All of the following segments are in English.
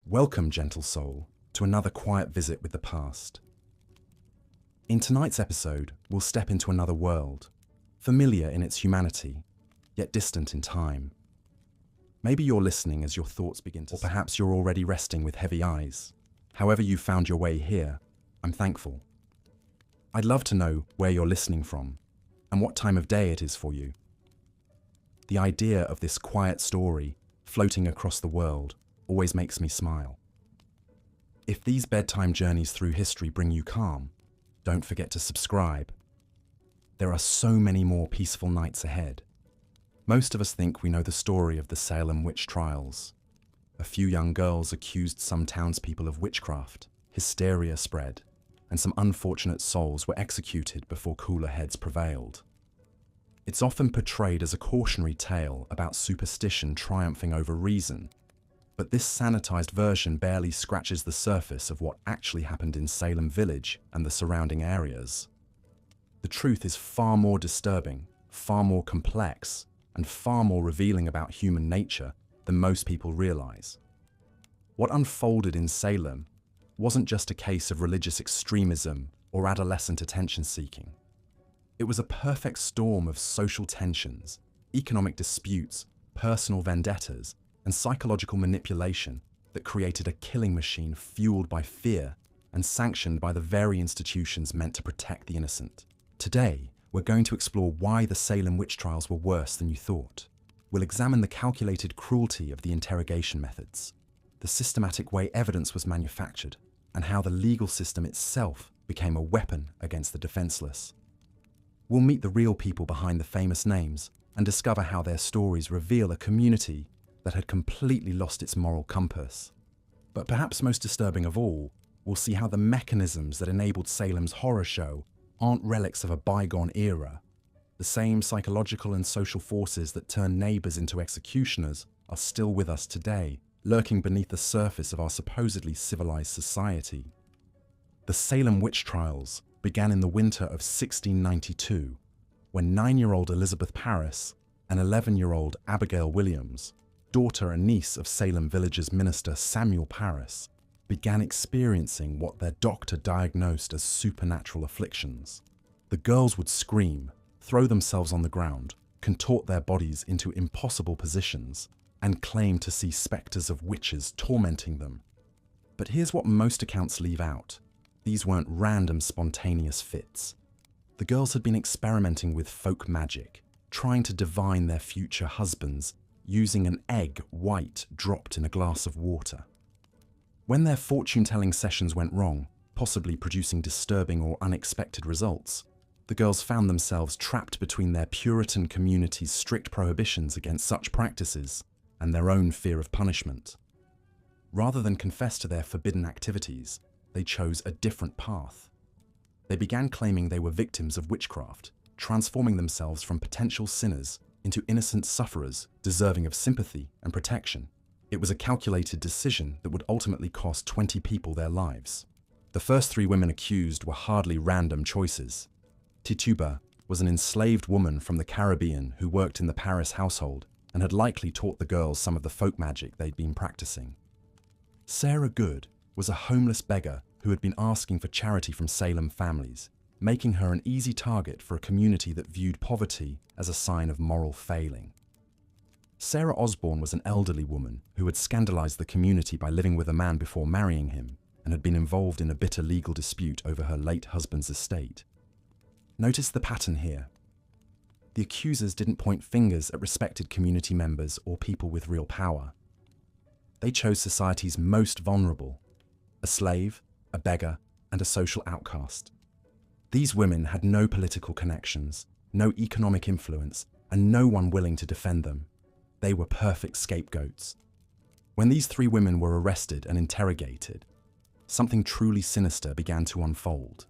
Welcome, gentle soul, to another quiet visit with the past. In tonight's episode, we'll step into another world, familiar in its humanity, yet distant in time. Maybe you're listening as your thoughts begin to... Or perhaps you're already resting with heavy eyes. However you found your way here, I'm thankful. I'd love to know where you're listening from and what time of day it is for you. The idea of this quiet story floating across the world always makes me smile. If these bedtime journeys through history bring you calm, don't forget to subscribe. There are so many more peaceful nights ahead. Most of us think we know the story of the Salem witch trials. A few young girls accused some townspeople of witchcraft, hysteria spread, and some unfortunate souls were executed before cooler heads prevailed. It's often portrayed as a cautionary tale about superstition triumphing over reason, but this sanitized version barely scratches the surface of what actually happened in Salem village and the surrounding areas. The truth is far more disturbing, far more complex, and far more revealing about human nature than most people realize. What unfolded in Salem wasn't just a case of religious extremism or adolescent attention-seeking. It was a perfect storm of social tensions, economic disputes, personal vendettas, and psychological manipulation that created a killing machine fueled by fear and sanctioned by the very institutions meant to protect the innocent. Today, we're going to explore why the Salem witch trials were worse than you thought. We'll examine the calculated cruelty of the interrogation methods, the systematic way evidence was manufactured, and how the legal system itself became a weapon against the defenseless. We'll meet the real people behind the famous names and discover how their stories reveal a community that had completely lost its moral compass. But perhaps most disturbing of all, we'll see how the mechanisms that enabled Salem's horror show aren't relics of a bygone era. The same psychological and social forces that turned neighbors into executioners are still with us today, lurking beneath the surface of our supposedly civilized society. The Salem witch trials began in the winter of 1692, when 9-year-old Elizabeth Parris and 11-year-old Abigail Williams, daughter and niece of Salem village's minister Samuel Parris, began experiencing what their doctor diagnosed as supernatural afflictions. The girls would scream, throw themselves on the ground, contort their bodies into impossible positions, and claim to see specters of witches tormenting them. But here's what most accounts leave out. These weren't random, spontaneous fits. The girls had been experimenting with folk magic, trying to divine their future husbands using an egg white dropped in a glass of water. When their fortune-telling sessions went wrong, possibly producing disturbing or unexpected results, the girls found themselves trapped between their Puritan community's strict prohibitions against such practices and their own fear of punishment. Rather than confess to their forbidden activities, they chose a different path. They began claiming they were victims of witchcraft, transforming themselves from potential sinners into innocent sufferers deserving of sympathy and protection. It was a calculated decision that would ultimately cost 20 people their lives. The first 3 women accused were hardly random choices. Tituba was an enslaved woman from the Caribbean who worked in the Paris household and had likely taught the girls some of the folk magic they'd been practicing. Sarah Good was a homeless beggar who had been asking for charity from Salem families, making her an easy target for a community that viewed poverty as a sign of moral failing. Sarah Osborne was an elderly woman who had scandalized the community by living with a man before marrying him and had been involved in a bitter legal dispute over her late husband's estate. Notice the pattern here. The accusers didn't point fingers at respected community members or people with real power. They chose society's most vulnerable: a slave, a beggar, and a social outcast. These women had no political connections, no economic influence, and no one willing to defend them. They were perfect scapegoats. When these 3 women were arrested and interrogated, something truly sinister began to unfold.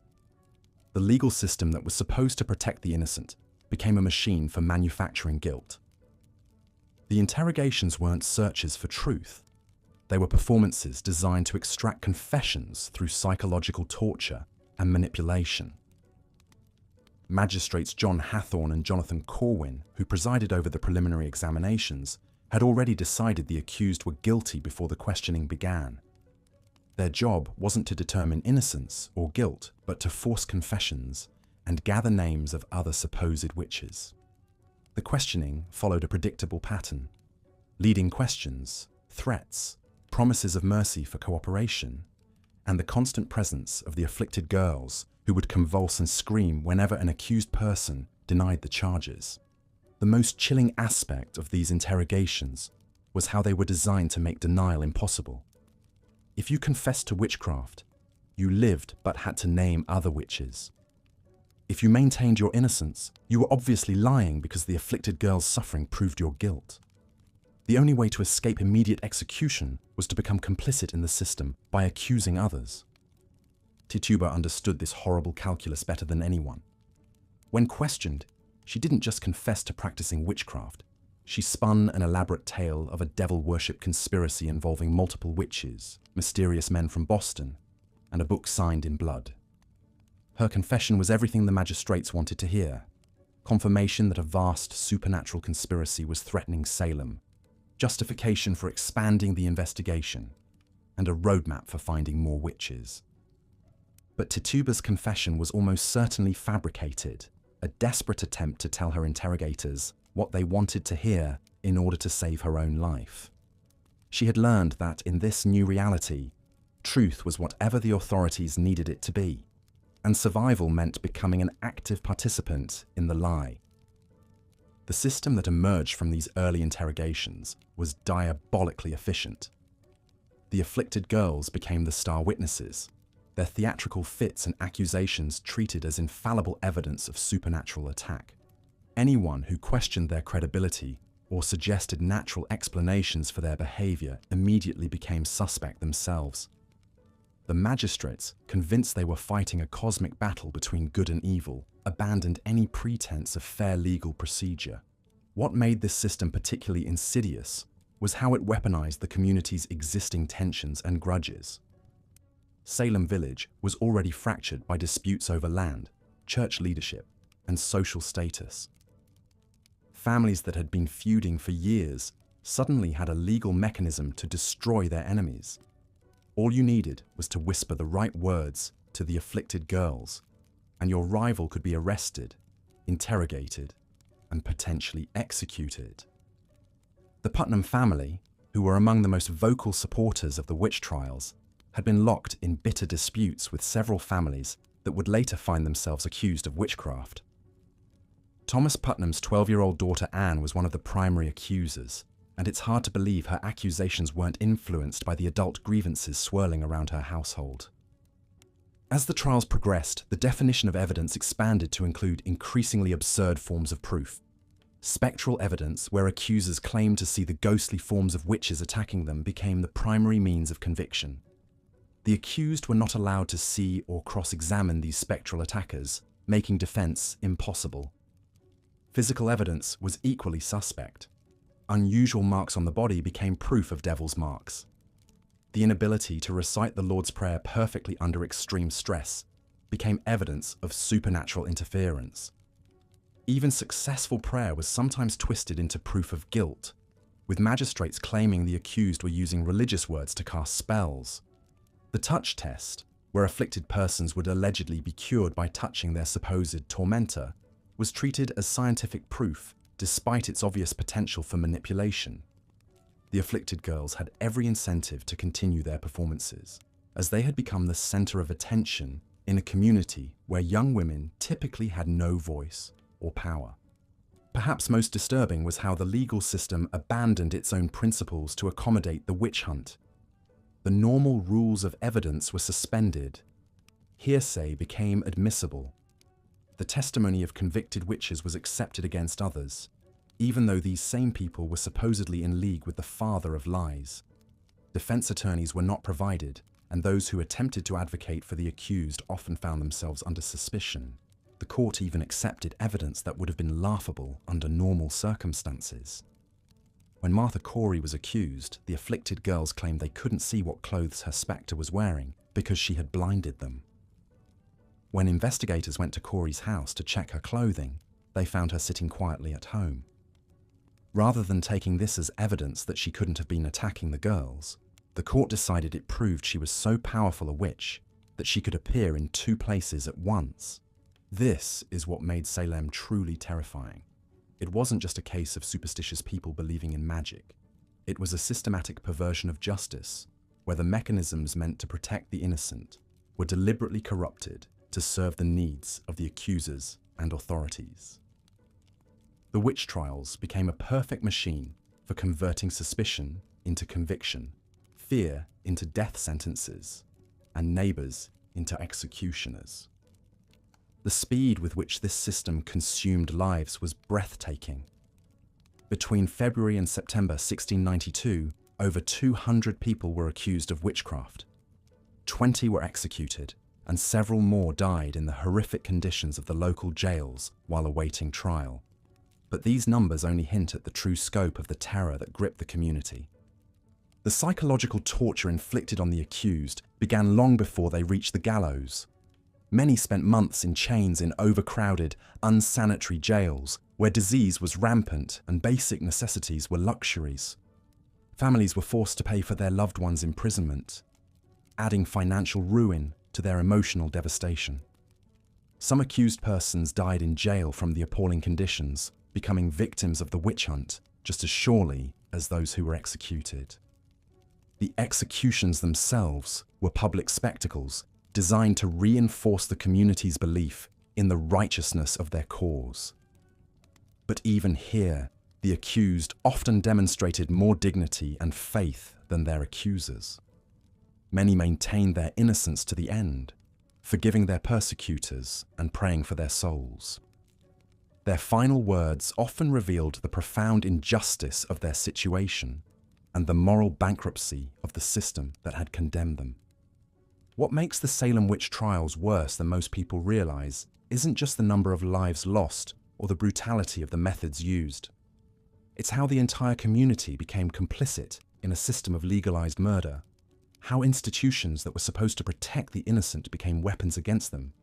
The legal system that was supposed to protect the innocent became a machine for manufacturing guilt. The interrogations weren't searches for truth. They were performances designed to extract confessions through psychological torture and manipulation. Magistrates John Hathorne and Jonathan Corwin, who presided over the preliminary examinations, had already decided the accused were guilty before the questioning began, Their job wasn't to determine innocence or guilt, but to force confessions and gather names of other supposed witches. The questioning followed a predictable pattern: leading questions, threats, promises of mercy for cooperation, and the constant presence of the afflicted girls who would convulse and scream whenever an accused person denied the charges. The most chilling aspect of these interrogations was how they were designed to make denial impossible. If you confessed to witchcraft, you lived but had to name other witches. If you maintained your innocence, you were obviously lying because the afflicted girl's suffering proved your guilt. The only way to escape immediate execution was to become complicit in the system by accusing others. Tituba understood this horrible calculus better than anyone. When questioned, she didn't just confess to practicing witchcraft. She spun an elaborate tale of a devil-worship conspiracy involving multiple witches, mysterious men from Boston, and a book signed in blood. Her confession was everything the magistrates wanted to hear: confirmation that a vast supernatural conspiracy was threatening Salem, justification for expanding the investigation, and a roadmap for finding more witches. But Tituba's confession was almost certainly fabricated, a desperate attempt to tell her interrogators what they wanted to hear in order to save her own life. She had learned that in this new reality, truth was whatever the authorities needed it to be, and survival meant becoming an active participant in the lie. The system that emerged from these early interrogations was diabolically efficient. The afflicted girls became the star witnesses, their theatrical fits and accusations treated as infallible evidence of supernatural attack. Anyone who questioned their credibility or suggested natural explanations for their behavior immediately became suspect themselves. The magistrates, convinced they were fighting a cosmic battle between good and evil, abandoned any pretense of fair legal procedure. What made this system particularly insidious was how it weaponized the community's existing tensions and grudges. Salem Village was already fractured by disputes over land, church leadership, and social status. Families that had been feuding for years suddenly had a legal mechanism to destroy their enemies. All you needed was to whisper the right words to the afflicted girls, and your rival could be arrested, interrogated, and potentially executed. The Putnam family, who were among the most vocal supporters of the witch trials, had been locked in bitter disputes with several families that would later find themselves accused of witchcraft. Thomas Putnam's 12-year-old daughter Anne was one of the primary accusers, and it's hard to believe her accusations weren't influenced by the adult grievances swirling around her household. As the trials progressed, the definition of evidence expanded to include increasingly absurd forms of proof. Spectral evidence, where accusers claimed to see the ghostly forms of witches attacking them, became the primary means of conviction. The accused were not allowed to see or cross-examine these spectral attackers, making defense impossible. Physical evidence was equally suspect. Unusual marks on the body became proof of devil's marks. The inability to recite the Lord's Prayer perfectly under extreme stress became evidence of supernatural interference. Even successful prayer was sometimes twisted into proof of guilt, with magistrates claiming the accused were using religious words to cast spells. The touch test, where afflicted persons would allegedly be cured by touching their supposed tormentor, was treated as scientific proof despite its obvious potential for manipulation. The afflicted girls had every incentive to continue their performances, as they had become the center of attention in a community where young women typically had no voice or power. Perhaps most disturbing was how the legal system abandoned its own principles to accommodate the witch hunt. The normal rules of evidence were suspended. Hearsay became admissible. The testimony of convicted witches was accepted against others, even though these same people were supposedly in league with the father of lies. Defense attorneys were not provided, and those who attempted to advocate for the accused often found themselves under suspicion. The court even accepted evidence that would have been laughable under normal circumstances. When Martha Corey was accused, the afflicted girls claimed they couldn't see what clothes her spectre was wearing because she had blinded them. When investigators went to Corey's house to check her clothing, they found her sitting quietly at home. Rather than taking this as evidence that she couldn't have been attacking the girls, the court decided it proved she was so powerful a witch that she could appear in two places at once. This is what made Salem truly terrifying. It wasn't just a case of superstitious people believing in magic. It was a systematic perversion of justice, where the mechanisms meant to protect the innocent were deliberately corrupted to serve the needs of the accusers and authorities. The witch trials became a perfect machine for converting suspicion into conviction, fear into death sentences, and neighbors into executioners. The speed with which this system consumed lives was breathtaking. Between February and September 1692, over 200 people were accused of witchcraft. 20 were executed, and several more died in the horrific conditions of the local jails while awaiting trial. But these numbers only hint at the true scope of the terror that gripped the community. The psychological torture inflicted on the accused began long before they reached the gallows. Many spent months in chains in overcrowded, unsanitary jails, where disease was rampant and basic necessities were luxuries. Families were forced to pay for their loved ones' imprisonment, adding financial ruin to their emotional devastation. Some accused persons died in jail from the appalling conditions, becoming victims of the witch hunt just as surely as those who were executed. The executions themselves were public spectacles designed to reinforce the community's belief in the righteousness of their cause. But even here, the accused often demonstrated more dignity and faith than their accusers. Many maintained their innocence to the end, forgiving their persecutors and praying for their souls. Their final words often revealed the profound injustice of their situation and the moral bankruptcy of the system that had condemned them. What makes the Salem witch trials worse than most people realize isn't just the number of lives lost or the brutality of the methods used. It's how the entire community became complicit in a system of legalized murder, how institutions that were supposed to protect the innocent became weapons against them,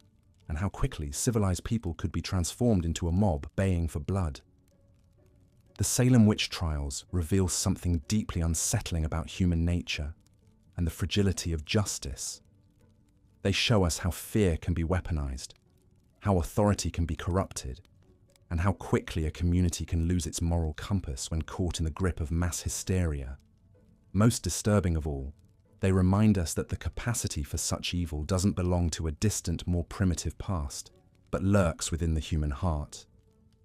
and how quickly civilized people could be transformed into a mob baying for blood. The Salem witch trials reveal something deeply unsettling about human nature and the fragility of justice. They show us how fear can be weaponized, how authority can be corrupted, and how quickly a community can lose its moral compass when caught in the grip of mass hysteria. Most disturbing of all, they remind us that the capacity for such evil doesn't belong to a distant, more primitive past, but lurks within the human heart,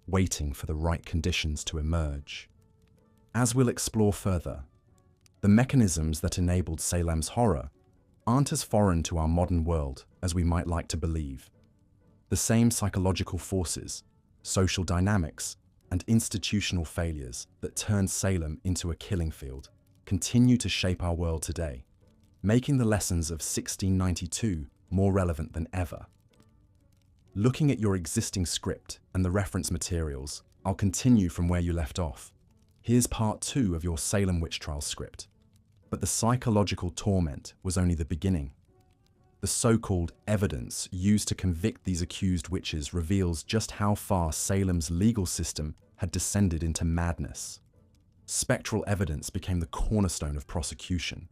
waiting for the right conditions to emerge. As we'll explore further, the mechanisms that enabled Salem's horror aren't as foreign to our modern world as we might like to believe. The same psychological forces, social dynamics, and institutional failures that turned Salem into a killing field continue to shape our world today, making the lessons of 1692 more relevant than ever. Looking at your existing script and the reference materials, I'll continue from where you left off. Here's part 2 of your Salem witch trial script. But the psychological torment was only the beginning. The so-called evidence used to convict these accused witches reveals just how far Salem's legal system had descended into madness. Spectral evidence became the cornerstone of prosecution.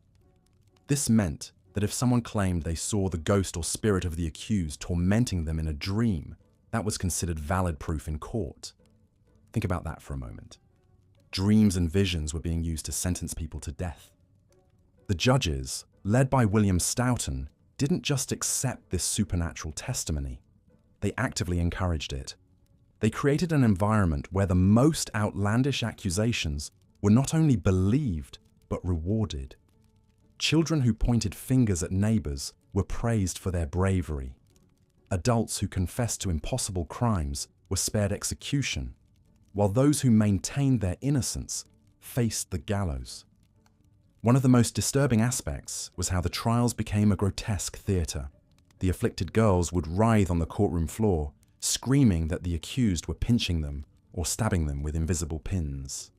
This meant that if someone claimed they saw the ghost or spirit of the accused tormenting them in a dream, that was considered valid proof in court. Think about that for a moment. Dreams and visions were being used to sentence people to death. The judges, led by William Stoughton, didn't just accept this supernatural testimony. They actively encouraged it. They created an environment where the most outlandish accusations were not only believed, but rewarded. Children who pointed fingers at neighbors were praised for their bravery. Adults who confessed to impossible crimes were spared execution, while those who maintained their innocence faced the gallows. One of the most disturbing aspects was how the trials became a grotesque theater. The afflicted girls would writhe on the courtroom floor, screaming that the accused were pinching them or stabbing them with invisible pins.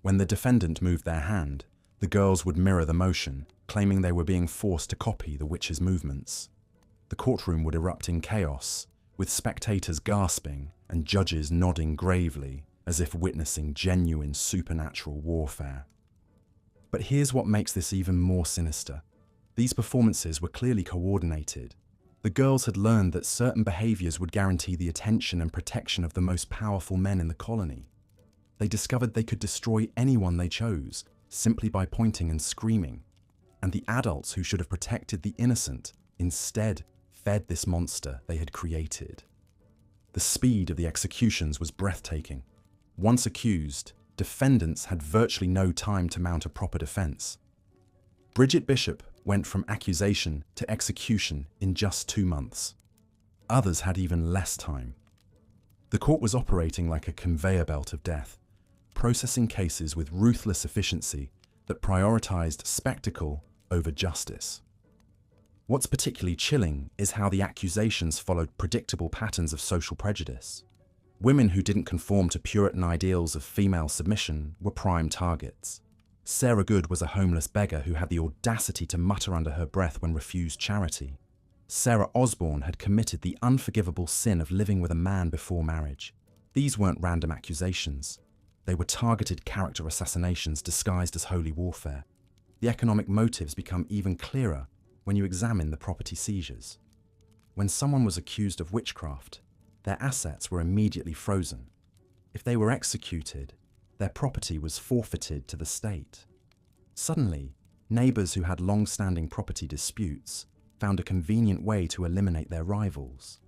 When the defendant moved their hand, the girls would mirror the motion, claiming they were being forced to copy the witch's movements. The courtroom would erupt in chaos, with spectators gasping and judges nodding gravely as if witnessing genuine supernatural warfare. But here's what makes this even more sinister. These performances were clearly coordinated. The girls had learned that certain behaviors would guarantee the attention and protection of the most powerful men in the colony. They discovered they could destroy anyone they chose, simply by pointing and screaming. And the adults who should have protected the innocent instead fed this monster they had created. The speed of the executions was breathtaking. Once accused, defendants had virtually no time to mount a proper defense. Bridget Bishop went from accusation to execution in just 2 months. Others had even less time. The court was operating like a conveyor belt of death, processing cases with ruthless efficiency that prioritized spectacle over justice. What's particularly chilling is how the accusations followed predictable patterns of social prejudice. Women who didn't conform to Puritan ideals of female submission were prime targets. Sarah Good was a homeless beggar who had the audacity to mutter under her breath when refused charity. Sarah Osborne had committed the unforgivable sin of living with a man before marriage. These weren't random accusations. They were targeted character assassinations disguised as holy warfare. The economic motives become even clearer when you examine the property seizures. When someone was accused of witchcraft, their assets were immediately frozen. If they were executed, their property was forfeited to the state. Suddenly, neighbors who had long-standing property disputes found a convenient way to eliminate their rivals.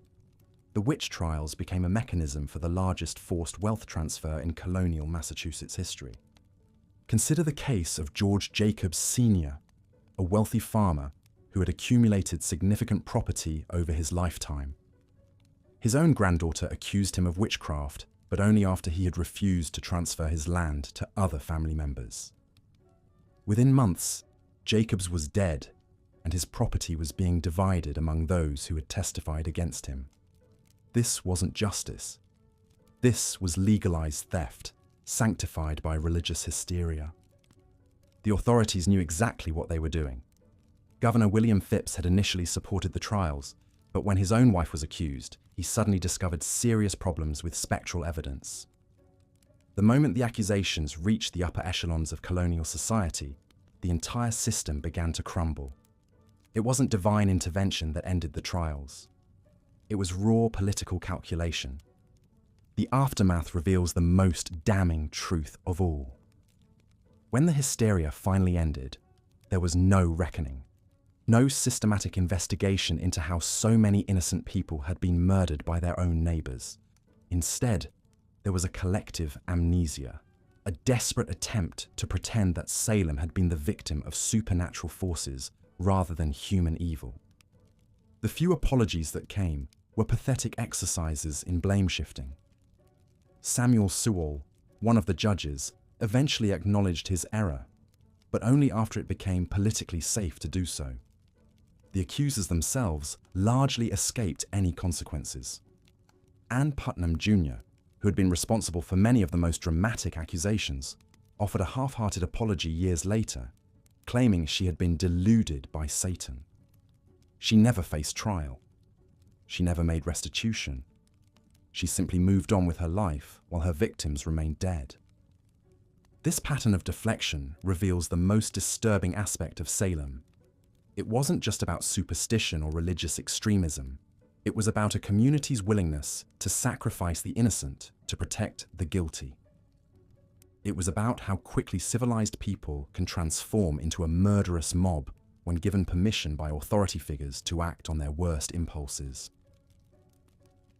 The witch trials became a mechanism for the largest forced wealth transfer in colonial Massachusetts history. Consider the case of George Jacobs Sr., a wealthy farmer who had accumulated significant property over his lifetime. His own granddaughter accused him of witchcraft, but only after he had refused to transfer his land to other family members. Within months, Jacobs was dead, and his property was being divided among those who had testified against him. This wasn't justice. This was legalized theft, sanctified by religious hysteria. The authorities knew exactly what they were doing. Governor William Phipps had initially supported the trials, but when his own wife was accused, he suddenly discovered serious problems with spectral evidence. The moment the accusations reached the upper echelons of colonial society, the entire system began to crumble. It wasn't divine intervention that ended the trials. It was raw political calculation. The aftermath reveals the most damning truth of all. When the hysteria finally ended, there was no reckoning. No systematic investigation into how so many innocent people had been murdered by their own neighbors. Instead, there was a collective amnesia, a desperate attempt to pretend that Salem had been the victim of supernatural forces rather than human evil. The few apologies that came were pathetic exercises in blame shifting. Samuel Sewall, one of the judges, eventually acknowledged his error, but only after it became politically safe to do so. The accusers themselves largely escaped any consequences. Ann Putnam Jr., who had been responsible for many of the most dramatic accusations, offered a half-hearted apology years later, claiming she had been deluded by Satan. She never faced trial. She never made restitution. She simply moved on with her life while her victims remained dead. This pattern of deflection reveals the most disturbing aspect of Salem. It wasn't just about superstition or religious extremism. It was about a community's willingness to sacrifice the innocent to protect the guilty. It was about how quickly civilized people can transform into a murderous mob when given permission by authority figures to act on their worst impulses.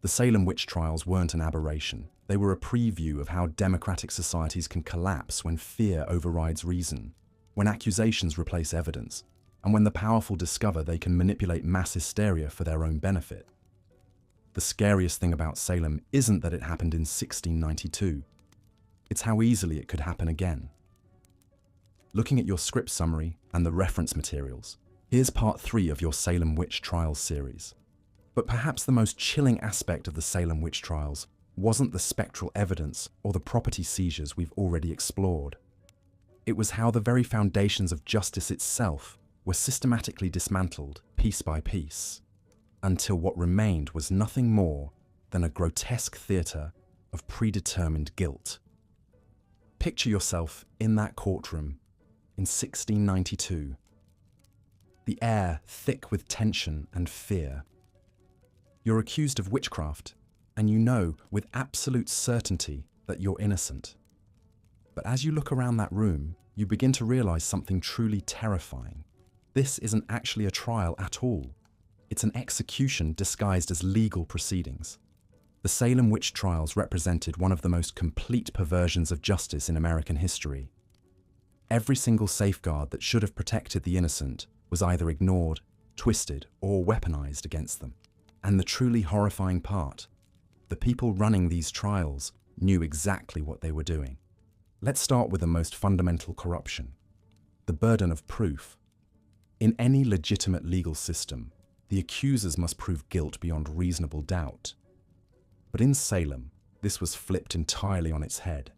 The Salem witch trials weren't an aberration. They were a preview of how democratic societies can collapse when fear overrides reason, when accusations replace evidence, and when the powerful discover they can manipulate mass hysteria for their own benefit. The scariest thing about Salem isn't that it happened in 1692. It's how easily it could happen again. Looking at your script summary and the reference materials, here's part 3 of your Salem Witch Trials series. But perhaps the most chilling aspect of the Salem Witch Trials wasn't the spectral evidence or the property seizures we've already explored. It was how the very foundations of justice itself were systematically dismantled piece by piece, until what remained was nothing more than a grotesque theatre of predetermined guilt. Picture yourself in that courtroom, in 1692. The air thick with tension and fear. You're accused of witchcraft, and you know with absolute certainty that you're innocent. But as you look around that room, you begin to realize something truly terrifying. This isn't actually a trial at all. It's an execution disguised as legal proceedings. The Salem witch trials represented one of the most complete perversions of justice in American history. Every single safeguard that should have protected the innocent was either ignored, twisted, or weaponized against them. And the truly horrifying part, the people running these trials knew exactly what they were doing. Let's start with the most fundamental corruption, the burden of proof. In any legitimate legal system, the accusers must prove guilt beyond reasonable doubt. But in Salem, this was flipped entirely on its head.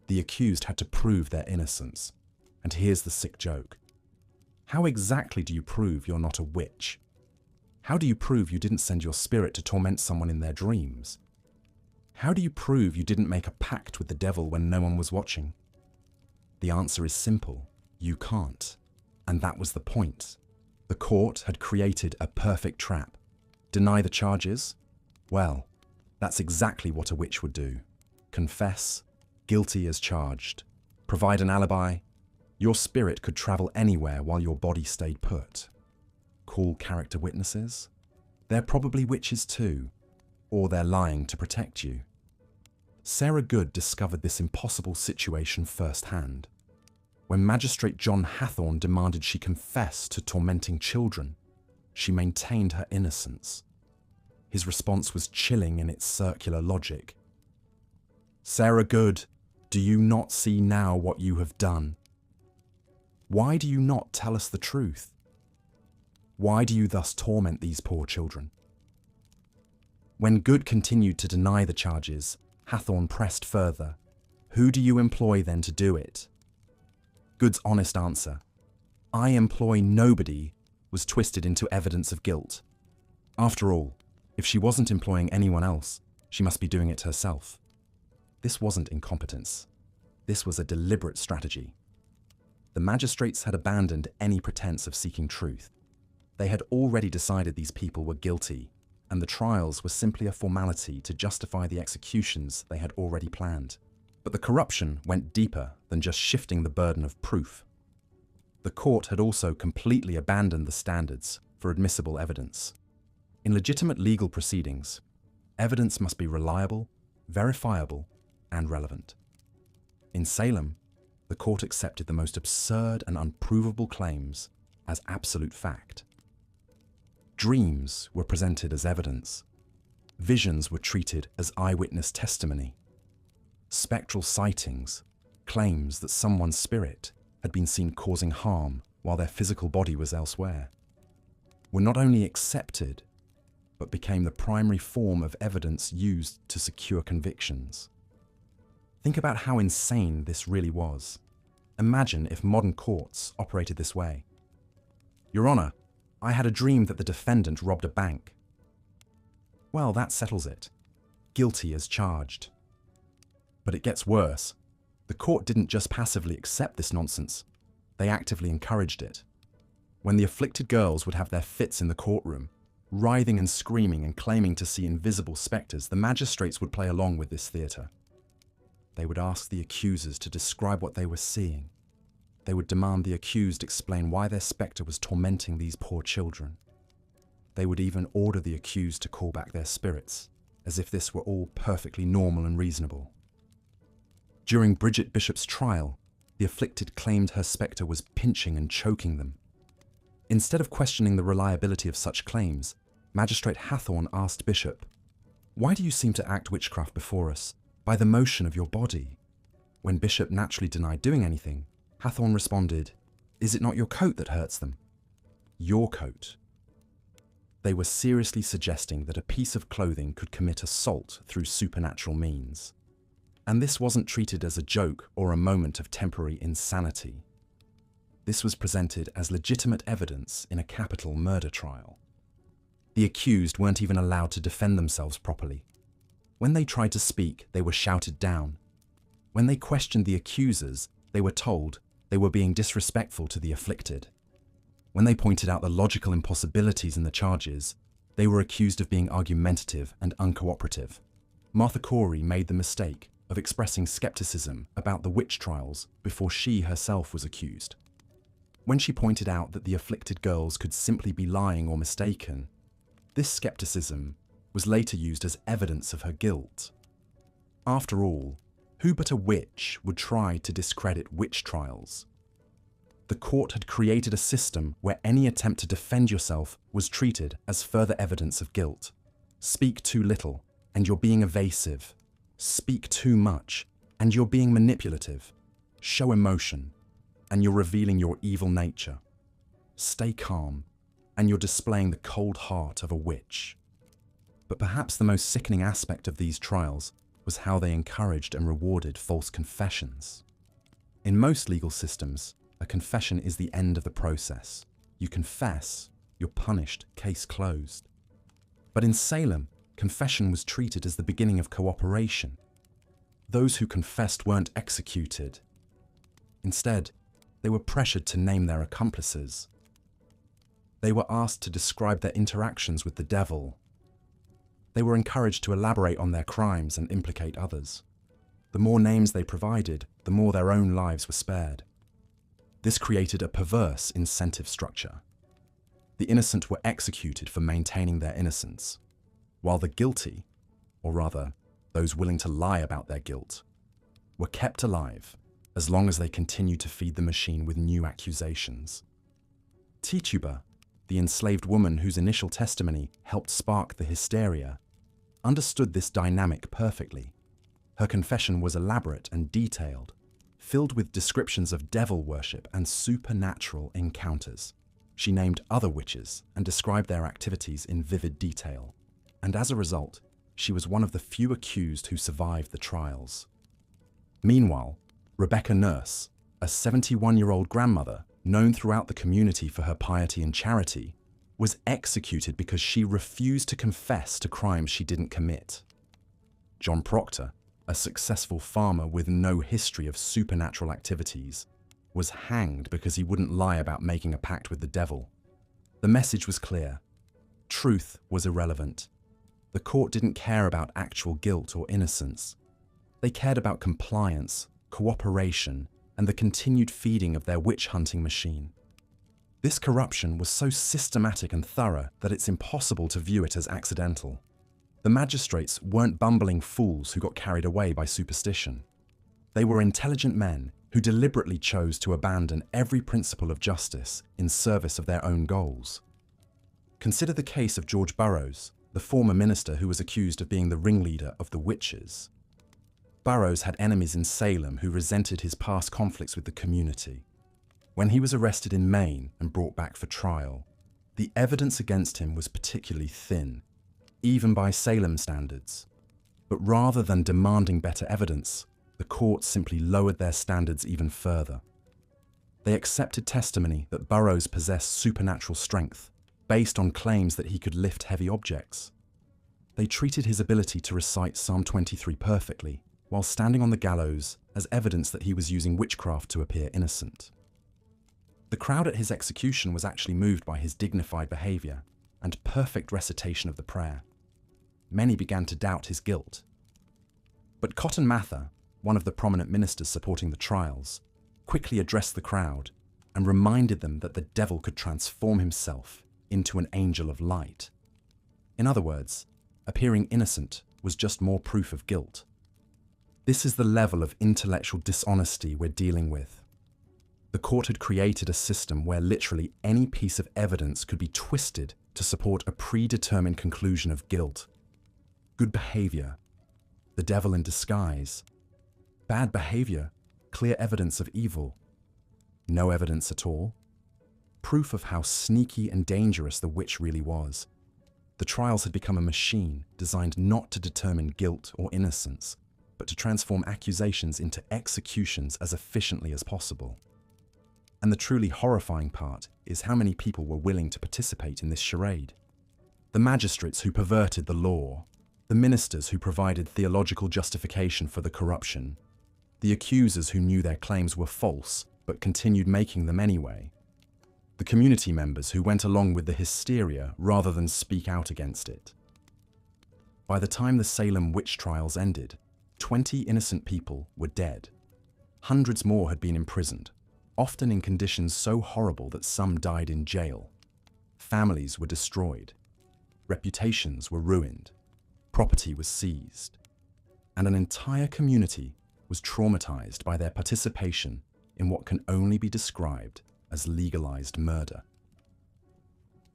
The accused had to prove their innocence. And here's the sick joke. How exactly do you prove you're not a witch? How do you prove you didn't send your spirit to torment someone in their dreams? How do you prove you didn't make a pact with the devil when no one was watching? The answer is simple. You can't. And that was the point. The court had created a perfect trap. Deny the charges? Well, that's exactly what a witch would do. Confess, guilty as charged. Provide an alibi. Your spirit could travel anywhere while your body stayed put. Call character witnesses? They're probably witches too, or they're lying to protect you. Sarah Good discovered this impossible situation firsthand. When Magistrate John Hathorne demanded she confess to tormenting children, she maintained her innocence. His response was chilling in its circular logic. Sarah Good, do you not see now what you have done? Why do you not tell us the truth? Why do you thus torment these poor children? When Good continued to deny the charges, Hathorne pressed further. Who do you employ then to do it? Good's honest answer, I employ nobody, was twisted into evidence of guilt. After all, if she wasn't employing anyone else, she must be doing it herself. This wasn't incompetence. This was a deliberate strategy. The magistrates had abandoned any pretense of seeking truth. They had already decided these people were guilty, and the trials were simply a formality to justify the executions they had already planned. But the corruption went deeper than just shifting the burden of proof. The court had also completely abandoned the standards for admissible evidence. In legitimate legal proceedings, evidence must be reliable, verifiable, and relevant. In Salem, the court accepted the most absurd and unprovable claims as absolute fact. Dreams were presented as evidence. Visions were treated as eyewitness testimony. Spectral sightings, claims that someone's spirit had been seen causing harm while their physical body was elsewhere, were not only accepted, but became the primary form of evidence used to secure convictions. Think about how insane this really was. Imagine if modern courts operated this way. Your Honor, I had a dream that the defendant robbed a bank. Well, that settles it. Guilty as charged. But it gets worse. The court didn't just passively accept this nonsense, they actively encouraged it. When the afflicted girls would have their fits in the courtroom, writhing and screaming and claiming to see invisible spectres, the magistrates would play along with this theatre. They would ask the accusers to describe what they were seeing. They would demand the accused explain why their spectre was tormenting these poor children. They would even order the accused to call back their spirits, as if this were all perfectly normal and reasonable. During Bridget Bishop's trial, the afflicted claimed her spectre was pinching and choking them. Instead of questioning the reliability of such claims, Magistrate Hathorne asked Bishop, "Why do you seem to act witchcraft before us by the motion of your body?" When Bishop naturally denied doing anything, Hathorne responded, "Is it not your coat that hurts them?" Your coat. They were seriously suggesting that a piece of clothing could commit assault through supernatural means. And this wasn't treated as a joke or a moment of temporary insanity. This was presented as legitimate evidence in a capital murder trial. The accused weren't even allowed to defend themselves properly. When they tried to speak, they were shouted down. When they questioned the accusers, they were told they were being disrespectful to the afflicted. When they pointed out the logical impossibilities in the charges, they were accused of being argumentative and uncooperative. Martha Corey made the mistake of expressing skepticism about the witch trials before she herself was accused. When she pointed out that the afflicted girls could simply be lying or mistaken, this skepticism was later used as evidence of her guilt. After all, who but a witch would try to discredit witch trials? The court had created a system where any attempt to defend yourself was treated as further evidence of guilt. Speak too little, and you're being evasive. Speak too much, and you're being manipulative. Show emotion, and you're revealing your evil nature. Stay calm, and you're displaying the cold heart of a witch. But perhaps the most sickening aspect of these trials was how they encouraged and rewarded false confessions. In most legal systems, a confession is the end of the process. You confess, you're punished, case closed. But in Salem, confession was treated as the beginning of cooperation. Those who confessed weren't executed. Instead, they were pressured to name their accomplices. They were asked to describe their interactions with the devil. They were encouraged to elaborate on their crimes and implicate others. The more names they provided, the more their own lives were spared. This created a perverse incentive structure. The innocent were executed for maintaining their innocence, while the guilty, or rather, those willing to lie about their guilt, were kept alive as long as they continued to feed the machine with new accusations. Tituba, the enslaved woman whose initial testimony helped spark the hysteria, understood this dynamic perfectly. Her confession was elaborate and detailed, filled with descriptions of devil worship and supernatural encounters. She named other witches and described their activities in vivid detail. And as a result, she was one of the few accused who survived the trials. Meanwhile, Rebecca Nurse, a 71-year-old grandmother known throughout the community for her piety and charity, was executed because she refused to confess to crimes she didn't commit. John Proctor, a successful farmer with no history of supernatural activities, was hanged because he wouldn't lie about making a pact with the devil. The message was clear. Truth was irrelevant. The court didn't care about actual guilt or innocence. They cared about compliance, cooperation, and the continued feeding of their witch-hunting machine. This corruption was so systematic and thorough that it's impossible to view it as accidental. The magistrates weren't bumbling fools who got carried away by superstition. They were intelligent men who deliberately chose to abandon every principle of justice in service of their own goals. Consider the case of George Burroughs, the former minister who was accused of being the ringleader of the witches. Burroughs had enemies in Salem who resented his past conflicts with the community. When he was arrested in Maine and brought back for trial, the evidence against him was particularly thin, even by Salem standards. But rather than demanding better evidence, the court simply lowered their standards even further. They accepted testimony that Burroughs possessed supernatural strength, based on claims that he could lift heavy objects. They treated his ability to recite Psalm 23 perfectly, while standing on the gallows as evidence that he was using witchcraft to appear innocent. The crowd at his execution was actually moved by his dignified behavior and perfect recitation of the prayer. Many began to doubt his guilt. But Cotton Mather, one of the prominent ministers supporting the trials, quickly addressed the crowd and reminded them that the devil could transform himself into an angel of light. In other words, appearing innocent was just more proof of guilt. This is the level of intellectual dishonesty we're dealing with. The court had created a system where literally any piece of evidence could be twisted to support a predetermined conclusion of guilt. Good behavior, the devil in disguise. Bad behavior, clear evidence of evil. No evidence at all. Proof of how sneaky and dangerous the witch really was. The trials had become a machine designed not to determine guilt or innocence, but to transform accusations into executions as efficiently as possible. And the truly horrifying part is how many people were willing to participate in this charade. The magistrates who perverted the law, the ministers who provided theological justification for the corruption, the accusers who knew their claims were false but continued making them anyway. The community members who went along with the hysteria rather than speak out against it. By the time the Salem witch trials ended, 20 innocent people were dead. Hundreds more had been imprisoned, often in conditions so horrible that some died in jail. Families were destroyed. Reputations were ruined. Property was seized. And an entire community was traumatized by their participation in what can only be described as legalized murder.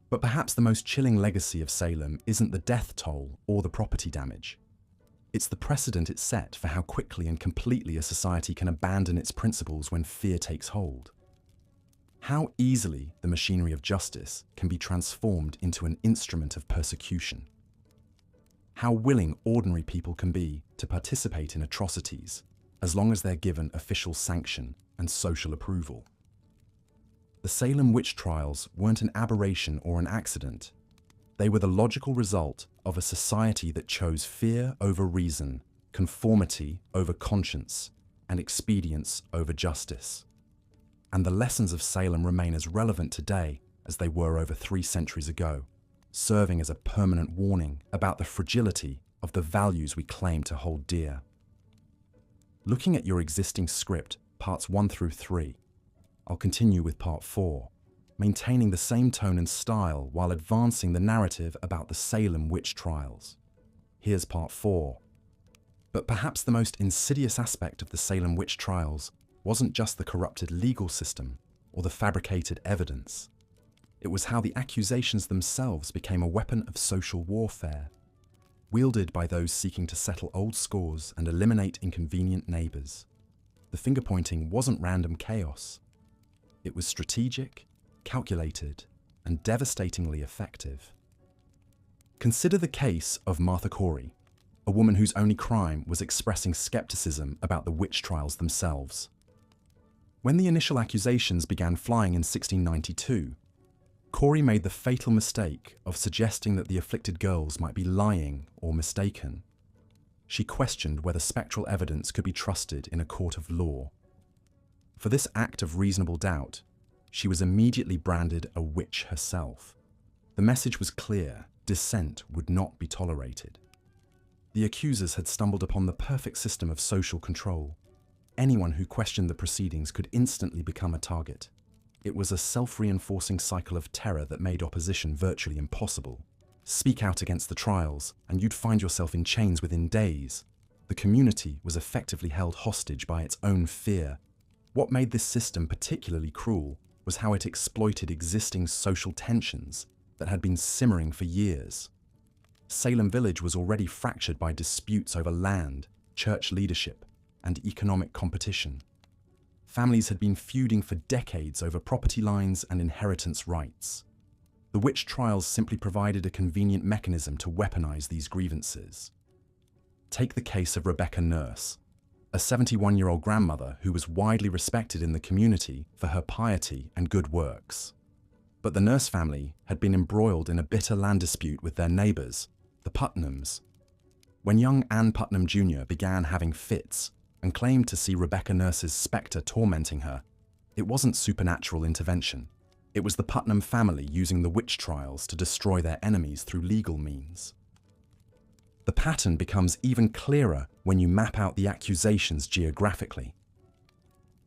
But perhaps the most chilling legacy of Salem isn't the death toll or the property damage. It's the precedent it set for how quickly and completely a society can abandon its principles when fear takes hold. How easily the machinery of justice can be transformed into an instrument of persecution. How willing ordinary people can be to participate in atrocities as long as they're given official sanction and social approval. The Salem witch trials weren't an aberration or an accident. They were the logical result of a society that chose fear over reason, conformity over conscience, and expedience over justice. And the lessons of Salem remain as relevant today as they were over 3 centuries ago, serving as a permanent warning about the fragility of the values we claim to hold dear. Looking at your existing script, parts 1 through 3, I'll continue with part 4, maintaining the same tone and style while advancing the narrative about the Salem witch trials. Here's part 4. But perhaps the most insidious aspect of the Salem witch trials wasn't just the corrupted legal system or the fabricated evidence. It was how the accusations themselves became a weapon of social warfare, wielded by those seeking to settle old scores and eliminate inconvenient neighbors. The finger-pointing wasn't random chaos. It was strategic, calculated, and devastatingly effective. Consider the case of Martha Corey, a woman whose only crime was expressing skepticism about the witch trials themselves. When the initial accusations began flying in 1692, Corey made the fatal mistake of suggesting that the afflicted girls might be lying or mistaken. She questioned whether spectral evidence could be trusted in a court of law. For this act of reasonable doubt, she was immediately branded a witch herself. The message was clear: dissent would not be tolerated. The accusers had stumbled upon the perfect system of social control. Anyone who questioned the proceedings could instantly become a target. It was a self-reinforcing cycle of terror that made opposition virtually impossible. Speak out against the trials, and you'd find yourself in chains within days. The community was effectively held hostage by its own fear. What made this system particularly cruel was how it exploited existing social tensions that had been simmering for years. Salem Village was already fractured by disputes over land, church leadership, and economic competition. Families had been feuding for decades over property lines and inheritance rights. The witch trials simply provided a convenient mechanism to weaponize these grievances. Take the case of Rebecca Nurse, a 71-year-old grandmother who was widely respected in the community for her piety and good works. But the Nurse family had been embroiled in a bitter land dispute with their neighbors, the Putnams. When young Ann Putnam Jr. began having fits and claimed to see Rebecca Nurse's spectre tormenting her, it wasn't supernatural intervention. It was the Putnam family using the witch trials to destroy their enemies through legal means. The pattern becomes even clearer when you map out the accusations geographically.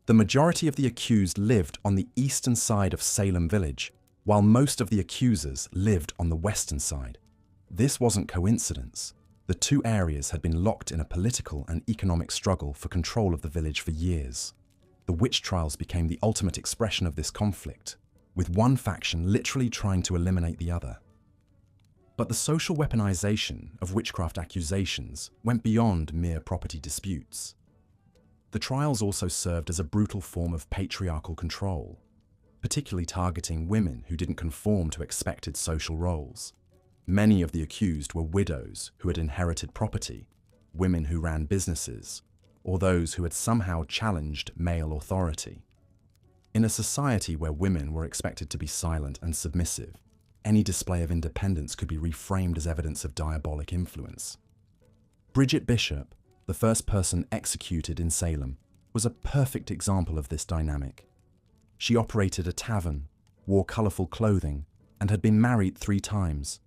The majority of the accused lived on the eastern side of Salem Village, while most of the accusers lived on the western side. This wasn't coincidence. The two areas had been locked in a political and economic struggle for control of the village for years. The witch trials became the ultimate expression of this conflict, with one faction literally trying to eliminate the other. But the social weaponization of witchcraft accusations went beyond mere property disputes. The trials also served as a brutal form of patriarchal control, particularly targeting women who didn't conform to expected social roles. Many of the accused were widows who had inherited property, women who ran businesses, or those who had somehow challenged male authority. In a society where women were expected to be silent and submissive, any display of independence could be reframed as evidence of diabolic influence. Bridget Bishop, the first person executed in Salem, was a perfect example of this dynamic. She operated a tavern, wore colourful clothing, and had been married 3 times.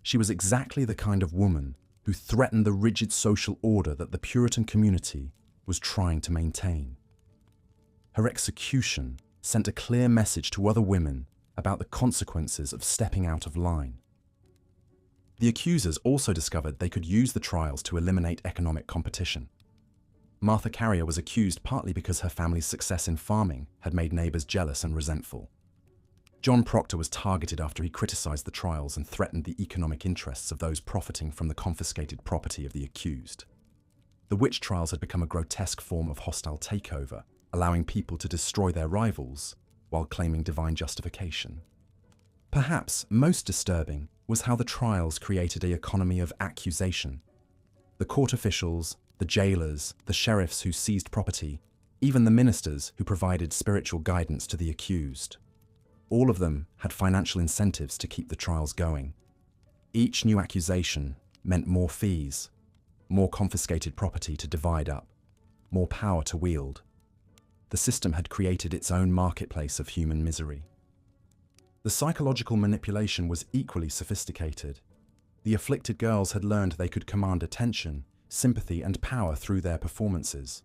She was exactly the kind of woman who threatened the rigid social order that the Puritan community was trying to maintain. Her execution sent a clear message to other women about the consequences of stepping out of line. The accusers also discovered they could use the trials to eliminate economic competition. Martha Carrier was accused partly because her family's success in farming had made neighbours jealous and resentful. John Proctor was targeted after he criticised the trials and threatened the economic interests of those profiting from the confiscated property of the accused. The witch trials had become a grotesque form of hostile takeover, allowing people to destroy their rivals while claiming divine justification. Perhaps most disturbing was how the trials created an economy of accusation. The court officials, the jailers, the sheriffs who seized property, even the ministers who provided spiritual guidance to the accused. All of them had financial incentives to keep the trials going. Each new accusation meant more fees, more confiscated property to divide up, more power to wield. The system had created its own marketplace of human misery. The psychological manipulation was equally sophisticated. The afflicted girls had learned they could command attention, sympathy, and power through their performances.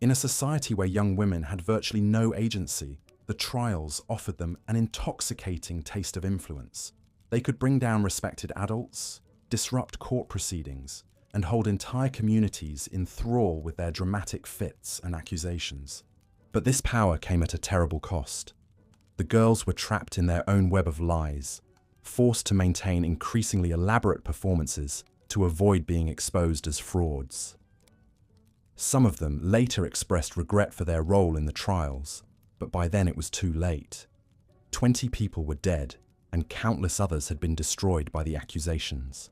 In a society where young women had virtually no agency, the trials offered them an intoxicating taste of influence. They could bring down respected adults, disrupt court proceedings, and hold entire communities in thrall with their dramatic fits and accusations. But this power came at a terrible cost. The girls were trapped in their own web of lies, forced to maintain increasingly elaborate performances to avoid being exposed as frauds. Some of them later expressed regret for their role in the trials, but by then it was too late. 20 people were dead, and countless others had been destroyed by the accusations.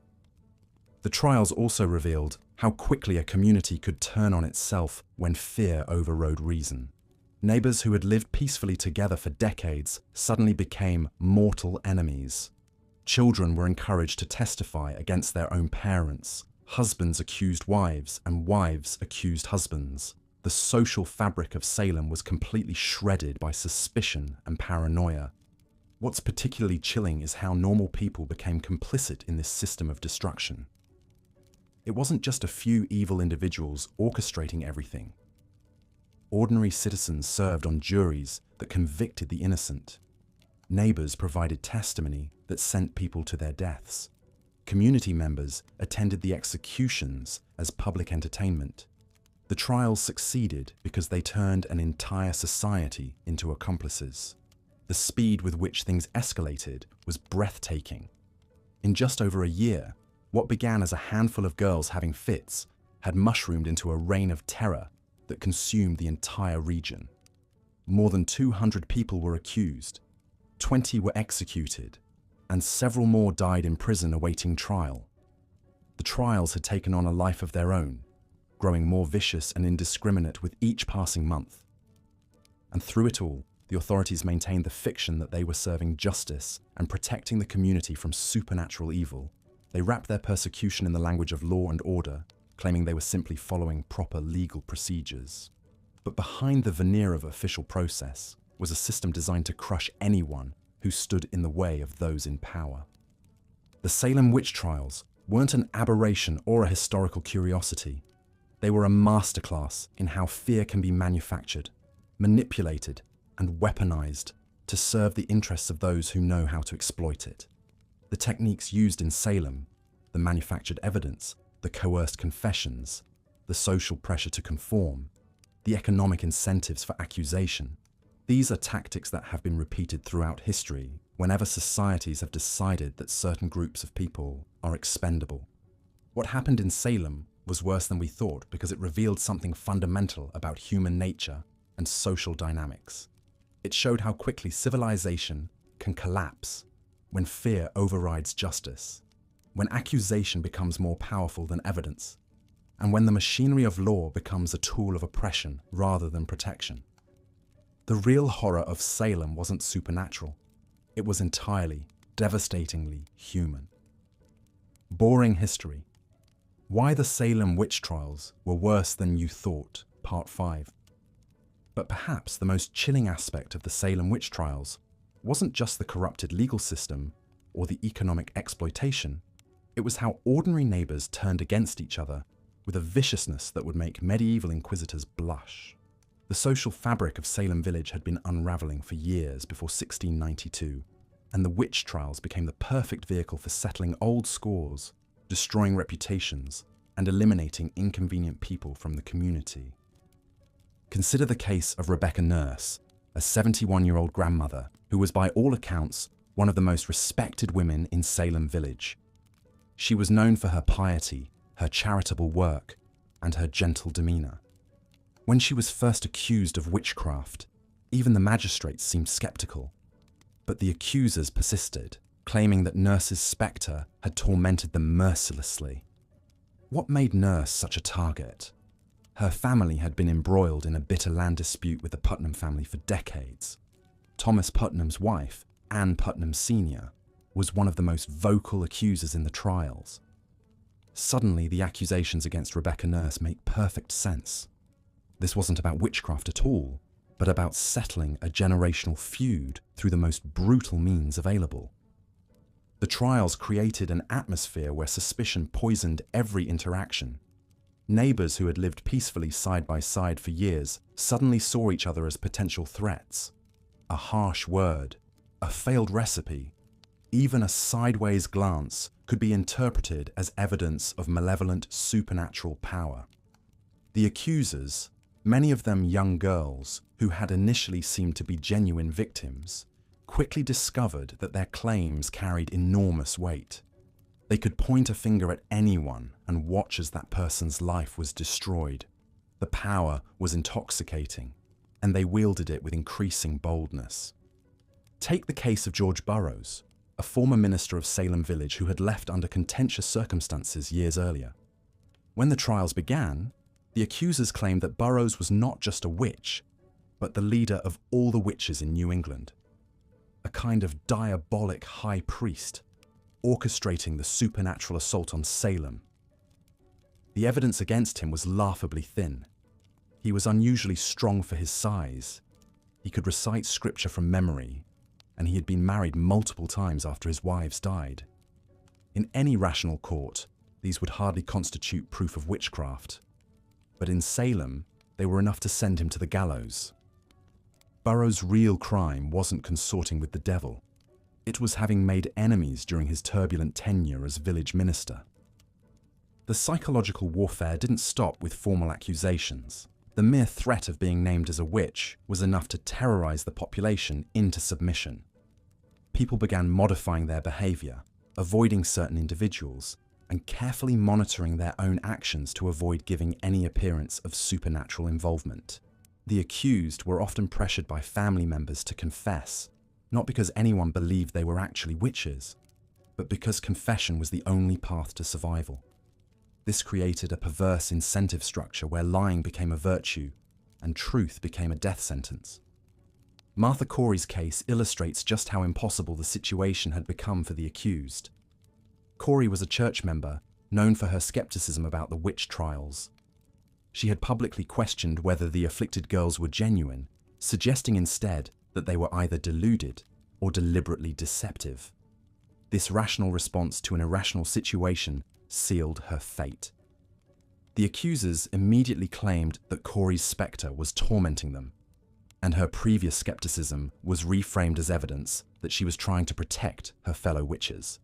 The trials also revealed how quickly a community could turn on itself when fear overrode reason. Neighbours who had lived peacefully together for decades suddenly became mortal enemies. Children were encouraged to testify against their own parents. Husbands accused wives, and wives accused husbands. The social fabric of Salem was completely shredded by suspicion and paranoia. What's particularly chilling is how normal people became complicit in this system of destruction. It wasn't just a few evil individuals orchestrating everything. Ordinary citizens served on juries that convicted the innocent. Neighbours provided testimony that sent people to their deaths. Community members attended the executions as public entertainment. The trials succeeded because they turned an entire society into accomplices. The speed with which things escalated was breathtaking. In just over a year, what began as a handful of girls having fits had mushroomed into a reign of terror that consumed the entire region. More than 200 people were accused, 20 were executed, and several more died in prison awaiting trial. The trials had taken on a life of their own, growing more vicious and indiscriminate with each passing month. And through it all, the authorities maintained the fiction that they were serving justice and protecting the community from supernatural evil. They wrapped their persecution in the language of law and order, claiming they were simply following proper legal procedures. But behind the veneer of official process was a system designed to crush anyone who stood in the way of those in power. The Salem witch trials weren't an aberration or a historical curiosity. They were a masterclass in how fear can be manufactured, manipulated, and weaponized to serve the interests of those who know how to exploit it. The techniques used in Salem, the manufactured evidence, the coerced confessions, the social pressure to conform, the economic incentives for accusation. These are tactics that have been repeated throughout history whenever societies have decided that certain groups of people are expendable. What happened in Salem was worse than we thought because it revealed something fundamental about human nature and social dynamics. It showed how quickly civilization can collapse when fear overrides justice, when accusation becomes more powerful than evidence, and when the machinery of law becomes a tool of oppression rather than protection. The real horror of Salem wasn't supernatural. It was entirely, devastatingly human. Boring history. Why the Salem witch trials were worse than you thought, Part 5. But perhaps the most chilling aspect of the Salem witch trials wasn't just the corrupted legal system or the economic exploitation. It was how ordinary neighbors turned against each other with a viciousness that would make medieval inquisitors blush. The social fabric of Salem village had been unraveling for years before 1692, and the witch trials became the perfect vehicle for settling old scores, destroying reputations, and eliminating inconvenient people from the community. Consider the case of Rebecca Nurse, a 71-year-old grandmother who was by all accounts one of the most respected women in Salem village. She was known for her piety, her charitable work, and her gentle demeanor. When she was first accused of witchcraft, even the magistrates seemed skeptical. But the accusers persisted, claiming that Nurse's spectre had tormented them mercilessly. What made Nurse such a target? Her family had been embroiled in a bitter land dispute with the Putnam family for decades. Thomas Putnam's wife, Anne Putnam Sr., was one of the most vocal accusers in the trials. Suddenly, the accusations against Rebecca Nurse make perfect sense. This wasn't about witchcraft at all, but about settling a generational feud through the most brutal means available. The trials created an atmosphere where suspicion poisoned every interaction. Neighbors who had lived peacefully side by side for years suddenly saw each other as potential threats. A harsh word, a failed recipe, even a sideways glance could be interpreted as evidence of malevolent supernatural power. The accusers, many of them young girls who had initially seemed to be genuine victims, quickly discovered that their claims carried enormous weight. They could point a finger at anyone and watch as that person's life was destroyed. The power was intoxicating, and they wielded it with increasing boldness. Take the case of George Burroughs, a former minister of Salem village who had left under contentious circumstances years earlier. When the trials began, the accusers claimed that Burroughs was not just a witch, but the leader of all the witches in New England. A kind of diabolic high priest, orchestrating the supernatural assault on Salem. The evidence against him was laughably thin. He was unusually strong for his size. He could recite scripture from memory, and he had been married multiple times after his wives died. In any rational court, these would hardly constitute proof of witchcraft. But in Salem, they were enough to send him to the gallows. Burroughs' real crime wasn't consorting with the devil. It was having made enemies during his turbulent tenure as village minister. The psychological warfare didn't stop with formal accusations. The mere threat of being named as a witch was enough to terrorize the population into submission. People began modifying their behavior, avoiding certain individuals, and carefully monitoring their own actions to avoid giving any appearance of supernatural involvement. The accused were often pressured by family members to confess, not because anyone believed they were actually witches, but because confession was the only path to survival. This created a perverse incentive structure where lying became a virtue and truth became a death sentence. Martha Corey's case illustrates just how impossible the situation had become for the accused. Corey was a church member known for her skepticism about the witch trials. She had publicly questioned whether the afflicted girls were genuine, suggesting instead that they were either deluded or deliberately deceptive. This rational response to an irrational situation sealed her fate. The accusers immediately claimed that Corey's spectre was tormenting them, and her previous skepticism was reframed as evidence that she was trying to protect her fellow witches.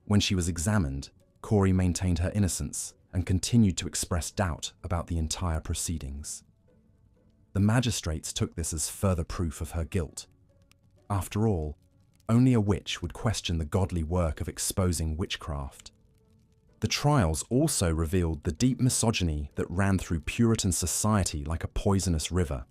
When she was examined, Corey maintained her innocence and continued to express doubt about the entire proceedings. The magistrates took this as further proof of her guilt. After all, only a witch would question the godly work of exposing witchcraft. The trials also revealed the deep misogyny that ran through Puritan society like a poisonous river.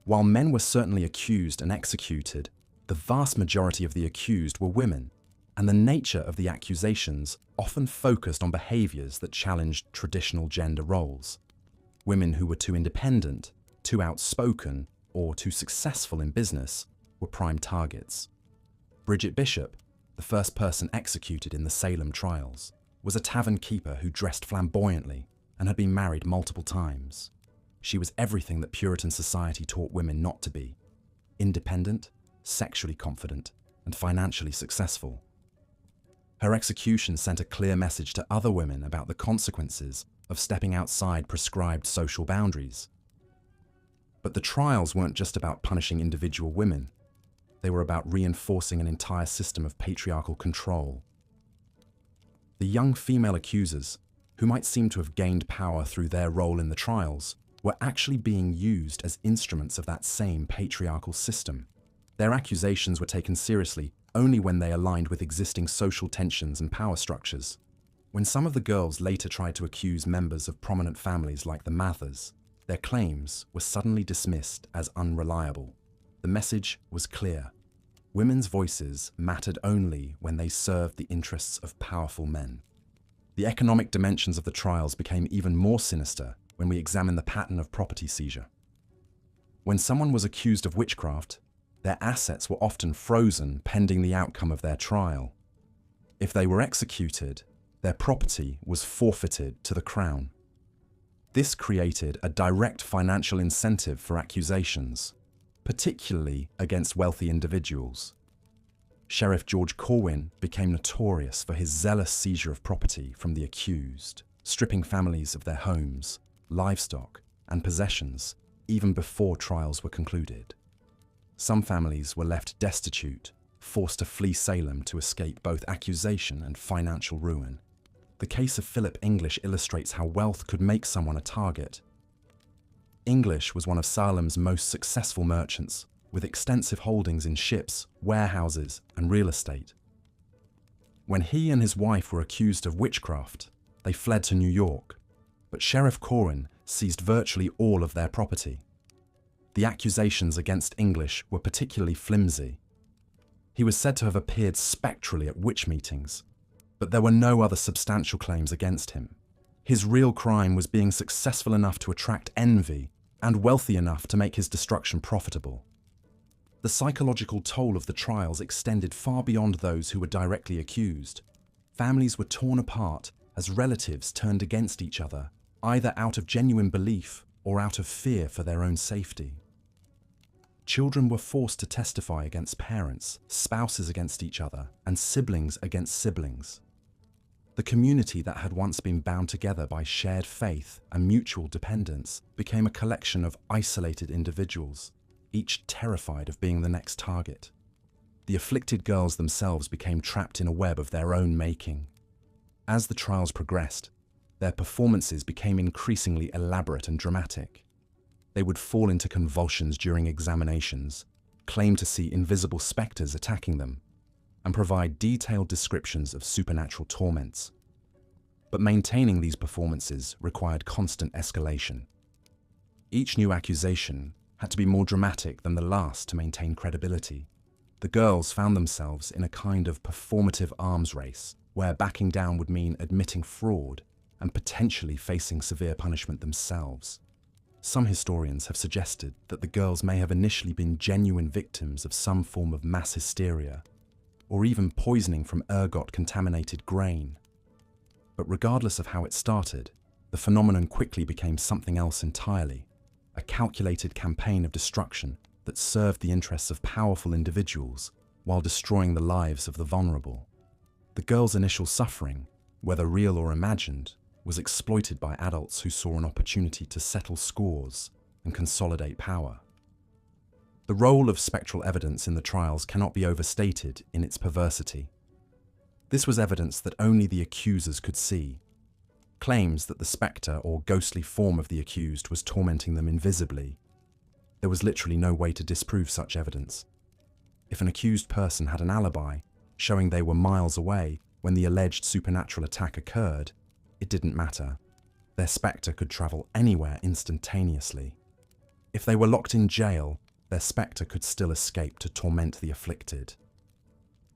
While men were certainly accused and executed, the vast majority of the accused were women, and the nature of the accusations often focused on behaviors that challenged traditional gender roles. Women who were too independent, too outspoken, or too successful in business were prime targets. Bridget Bishop, the first person executed in the Salem trials, was a tavern keeper who dressed flamboyantly and had been married multiple times. She was everything that Puritan society taught women not to be: independent, sexually confident, and financially successful. Her execution sent a clear message to other women about the consequences of stepping outside prescribed social boundaries. But the trials weren't just about punishing individual women. They were about reinforcing an entire system of patriarchal control. The young female accusers, who might seem to have gained power through their role in the trials, were actually being used as instruments of that same patriarchal system. Their accusations were taken seriously only when they aligned with existing social tensions and power structures. When some of the girls later tried to accuse members of prominent families like the Mathers, their claims were suddenly dismissed as unreliable. The message was clear: women's voices mattered only when they served the interests of powerful men. The economic dimensions of the trials became even more sinister when we examine the pattern of property seizure. When someone was accused of witchcraft, their assets were often frozen pending the outcome of their trial. If they were executed, their property was forfeited to the crown. This created a direct financial incentive for accusations, particularly against wealthy individuals. Sheriff George Corwin became notorious for his zealous seizure of property from the accused, stripping families of their homes, livestock, and possessions even before trials were concluded. Some families were left destitute, forced to flee Salem to escape both accusation and financial ruin. The case of Philip English illustrates how wealth could make someone a target. English was one of Salem's most successful merchants, with extensive holdings in ships, warehouses, and real estate. When he and his wife were accused of witchcraft, they fled to New York, but Sheriff Corwin seized virtually all of their property. The accusations against English were particularly flimsy. He was said to have appeared spectrally at witch meetings, but there were no other substantial claims against him. His real crime was being successful enough to attract envy and wealthy enough to make his destruction profitable. The psychological toll of the trials extended far beyond those who were directly accused. Families were torn apart as relatives turned against each other, either out of genuine belief or out of fear for their own safety. Children were forced to testify against parents, spouses against each other, and siblings against siblings. The community that had once been bound together by shared faith and mutual dependence became a collection of isolated individuals, each terrified of being the next target. The afflicted girls themselves became trapped in a web of their own making. As the trials progressed, their performances became increasingly elaborate and dramatic. They would fall into convulsions during examinations, claim to see invisible specters attacking them, and provide detailed descriptions of supernatural torments. But maintaining these performances required constant escalation. Each new accusation had to be more dramatic than the last to maintain credibility. The girls found themselves in a kind of performative arms race, where backing down would mean admitting fraud and potentially facing severe punishment themselves. Some historians have suggested that the girls may have initially been genuine victims of some form of mass hysteria, or even poisoning from ergot-contaminated grain. But regardless of how it started, the phenomenon quickly became something else entirely, a calculated campaign of destruction that served the interests of powerful individuals while destroying the lives of the vulnerable. The girls' initial suffering, whether real or imagined, was exploited by adults who saw an opportunity to settle scores and consolidate power. The role of spectral evidence in the trials cannot be overstated in its perversity. This was evidence that only the accusers could see. Claims that the spectre or ghostly form of the accused was tormenting them invisibly. There was literally no way to disprove such evidence. If an accused person had an alibi, showing they were miles away when the alleged supernatural attack occurred, it didn't matter. Their spectre could travel anywhere instantaneously. If they were locked in jail, their spectre could still escape to torment the afflicted.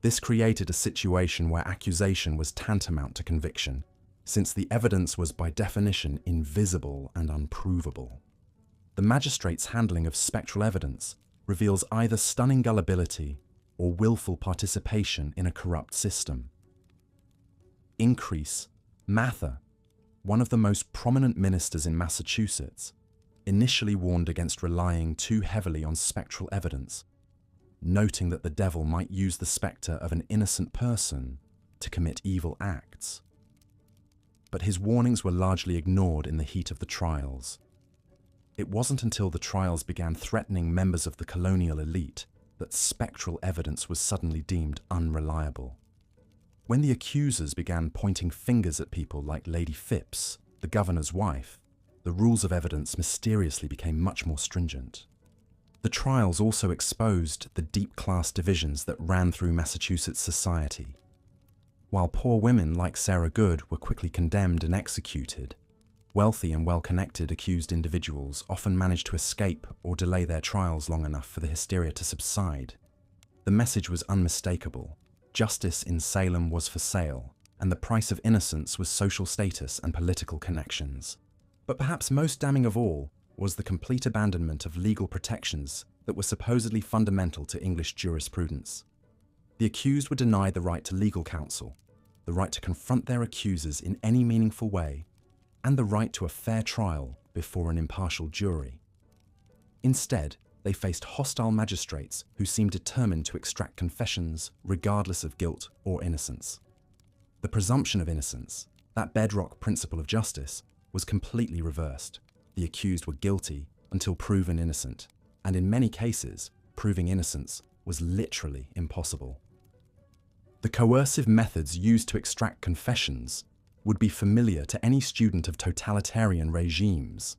This created a situation where accusation was tantamount to conviction, since the evidence was by definition invisible and unprovable. The magistrate's handling of spectral evidence reveals either stunning gullibility or willful participation in a corrupt system. Increase Mather, one of the most prominent ministers in Massachusetts, initially warned against relying too heavily on spectral evidence, noting that the devil might use the spectre of an innocent person to commit evil acts. But his warnings were largely ignored in the heat of the trials. It wasn't until the trials began threatening members of the colonial elite that spectral evidence was suddenly deemed unreliable. When the accusers began pointing fingers at people like Lady Phipps, the governor's wife, the rules of evidence mysteriously became much more stringent. The trials also exposed the deep class divisions that ran through Massachusetts society. While poor women like Sarah Good were quickly condemned and executed, wealthy and well-connected accused individuals often managed to escape or delay their trials long enough for the hysteria to subside. The message was unmistakable. Justice in Salem was for sale, and the price of innocence was social status and political connections. But perhaps most damning of all was the complete abandonment of legal protections that were supposedly fundamental to English jurisprudence. The accused were denied the right to legal counsel, the right to confront their accusers in any meaningful way, and the right to a fair trial before an impartial jury. Instead, they faced hostile magistrates who seemed determined to extract confessions regardless of guilt or innocence. The presumption of innocence, that bedrock principle of justice, was completely reversed. The accused were guilty until proven innocent, and in many cases, proving innocence was literally impossible. The coercive methods used to extract confessions would be familiar to any student of totalitarian regimes.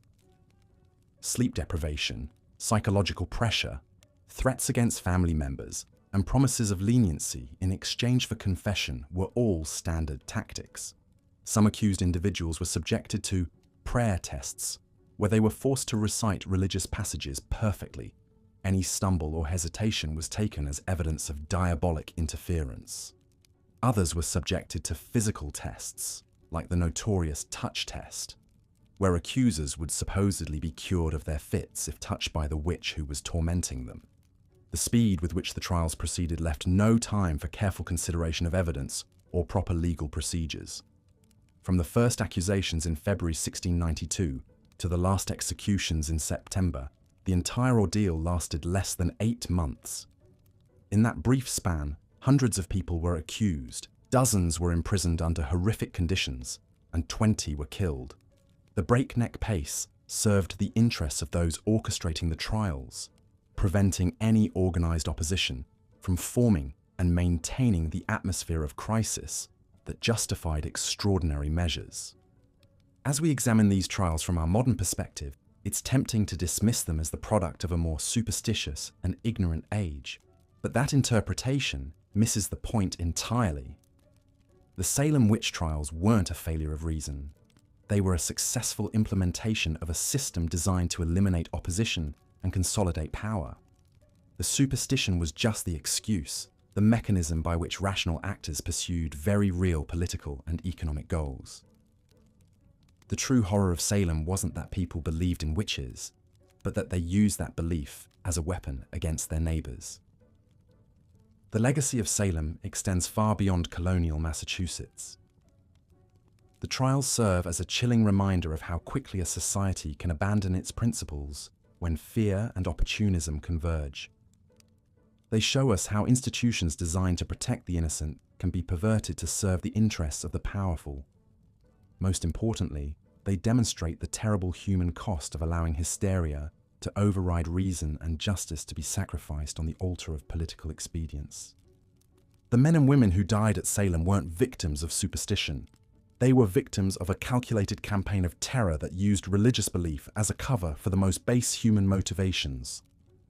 Sleep deprivation, psychological pressure, threats against family members, and promises of leniency in exchange for confession were all standard tactics. Some accused individuals were subjected to prayer tests, where they were forced to recite religious passages perfectly. Any stumble or hesitation was taken as evidence of diabolic interference. Others were subjected to physical tests, like the notorious touch test, where accusers would supposedly be cured of their fits if touched by the witch who was tormenting them. The speed with which the trials proceeded left no time for careful consideration of evidence or proper legal procedures. From the first accusations in February 1692 to the last executions in September, the entire ordeal lasted less than 8 months. In that brief span, hundreds of people were accused, dozens were imprisoned under horrific conditions, and 20 were killed. The breakneck pace served the interests of those orchestrating the trials, preventing any organized opposition from forming and maintaining the atmosphere of crisis that justified extraordinary measures. As we examine these trials from our modern perspective, it's tempting to dismiss them as the product of a more superstitious and ignorant age. But that interpretation misses the point entirely. The Salem witch trials weren't a failure of reason. They were a successful implementation of a system designed to eliminate opposition and consolidate power. The superstition was just the excuse, the mechanism by which rational actors pursued very real political and economic goals. The true horror of Salem wasn't that people believed in witches, but that they used that belief as a weapon against their neighbors. The legacy of Salem extends far beyond colonial Massachusetts. The trials serve as a chilling reminder of how quickly a society can abandon its principles when fear and opportunism converge. They show us how institutions designed to protect the innocent can be perverted to serve the interests of the powerful. Most importantly, they demonstrate the terrible human cost of allowing hysteria to override reason and justice to be sacrificed on the altar of political expedience. The men and women who died at Salem weren't victims of superstition. They were victims of a calculated campaign of terror that used religious belief as a cover for the most base human motivations: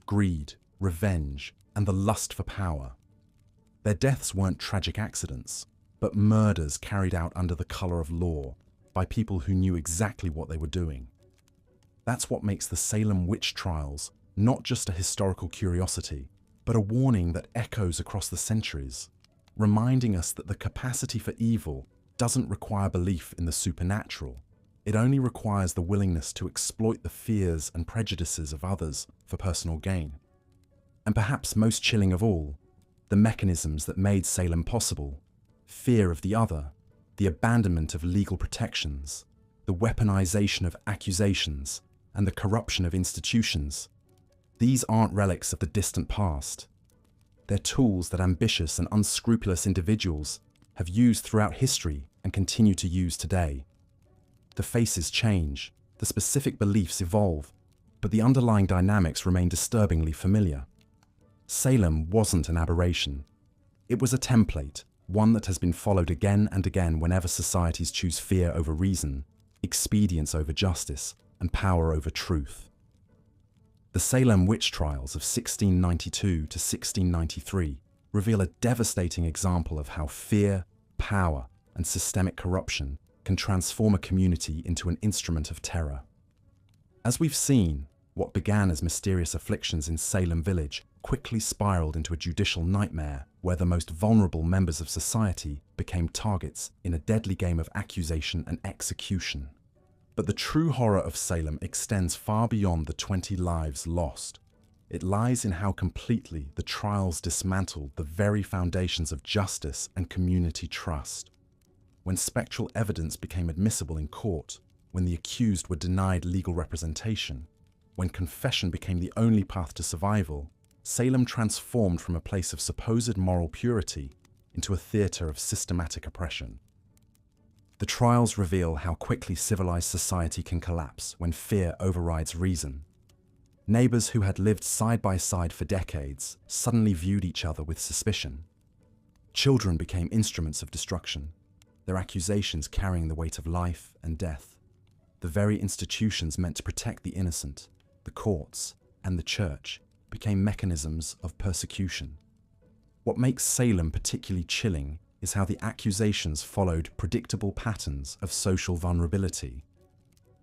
greed, revenge, and the lust for power. Their deaths weren't tragic accidents, but murders carried out under the color of law by people who knew exactly what they were doing. That's what makes the Salem witch trials not just a historical curiosity, but a warning that echoes across the centuries, reminding us that the capacity for evil doesn't require belief in the supernatural. It only requires the willingness to exploit the fears and prejudices of others for personal gain. And perhaps most chilling of all, the mechanisms that made Salem possible: fear of the other, the abandonment of legal protections, the weaponization of accusations, and the corruption of institutions. These aren't relics of the distant past. They're tools that ambitious and unscrupulous individuals have used throughout history and continue to use today. The faces change, the specific beliefs evolve, but the underlying dynamics remain disturbingly familiar. Salem wasn't an aberration. It was a template, one that has been followed again and again whenever societies choose fear over reason, expedience over justice, and power over truth. The Salem witch trials of 1692 to 1693 reveal a devastating example of how fear, power, and systemic corruption can transform a community into an instrument of terror. As we've seen, what began as mysterious afflictions in Salem village quickly spiraled into a judicial nightmare where the most vulnerable members of society became targets in a deadly game of accusation and execution. But the true horror of Salem extends far beyond the 20 lives lost. It lies in how completely the trials dismantled the very foundations of justice and community trust. When spectral evidence became admissible in court, when the accused were denied legal representation, when confession became the only path to survival, Salem transformed from a place of supposed moral purity into a theatre of systematic oppression. The trials reveal how quickly civilized society can collapse when fear overrides reason. Neighbors who had lived side by side for decades suddenly viewed each other with suspicion. Children became instruments of destruction, their accusations carrying the weight of life and death. The very institutions meant to protect the innocent, the courts, and the church, became mechanisms of persecution. What makes Salem particularly chilling is how the accusations followed predictable patterns of social vulnerability.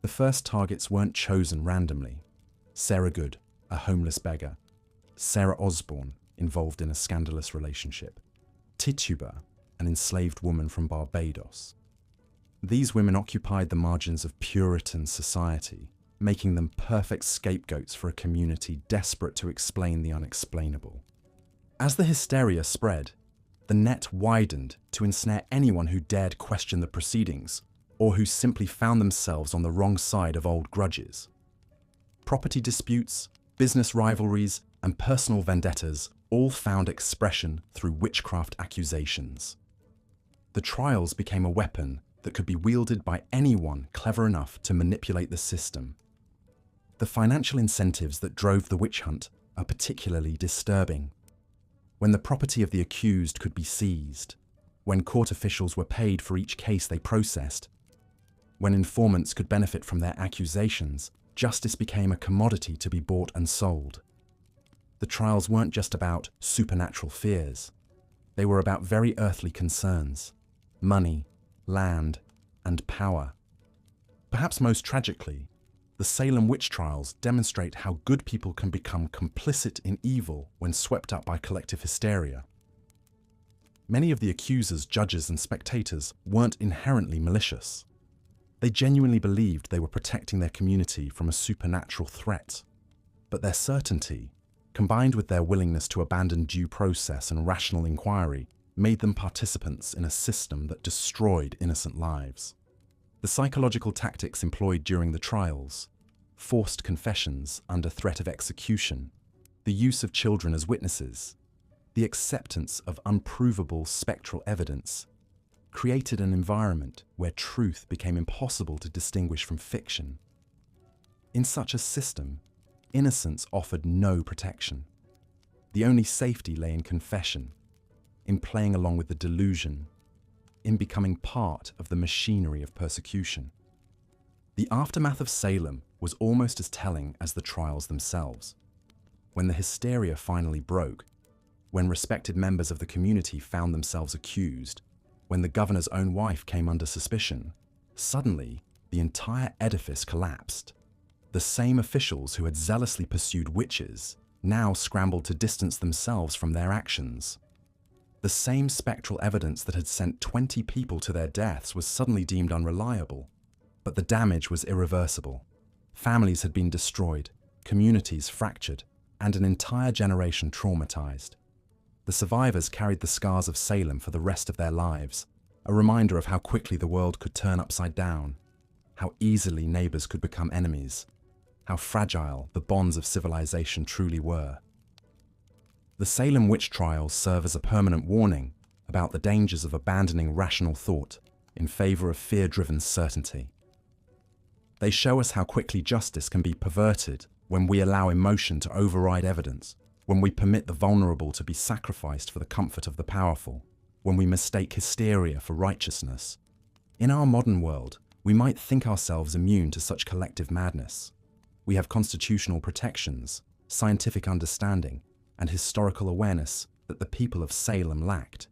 The first targets weren't chosen randomly. Sarah Good, a homeless beggar. Sarah Osborne, involved in a scandalous relationship. Tituba, an enslaved woman from Barbados. These women occupied the margins of Puritan society, making them perfect scapegoats for a community desperate to explain the unexplainable. As the hysteria spread, the net widened to ensnare anyone who dared question the proceedings, or who simply found themselves on the wrong side of old grudges. Property disputes, business rivalries, and personal vendettas all found expression through witchcraft accusations. The trials became a weapon that could be wielded by anyone clever enough to manipulate the system. The financial incentives that drove the witch hunt are particularly disturbing. When the property of the accused could be seized, when court officials were paid for each case they processed, when informants could benefit from their accusations, justice became a commodity to be bought and sold. The trials weren't just about supernatural fears. They were about very earthly concerns: money, land, and power. Perhaps most tragically, the Salem witch trials demonstrate how good people can become complicit in evil when swept up by collective hysteria. Many of the accusers, judges, and spectators weren't inherently malicious. They genuinely believed they were protecting their community from a supernatural threat. But their certainty, combined with their willingness to abandon due process and rational inquiry, made them participants in a system that destroyed innocent lives. The psychological tactics employed during the trials, forced confessions under threat of execution, the use of children as witnesses, the acceptance of unprovable spectral evidence, created an environment where truth became impossible to distinguish from fiction. In such a system, innocence offered no protection. The only safety lay in confession, in playing along with the delusion, in becoming part of the machinery of persecution. The aftermath of Salem was almost as telling as the trials themselves. When the hysteria finally broke, when respected members of the community found themselves accused, when the governor's own wife came under suspicion, suddenly the entire edifice collapsed. The same officials who had zealously pursued witches now scrambled to distance themselves from their actions. The same spectral evidence that had sent 20 people to their deaths was suddenly deemed unreliable. But the damage was irreversible. Families had been destroyed, communities fractured, and an entire generation traumatized. The survivors carried the scars of Salem for the rest of their lives, a reminder of how quickly the world could turn upside down, how easily neighbors could become enemies, how fragile the bonds of civilization truly were. The Salem witch trials serve as a permanent warning about the dangers of abandoning rational thought in favor of fear-driven certainty. They show us how quickly justice can be perverted when we allow emotion to override evidence, when we permit the vulnerable to be sacrificed for the comfort of the powerful, when we mistake hysteria for righteousness. In our modern world, we might think ourselves immune to such collective madness. We have constitutional protections, scientific understanding, and historical awareness that the people of Salem lacked.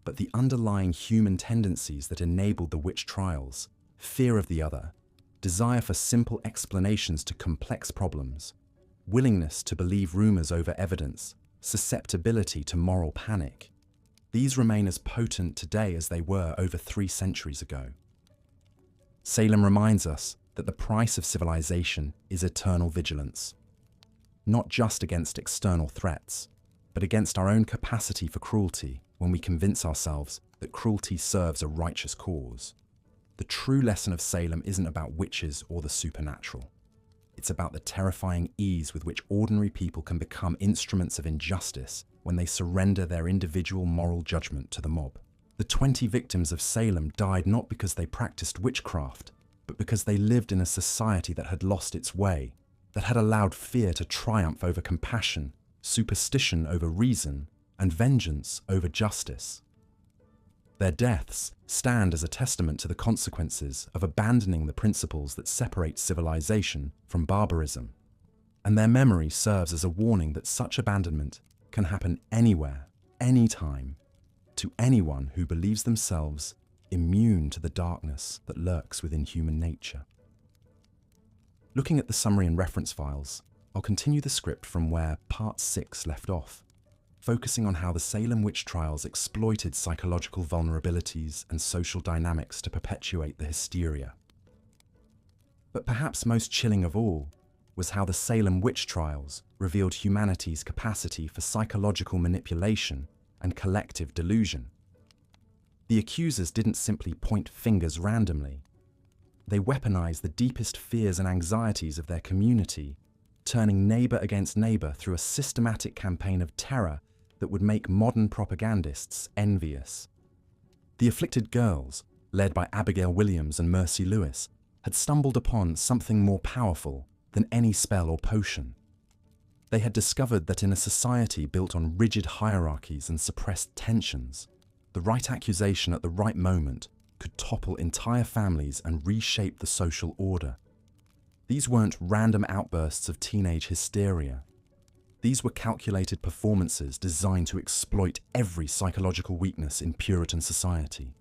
But the underlying human tendencies that enabled the witch trials, fear of the other, desire for simple explanations to complex problems, willingness to believe rumors over evidence, susceptibility to moral panic, these remain as potent today as they were over 3 centuries ago. Salem reminds us that the price of civilization is eternal vigilance, not just against external threats, but against our own capacity for cruelty when we convince ourselves that cruelty serves a righteous cause. The true lesson of Salem isn't about witches or the supernatural. It's about the terrifying ease with which ordinary people can become instruments of injustice when they surrender their individual moral judgment to the mob. The 20 victims of Salem died not because they practiced witchcraft, but because they lived in a society that had lost its way, that had allowed fear to triumph over compassion, superstition over reason, and vengeance over justice. Their deaths stand as a testament to the consequences of abandoning the principles that separate civilization from barbarism, and their memory serves as a warning that such abandonment can happen anywhere, anytime, to anyone who believes themselves immune to the darkness that lurks within human nature. Looking at the summary and reference files, I'll continue the script from where Part 6 left off, focusing on how the Salem witch trials exploited psychological vulnerabilities and social dynamics to perpetuate the hysteria. But perhaps most chilling of all was how the Salem witch trials revealed humanity's capacity for psychological manipulation and collective delusion. The accusers didn't simply point fingers randomly. They weaponized the deepest fears and anxieties of their community, turning neighbor against neighbor through a systematic campaign of terror that would make modern propagandists envious. The afflicted girls, led by Abigail Williams and Mercy Lewis, had stumbled upon something more powerful than any spell or potion. They had discovered that in a society built on rigid hierarchies and suppressed tensions, the right accusation at the right moment could topple entire families and reshape the social order. These weren't random outbursts of teenage hysteria. These were calculated performances designed to exploit every psychological weakness in Puritan society.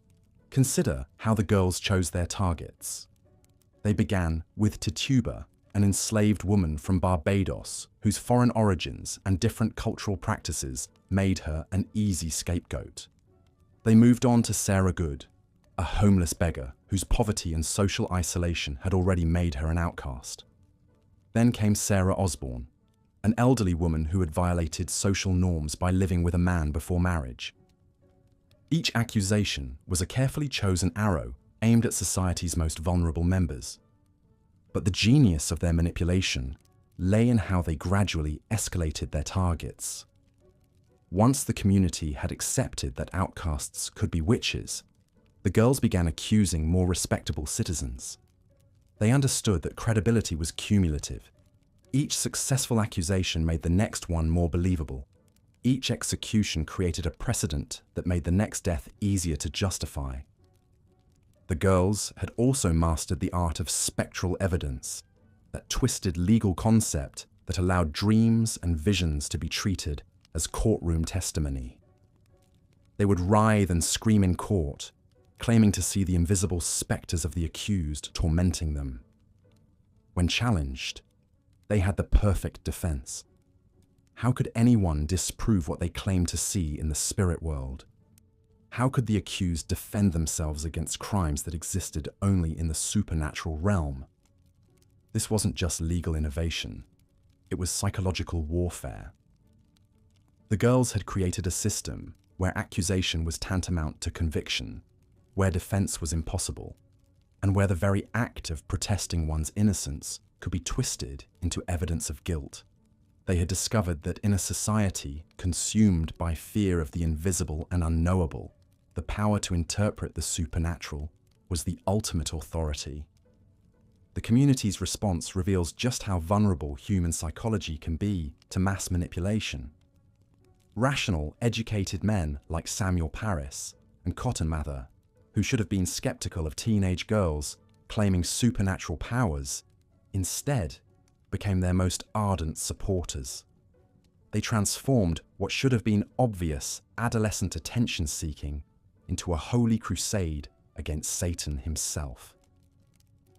Consider how the girls chose their targets. They began with Tituba, an enslaved woman from Barbados whose foreign origins and different cultural practices made her an easy scapegoat. They moved on to Sarah Good, a homeless beggar whose poverty and social isolation had already made her an outcast. Then came Sarah Osborne, an elderly woman who had violated social norms by living with a man before marriage. Each accusation was a carefully chosen arrow aimed at society's most vulnerable members. But the genius of their manipulation lay in how they gradually escalated their targets. Once the community had accepted that outcasts could be witches, the girls began accusing more respectable citizens. They understood that credibility was cumulative. Each successful accusation made the next one more believable. Each execution created a precedent that made the next death easier to justify. The girls had also mastered the art of spectral evidence, that twisted legal concept that allowed dreams and visions to be treated as courtroom testimony. They would writhe and scream in court, claiming to see the invisible specters of the accused tormenting them. When challenged, they had the perfect defense. How could anyone disprove what they claimed to see in the spirit world? How could the accused defend themselves against crimes that existed only in the supernatural realm? This wasn't just legal innovation. It was psychological warfare. The girls had created a system where accusation was tantamount to conviction, where defense was impossible, and where the very act of protesting one's innocence could be twisted into evidence of guilt. They had discovered that in a society consumed by fear of the invisible and unknowable, the power to interpret the supernatural was the ultimate authority. The community's response reveals just how vulnerable human psychology can be to mass manipulation. Rational, educated men like Samuel Parris and Cotton Mather, who should have been skeptical of teenage girls claiming supernatural powers, instead became their most ardent supporters. They transformed what should have been obvious adolescent attention-seeking into a holy crusade against Satan himself.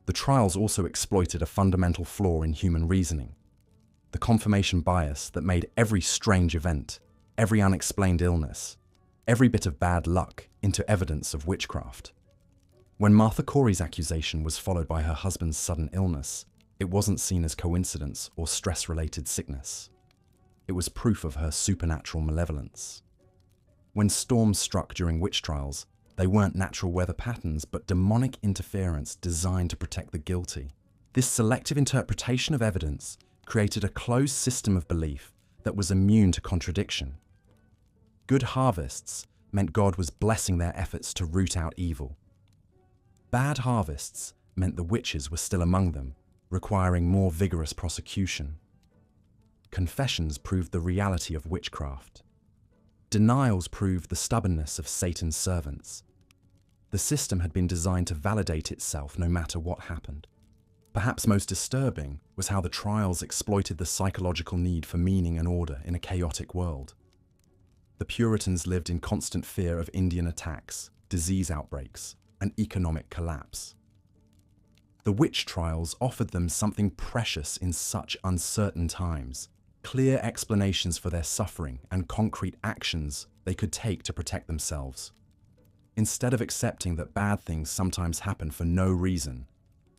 The trials also exploited a fundamental flaw in human reasoning, the confirmation bias that made every strange event, every unexplained illness, every bit of bad luck into evidence of witchcraft. When Martha Corey's accusation was followed by her husband's sudden illness, it wasn't seen as coincidence or stress-related sickness. It was proof of her supernatural malevolence. When storms struck during witch trials, they weren't natural weather patterns, but demonic interference designed to protect the guilty. This selective interpretation of evidence created a closed system of belief that was immune to contradiction. Good harvests meant God was blessing their efforts to root out evil. Bad harvests meant the witches were still among them, requiring more vigorous prosecution. Confessions proved the reality of witchcraft. Denials proved the stubbornness of Satan's servants. The system had been designed to validate itself no matter what happened. Perhaps most disturbing was how the trials exploited the psychological need for meaning and order in a chaotic world. The Puritans lived in constant fear of Indian attacks, disease outbreaks, and economic collapse. The witch trials offered them something precious in such uncertain times: clear explanations for their suffering and concrete actions they could take to protect themselves. Instead of accepting that bad things sometimes happen for no reason,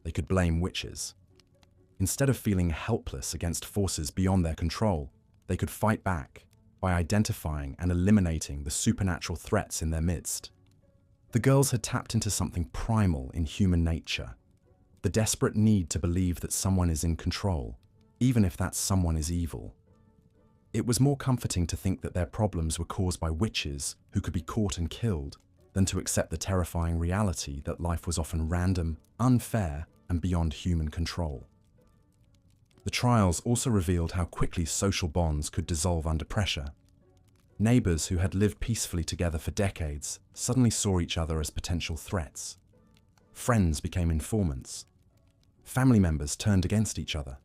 they could blame witches. Instead of feeling helpless against forces beyond their control, they could fight back by identifying and eliminating the supernatural threats in their midst. The girls had tapped into something primal in human nature: the desperate need to believe that someone is in control, even if that someone is evil. It was more comforting to think that their problems were caused by witches who could be caught and killed than to accept the terrifying reality that life was often random, unfair, and beyond human control. The trials also revealed how quickly social bonds could dissolve under pressure. Neighbors who had lived peacefully together for decades suddenly saw each other as potential threats. Friends became informants. Family members turned against each other.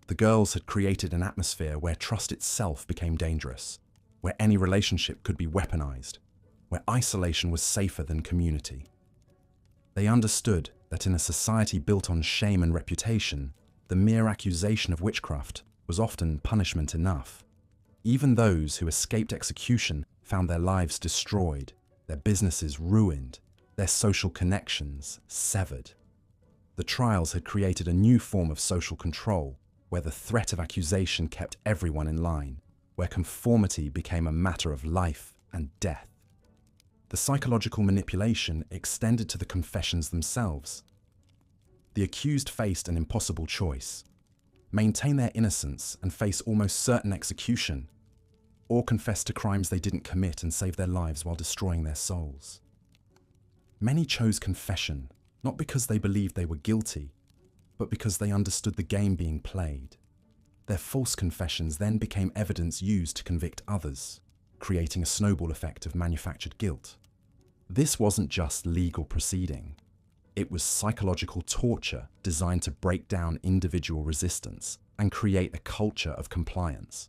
The girls had created an atmosphere where trust itself became dangerous, where any relationship could be weaponized, where isolation was safer than community. They understood that in a society built on shame and reputation, the mere accusation of witchcraft was often punishment enough. Even those who escaped execution found their lives destroyed, their businesses ruined, their social connections severed. The trials had created a new form of social control, where the threat of accusation kept everyone in line, where conformity became a matter of life and death. The psychological manipulation extended to the confessions themselves. The accused faced an impossible choice: maintain their innocence and face almost certain execution, or confess to crimes they didn't commit and save their lives while destroying their souls. Many chose confession, not because they believed they were guilty, but because they understood the game being played. Their false confessions then became evidence used to convict others, creating a snowball effect of manufactured guilt. This wasn't just legal proceeding. It was psychological torture designed to break down individual resistance and create a culture of compliance.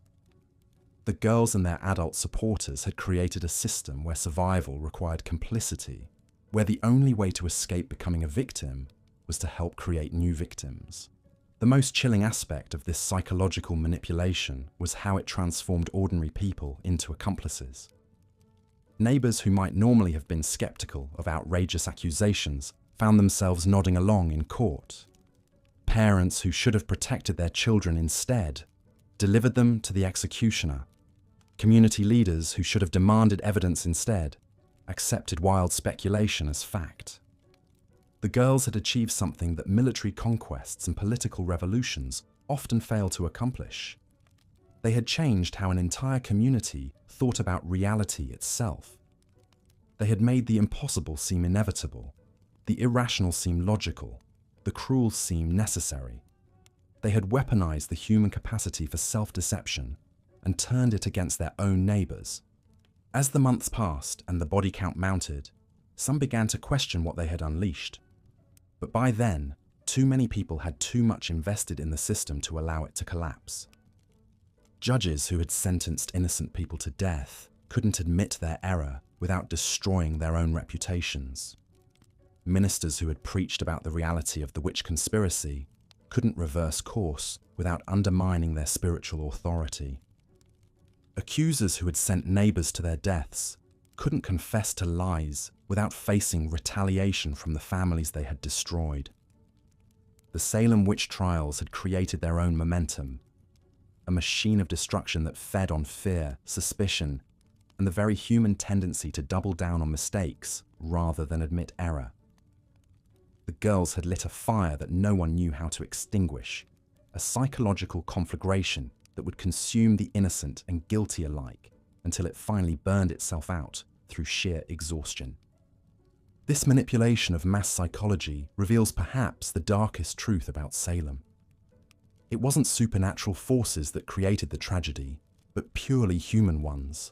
The girls and their adult supporters had created a system where survival required complicity, where the only way to escape becoming a victim was to help create new victims. The most chilling aspect of this psychological manipulation was how it transformed ordinary people into accomplices. Neighbors who might normally have been skeptical of outrageous accusations found themselves nodding along in court. Parents who should have protected their children instead delivered them to the executioner. Community leaders who should have demanded evidence instead accepted wild speculation as fact. The girls had achieved something that military conquests and political revolutions often fail to accomplish. They had changed how an entire community thought about reality itself. They had made the impossible seem inevitable, the irrational seem logical, the cruel seem necessary. They had weaponized the human capacity for self-deception and turned it against their own neighbors. As the months passed and the body count mounted, some began to question what they had unleashed. But by then, too many people had too much invested in the system to allow it to collapse. Judges who had sentenced innocent people to death couldn't admit their error without destroying their own reputations. Ministers who had preached about the reality of the witch conspiracy couldn't reverse course without undermining their spiritual authority. Accusers who had sent neighbors to their deaths couldn't confess to lies without facing retaliation from the families they had destroyed. The Salem witch trials had created their own momentum, a machine of destruction that fed on fear, suspicion, and the very human tendency to double down on mistakes rather than admit error. The girls had lit a fire that no one knew how to extinguish, a psychological conflagration that would consume the innocent and guilty alike until it finally burned itself out through sheer exhaustion. This manipulation of mass psychology reveals perhaps the darkest truth about Salem. It wasn't supernatural forces that created the tragedy, but purely human ones.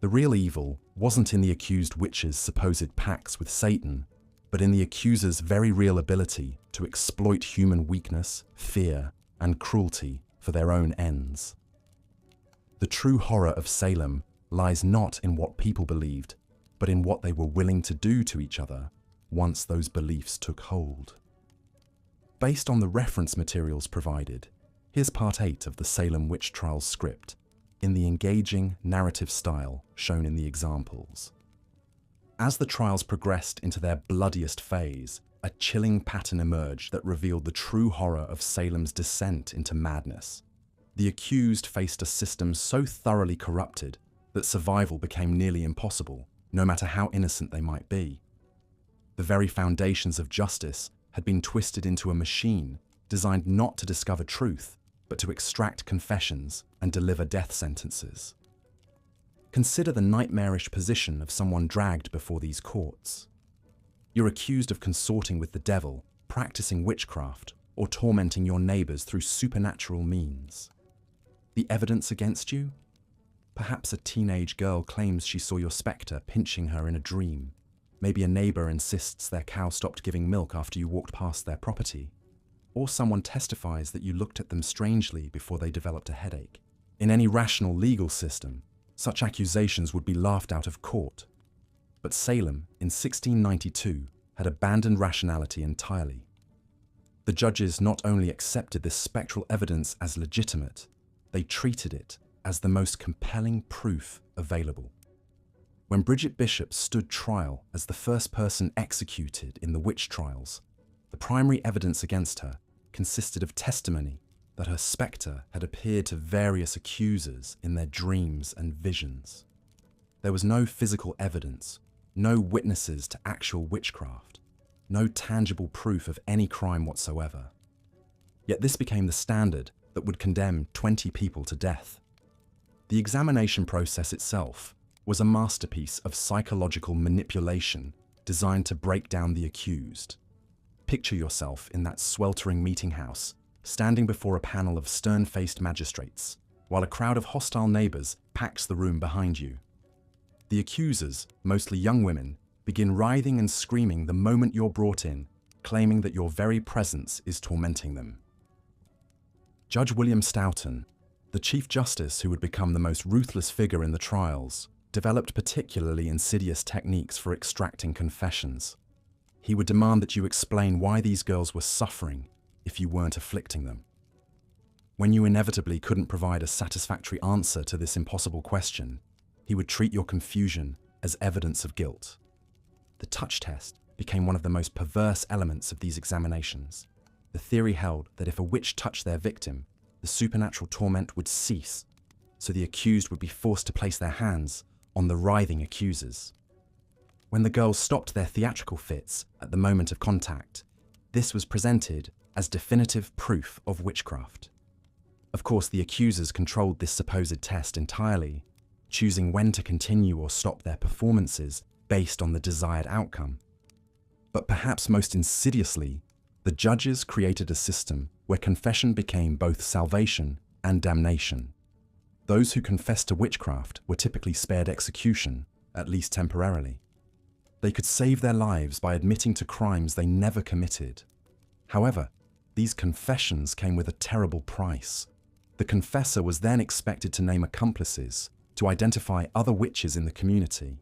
The real evil wasn't in the accused witches' supposed pacts with Satan, but in the accuser's very real ability to exploit human weakness, fear, and cruelty for their own ends. The true horror of Salem lies not in what people believed, but in what they were willing to do to each other once those beliefs took hold. Based on the reference materials provided, here's part 8 of the Salem witch trials script, in the engaging narrative style shown in the examples. As the trials progressed into their bloodiest phase, a chilling pattern emerged that revealed the true horror of Salem's descent into madness. The accused faced a system so thoroughly corrupted that survival became nearly impossible, no matter how innocent they might be. The very foundations of justice had been twisted into a machine designed not to discover truth, but to extract confessions and deliver death sentences. Consider the nightmarish position of someone dragged before these courts. You're accused of consorting with the devil, practicing witchcraft, or tormenting your neighbors through supernatural means. The evidence against you? Perhaps a teenage girl claims she saw your spectre pinching her in a dream. Maybe a neighbor insists their cow stopped giving milk after you walked past their property. Or someone testifies that you looked at them strangely before they developed a headache. In any rational legal system, such accusations would be laughed out of court. But Salem, in 1692, had abandoned rationality entirely. The judges not only accepted this spectral evidence as legitimate, they treated it as the most compelling proof available. When Bridget Bishop stood trial as the first person executed in the witch trials, the primary evidence against her consisted of testimony that her spectre had appeared to various accusers in their dreams and visions. There was no physical evidence, no witnesses to actual witchcraft, no tangible proof of any crime whatsoever. Yet this became the standard that would condemn 20 people to death. The examination process itself was a masterpiece of psychological manipulation designed to break down the accused. Picture yourself in that sweltering meeting house, standing before a panel of stern-faced magistrates, while a crowd of hostile neighbors packs the room behind you. The accusers, mostly young women, begin writhing and screaming the moment you're brought in, claiming that your very presence is tormenting them. Judge William Stoughton, the Chief Justice who would become the most ruthless figure in the trials, developed particularly insidious techniques for extracting confessions. He would demand that you explain why these girls were suffering if you weren't afflicting them. When you inevitably couldn't provide a satisfactory answer to this impossible question, he would treat your confusion as evidence of guilt. The touch test became one of the most perverse elements of these examinations. The theory held that if a witch touched their victim, the supernatural torment would cease, so the accused would be forced to place their hands on the writhing accusers. When the girls stopped their theatrical fits at the moment of contact, this was presented as definitive proof of witchcraft. Of course, the accusers controlled this supposed test entirely, choosing when to continue or stop their performances based on the desired outcome. But perhaps most insidiously, the judges created a system where confession became both salvation and damnation. Those who confessed to witchcraft were typically spared execution, at least temporarily. They could save their lives by admitting to crimes they never committed. However, these confessions came with a terrible price. The confessor was then expected to name accomplices, to identify other witches in the community.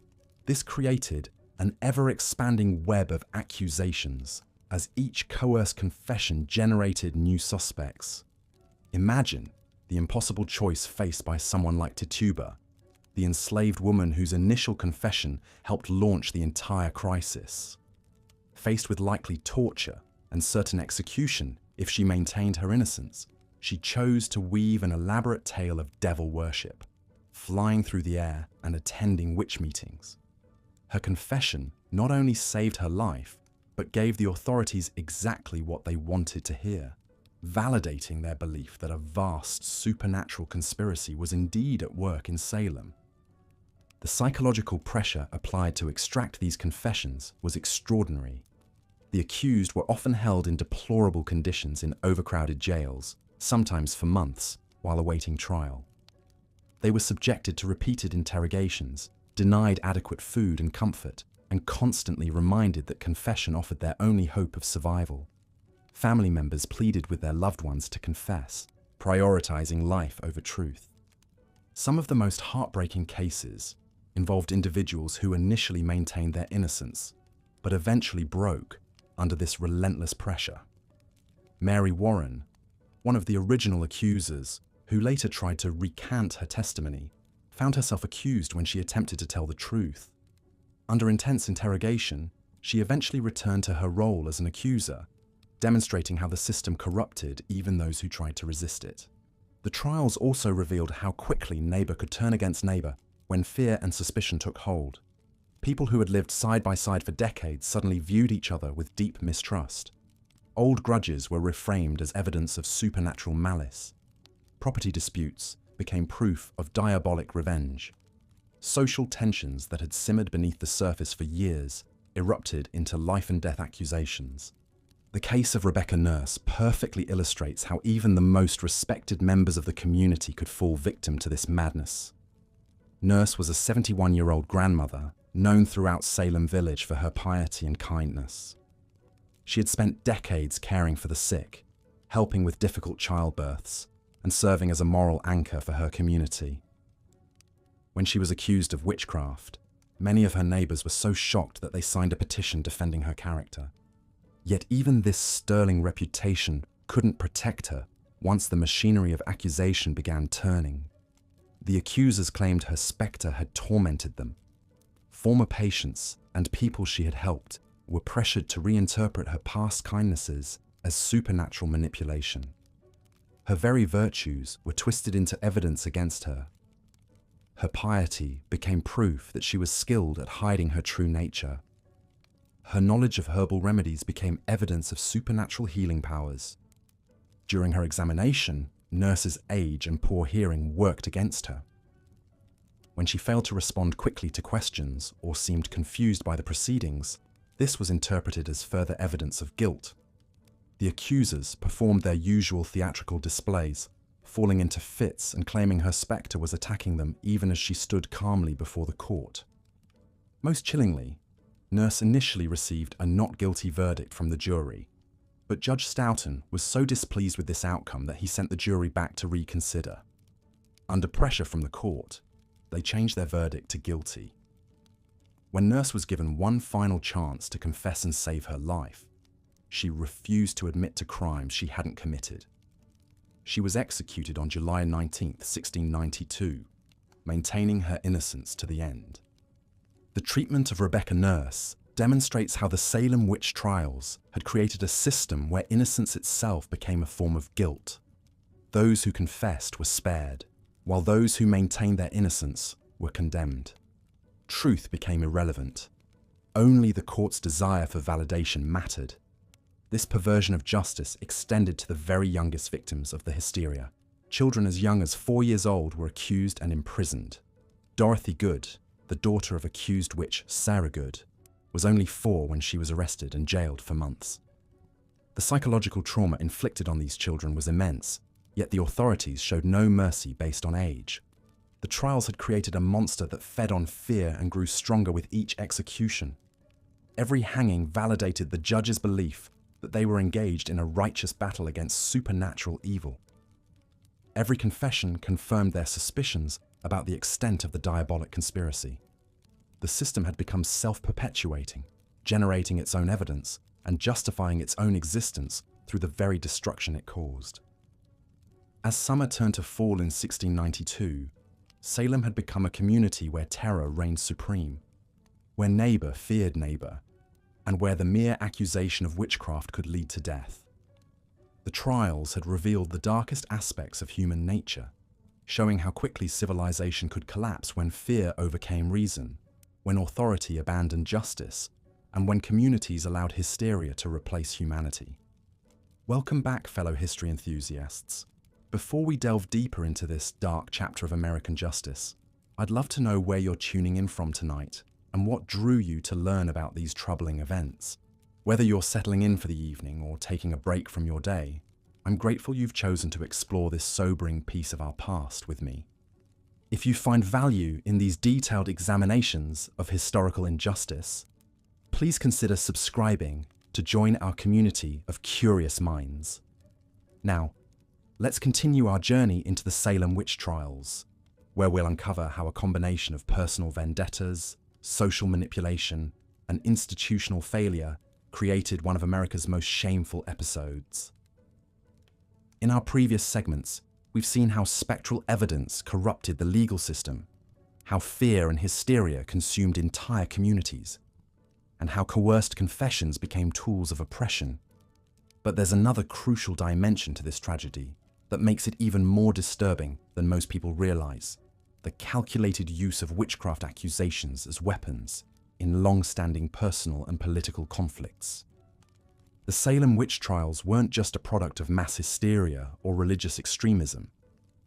This created an ever-expanding web of accusations, as each coerced confession generated new suspects. Imagine the impossible choice faced by someone like Tituba, the enslaved woman whose initial confession helped launch the entire crisis. Faced with likely torture and certain execution if she maintained her innocence, she chose to weave an elaborate tale of devil worship, flying through the air and attending witch meetings. Her confession not only saved her life, but gave the authorities exactly what they wanted to hear, validating their belief that a vast supernatural conspiracy was indeed at work in Salem. The psychological pressure applied to extract these confessions was extraordinary. The accused were often held in deplorable conditions in overcrowded jails, sometimes for months, while awaiting trial. They were subjected to repeated interrogations, denied adequate food and comfort, and constantly reminded that confession offered their only hope of survival. Family members pleaded with their loved ones to confess, prioritizing life over truth. Some of the most heartbreaking cases involved individuals who initially maintained their innocence, but eventually broke under this relentless pressure. Mary Warren, one of the original accusers, who later tried to recant her testimony, found herself accused when she attempted to tell the truth. Under intense interrogation, she eventually returned to her role as an accuser, demonstrating how the system corrupted even those who tried to resist it. The trials also revealed how quickly neighbor could turn against neighbor when fear and suspicion took hold. People who had lived side by side for decades suddenly viewed each other with deep mistrust. Old grudges were reframed as evidence of supernatural malice. Property disputes became proof of diabolic revenge. Social tensions that had simmered beneath the surface for years erupted into life-and-death accusations. The case of Rebecca Nurse perfectly illustrates how even the most respected members of the community could fall victim to this madness. Nurse was a 71-year-old grandmother known throughout Salem Village for her piety and kindness. She had spent decades caring for the sick, helping with difficult childbirths, and serving as a moral anchor for her community. When she was accused of witchcraft, many of her neighbors were so shocked that they signed a petition defending her character. Yet even this sterling reputation couldn't protect her once the machinery of accusation began turning. The accusers claimed her specter had tormented them. Former patients and people she had helped were pressured to reinterpret her past kindnesses as supernatural manipulation. Her very virtues were twisted into evidence against her. Her piety became proof that she was skilled at hiding her true nature. Her knowledge of herbal remedies became evidence of supernatural healing powers. During her examination, Nurse's age and poor hearing worked against her. When she failed to respond quickly to questions or seemed confused by the proceedings, this was interpreted as further evidence of guilt. The accusers performed their usual theatrical displays, falling into fits and claiming her spectre was attacking them even as she stood calmly before the court. Most chillingly, Nurse initially received a not guilty verdict from the jury, but Judge Stoughton was so displeased with this outcome that he sent the jury back to reconsider. Under pressure from the court, they changed their verdict to guilty. When Nurse was given one final chance to confess and save her life, she refused to admit to crimes she hadn't committed. She was executed on July 19, 1692, maintaining her innocence to the end. The treatment of Rebecca Nurse demonstrates how the Salem witch trials had created a system where innocence itself became a form of guilt. Those who confessed were spared, while those who maintained their innocence were condemned. Truth became irrelevant. Only the court's desire for validation mattered. This perversion of justice extended to the very youngest victims of the hysteria. Children as young as 4 years old were accused and imprisoned. Dorothy Good, the daughter of accused witch Sarah Good, was only 4 when she was arrested and jailed for months. The psychological trauma inflicted on these children was immense, yet the authorities showed no mercy based on age. The trials had created a monster that fed on fear and grew stronger with each execution. Every hanging validated the judge's belief that they were engaged in a righteous battle against supernatural evil. Every confession confirmed their suspicions about the extent of the diabolic conspiracy. The system had become self-perpetuating, generating its own evidence and justifying its own existence through the very destruction it caused. As summer turned to fall in 1692, Salem had become a community where terror reigned supreme, where neighbor feared neighbor, and where the mere accusation of witchcraft could lead to death. The trials had revealed the darkest aspects of human nature, showing how quickly civilization could collapse when fear overcame reason, when authority abandoned justice, and when communities allowed hysteria to replace humanity. Welcome back, fellow history enthusiasts. Before we delve deeper into this dark chapter of American justice, I'd love to know where you're tuning in from tonight and what drew you to learn about these troubling events. Whether you're settling in for the evening or taking a break from your day, I'm grateful you've chosen to explore this sobering piece of our past with me. If you find value in these detailed examinations of historical injustice, please consider subscribing to join our community of curious minds. Now, let's continue our journey into the Salem witch trials, where we'll uncover how a combination of personal vendettas, social manipulation, and institutional failure created one of America's most shameful episodes. In our previous segments, we've seen how spectral evidence corrupted the legal system, how fear and hysteria consumed entire communities, and how coerced confessions became tools of oppression. But there's another crucial dimension to this tragedy that makes it even more disturbing than most people realize: the calculated use of witchcraft accusations as weapons in long-standing personal and political conflicts. The Salem witch trials weren't just a product of mass hysteria or religious extremism.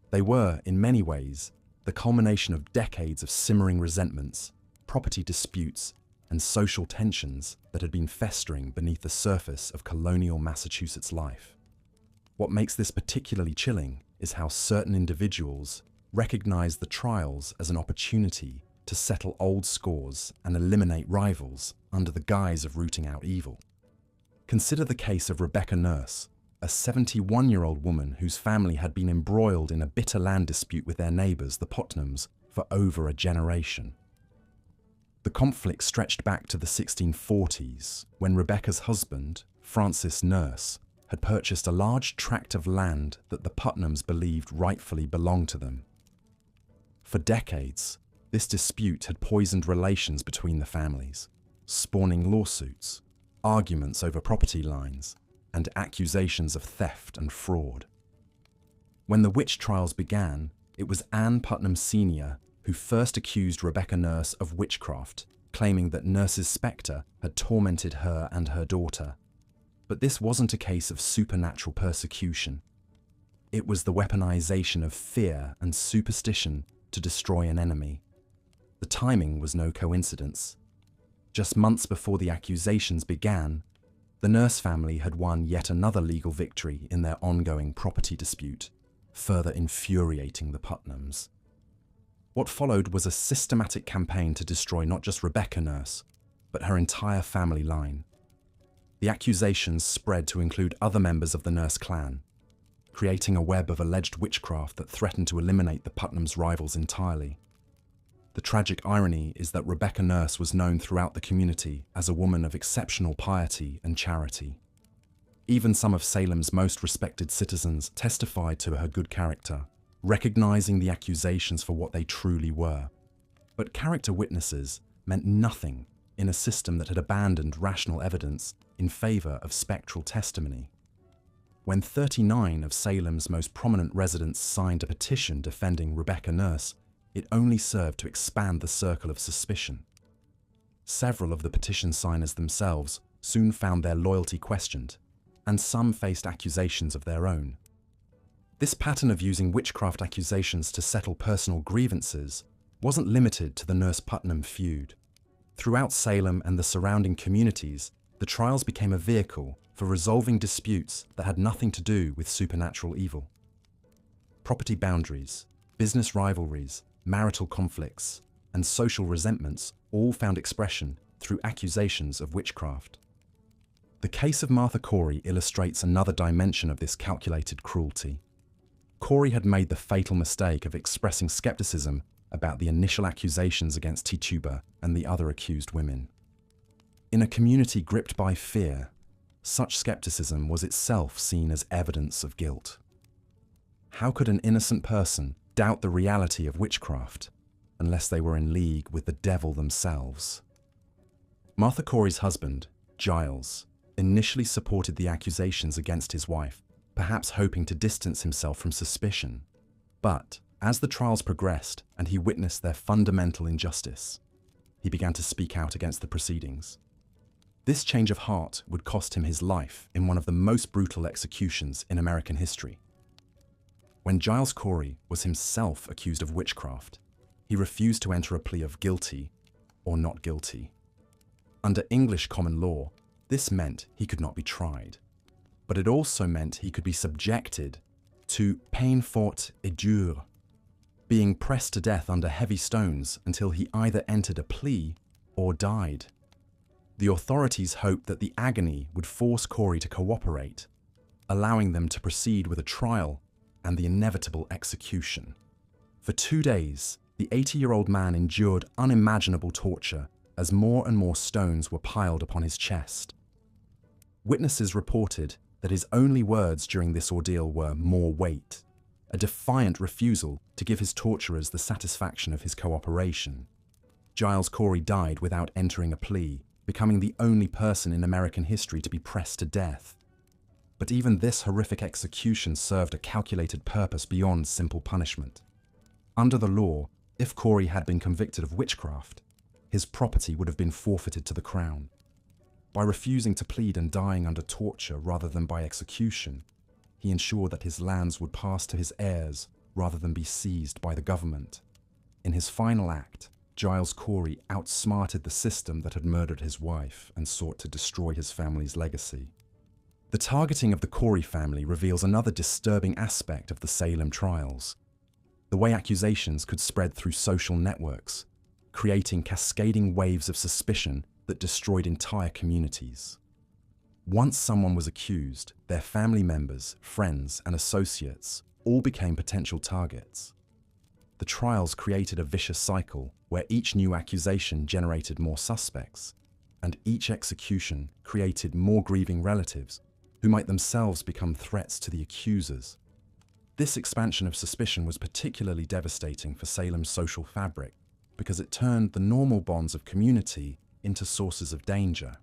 They were, in many ways, the culmination of decades of simmering resentments, property disputes, and social tensions that had been festering beneath the surface of colonial Massachusetts life. What makes this particularly chilling is how certain individuals recognized the trials as an opportunity to settle old scores and eliminate rivals under the guise of rooting out evil. Consider the case of Rebecca Nurse, a 71-year-old woman whose family had been embroiled in a bitter land dispute with their neighbors, the Putnams, for over a generation. The conflict stretched back to the 1640s, when Rebecca's husband, Francis Nurse, had purchased a large tract of land that the Putnams believed rightfully belonged to them. For decades, this dispute had poisoned relations between the families, spawning lawsuits, arguments over property lines, and accusations of theft and fraud. When the witch trials began, it was Anne Putnam Sr. who first accused Rebecca Nurse of witchcraft, claiming that Nurse's spectre had tormented her and her daughter. But this wasn't a case of supernatural persecution. It was the weaponization of fear and superstition to destroy an enemy. The timing was no coincidence. Just months before the accusations began, the Nurse family had won yet another legal victory in their ongoing property dispute, further infuriating the Putnams. What followed was a systematic campaign to destroy not just Rebecca Nurse, but her entire family line. The accusations spread to include other members of the Nurse clan, creating a web of alleged witchcraft that threatened to eliminate the Putnams' rivals entirely. The tragic irony is that Rebecca Nurse was known throughout the community as a woman of exceptional piety and charity. Even some of Salem's most respected citizens testified to her good character, recognizing the accusations for what they truly were. But character witnesses meant nothing in a system that had abandoned rational evidence in favor of spectral testimony. When 39 of Salem's most prominent residents signed a petition defending Rebecca Nurse, it only served to expand the circle of suspicion. Several of the petition signers themselves soon found their loyalty questioned, and some faced accusations of their own. This pattern of using witchcraft accusations to settle personal grievances wasn't limited to the Nurse Putnam feud. Throughout Salem and the surrounding communities, the trials became a vehicle for resolving disputes that had nothing to do with supernatural evil. Property boundaries, business rivalries, marital conflicts, and social resentments all found expression through accusations of witchcraft. The case of Martha Corey illustrates another dimension of this calculated cruelty. Corey had made the fatal mistake of expressing skepticism about the initial accusations against Tituba and the other accused women. In a community gripped by fear, such skepticism was itself seen as evidence of guilt. How could an innocent person doubt the reality of witchcraft unless they were in league with the devil themselves? Martha Corey's husband, Giles, initially supported the accusations against his wife, perhaps hoping to distance himself from suspicion. But as the trials progressed and he witnessed their fundamental injustice, he began to speak out against the proceedings. This change of heart would cost him his life in one of the most brutal executions in American history. When Giles Corey was himself accused of witchcraft, he refused to enter a plea of guilty or not guilty. Under English common law, this meant he could not be tried, but it also meant he could be subjected to peine forte et dure, being pressed to death under heavy stones until he either entered a plea or died. The authorities hoped that the agony would force Corey to cooperate, allowing them to proceed with a trial and the inevitable execution. For 2 days, the 80-year-old man endured unimaginable torture as more and more stones were piled upon his chest. Witnesses reported that his only words during this ordeal were "more weight," a defiant refusal to give his torturers the satisfaction of his cooperation. Giles Corey died without entering a plea, becoming the only person in American history to be pressed to death. But even this horrific execution served a calculated purpose beyond simple punishment. Under the law, if Corey had been convicted of witchcraft, his property would have been forfeited to the crown. By refusing to plead and dying under torture rather than by execution, he ensured that his lands would pass to his heirs rather than be seized by the government. In his final act, Giles Corey outsmarted the system that had murdered his wife and sought to destroy his family's legacy. The targeting of the Corey family reveals another disturbing aspect of the Salem trials: the way accusations could spread through social networks, creating cascading waves of suspicion that destroyed entire communities. Once someone was accused, their family members, friends, and associates all became potential targets. The trials created a vicious cycle where each new accusation generated more suspects, and each execution created more grieving relatives who might themselves become threats to the accusers. This expansion of suspicion was particularly devastating for Salem's social fabric because it turned the normal bonds of community into sources of danger.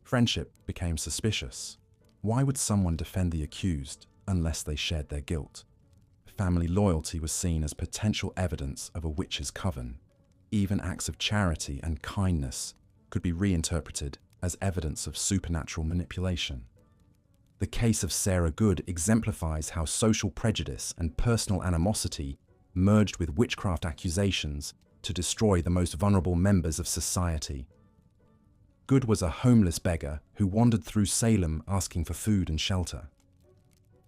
Friendship became suspicious. Why would someone defend the accused unless they shared their guilt? Family loyalty was seen as potential evidence of a witch's coven. Even acts of charity and kindness could be reinterpreted as evidence of supernatural manipulation. The case of Sarah Good exemplifies how social prejudice and personal animosity merged with witchcraft accusations to destroy the most vulnerable members of society. Good was a homeless beggar who wandered through Salem asking for food and shelter.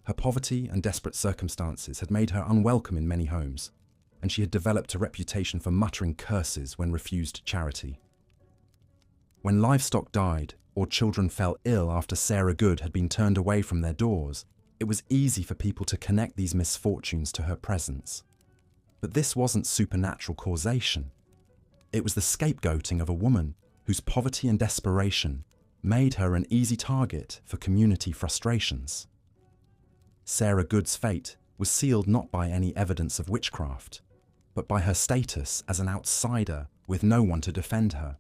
Her poverty and desperate circumstances had made her unwelcome in many homes, and she had developed a reputation for muttering curses when refused charity. When livestock died or children fell ill after Sarah Good had been turned away from their doors, it was easy for people to connect these misfortunes to her presence. But this wasn't supernatural causation. It was the scapegoating of a woman whose poverty and desperation made her an easy target for community frustrations. Sarah Good's fate was sealed not by any evidence of witchcraft, but by her status as an outsider with no one to defend her.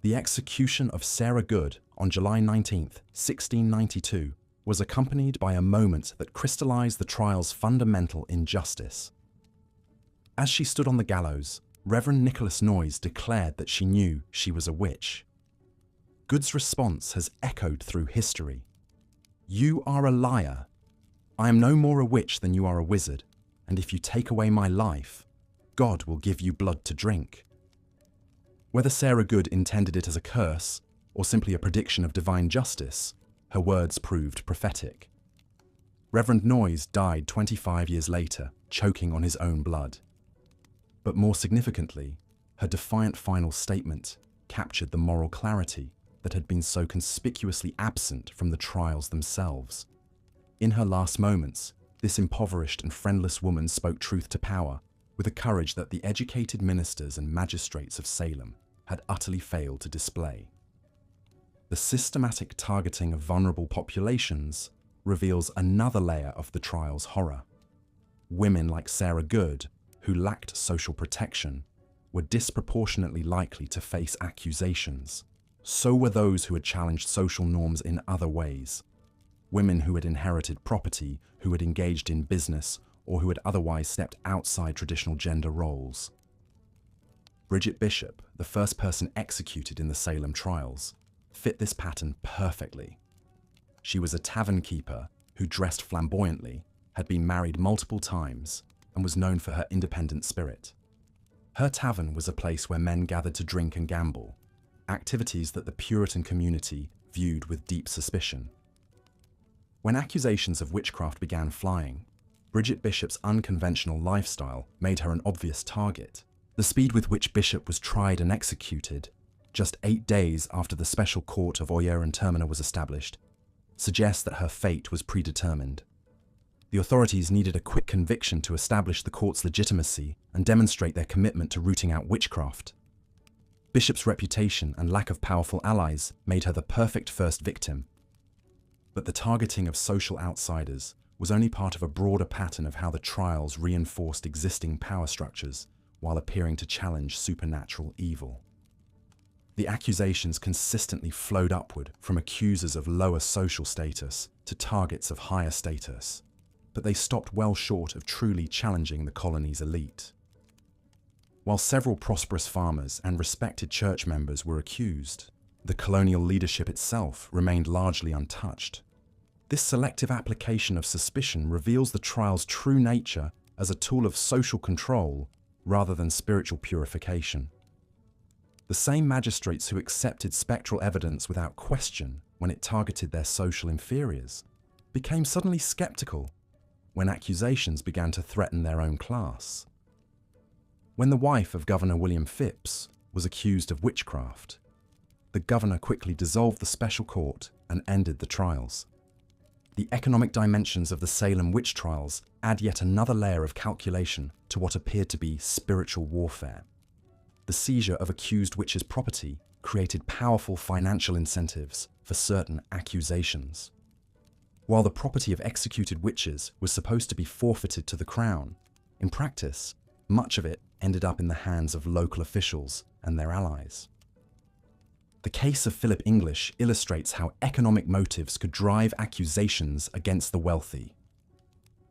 The execution of Sarah Good on July 19, 1692, was accompanied by a moment that crystallized the trial's fundamental injustice. As she stood on the gallows, Reverend Nicholas Noyes declared that she knew she was a witch. Good's response has echoed through history. "You are a liar. I am no more a witch than you are a wizard, and if you take away my life, God will give you blood to drink." Whether Sarah Good intended it as a curse or simply a prediction of divine justice, her words proved prophetic. Reverend Noyes died 25 years later, choking on his own blood. But more significantly, her defiant final statement captured the moral clarity that had been so conspicuously absent from the trials themselves. In her last moments, this impoverished and friendless woman spoke truth to power with a courage that the educated ministers and magistrates of Salem had utterly failed to display. The systematic targeting of vulnerable populations reveals another layer of the trial's horror. Women like Sarah Good, who lacked social protection, were disproportionately likely to face accusations. So were those who had challenged social norms in other ways. Women who had inherited property, who had engaged in business, or who had otherwise stepped outside traditional gender roles. Bridget Bishop, the first person executed in the Salem trials, fit this pattern perfectly. She was a tavern keeper who dressed flamboyantly, had been married multiple times, and was known for her independent spirit. Her tavern was a place where men gathered to drink and gamble, activities that the Puritan community viewed with deep suspicion. When accusations of witchcraft began flying, Bridget Bishop's unconventional lifestyle made her an obvious target. The speed with which Bishop was tried and executed, just 8 days after the special court of Oyer and Terminer was established, suggests that her fate was predetermined. The authorities needed a quick conviction to establish the court's legitimacy and demonstrate their commitment to rooting out witchcraft. Bishop's reputation and lack of powerful allies made her the perfect first victim. But the targeting of social outsiders was only part of a broader pattern of how the trials reinforced existing power structures while appearing to challenge supernatural evil. The accusations consistently flowed upward from accusers of lower social status to targets of higher status, but they stopped well short of truly challenging the colony's elite. While several prosperous farmers and respected church members were accused, the colonial leadership itself remained largely untouched. This selective application of suspicion reveals the trial's true nature as a tool of social control rather than spiritual purification. The same magistrates who accepted spectral evidence without question when it targeted their social inferiors became suddenly skeptical when accusations began to threaten their own class. When the wife of Governor William Phipps was accused of witchcraft, the governor quickly dissolved the special court and ended the trials. The economic dimensions of the Salem witch trials add yet another layer of calculation to what appeared to be spiritual warfare. The seizure of accused witches' property created powerful financial incentives for certain accusations. While the property of executed witches was supposed to be forfeited to the crown, in practice, much of it ended up in the hands of local officials and their allies. The case of Philip English illustrates how economic motives could drive accusations against the wealthy.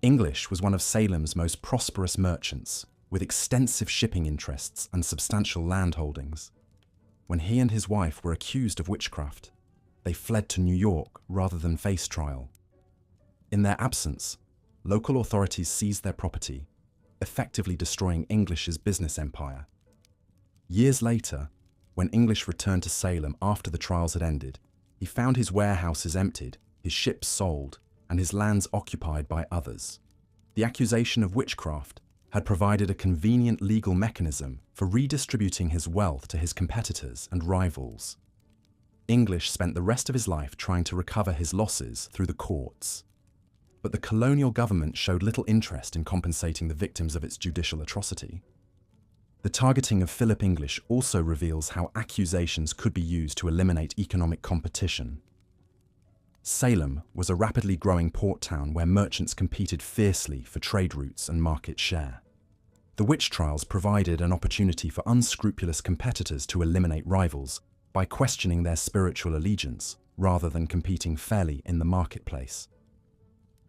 English was one of Salem's most prosperous merchants, with extensive shipping interests and substantial land holdings. When he and his wife were accused of witchcraft, they fled to New York rather than face trial. In their absence, local authorities seized their property, effectively destroying English's business empire. Years later, when English returned to Salem after the trials had ended, he found his warehouses emptied, his ships sold, and his lands occupied by others. The accusation of witchcraft had provided a convenient legal mechanism for redistributing his wealth to his competitors and rivals. English spent the rest of his life trying to recover his losses through the courts. But the colonial government showed little interest in compensating the victims of its judicial atrocity. The targeting of Philip English also reveals how accusations could be used to eliminate economic competition. Salem was a rapidly growing port town where merchants competed fiercely for trade routes and market share. The witch trials provided an opportunity for unscrupulous competitors to eliminate rivals by questioning their spiritual allegiance rather than competing fairly in the marketplace.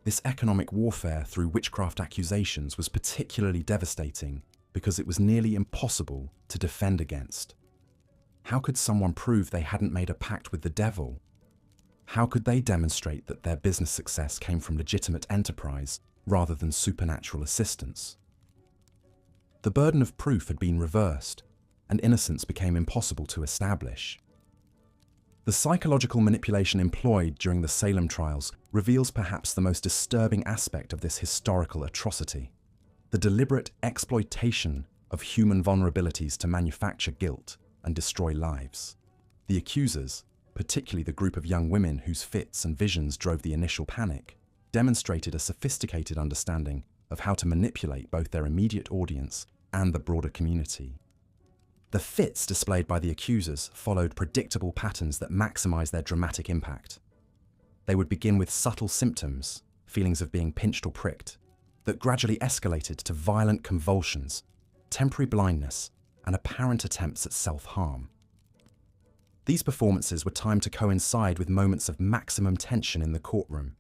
This economic warfare through witchcraft accusations was particularly devastating because it was nearly impossible to defend against. How could someone prove they hadn't made a pact with the devil? How could they demonstrate that their business success came from legitimate enterprise rather than supernatural assistance? The burden of proof had been reversed, and innocence became impossible to establish. The psychological manipulation employed during the Salem trials reveals perhaps the most disturbing aspect of this historical atrocity: the deliberate exploitation of human vulnerabilities to manufacture guilt and destroy lives. The accusers, particularly the group of young women whose fits and visions drove the initial panic, demonstrated a sophisticated understanding of how to manipulate both their immediate audience and the broader community. The fits displayed by the accusers followed predictable patterns that maximized their dramatic impact. They would begin with subtle symptoms, feelings of being pinched or pricked, that gradually escalated to violent convulsions, temporary blindness, and apparent attempts at self-harm. These performances were timed to coincide with moments of maximum tension in the courtroom,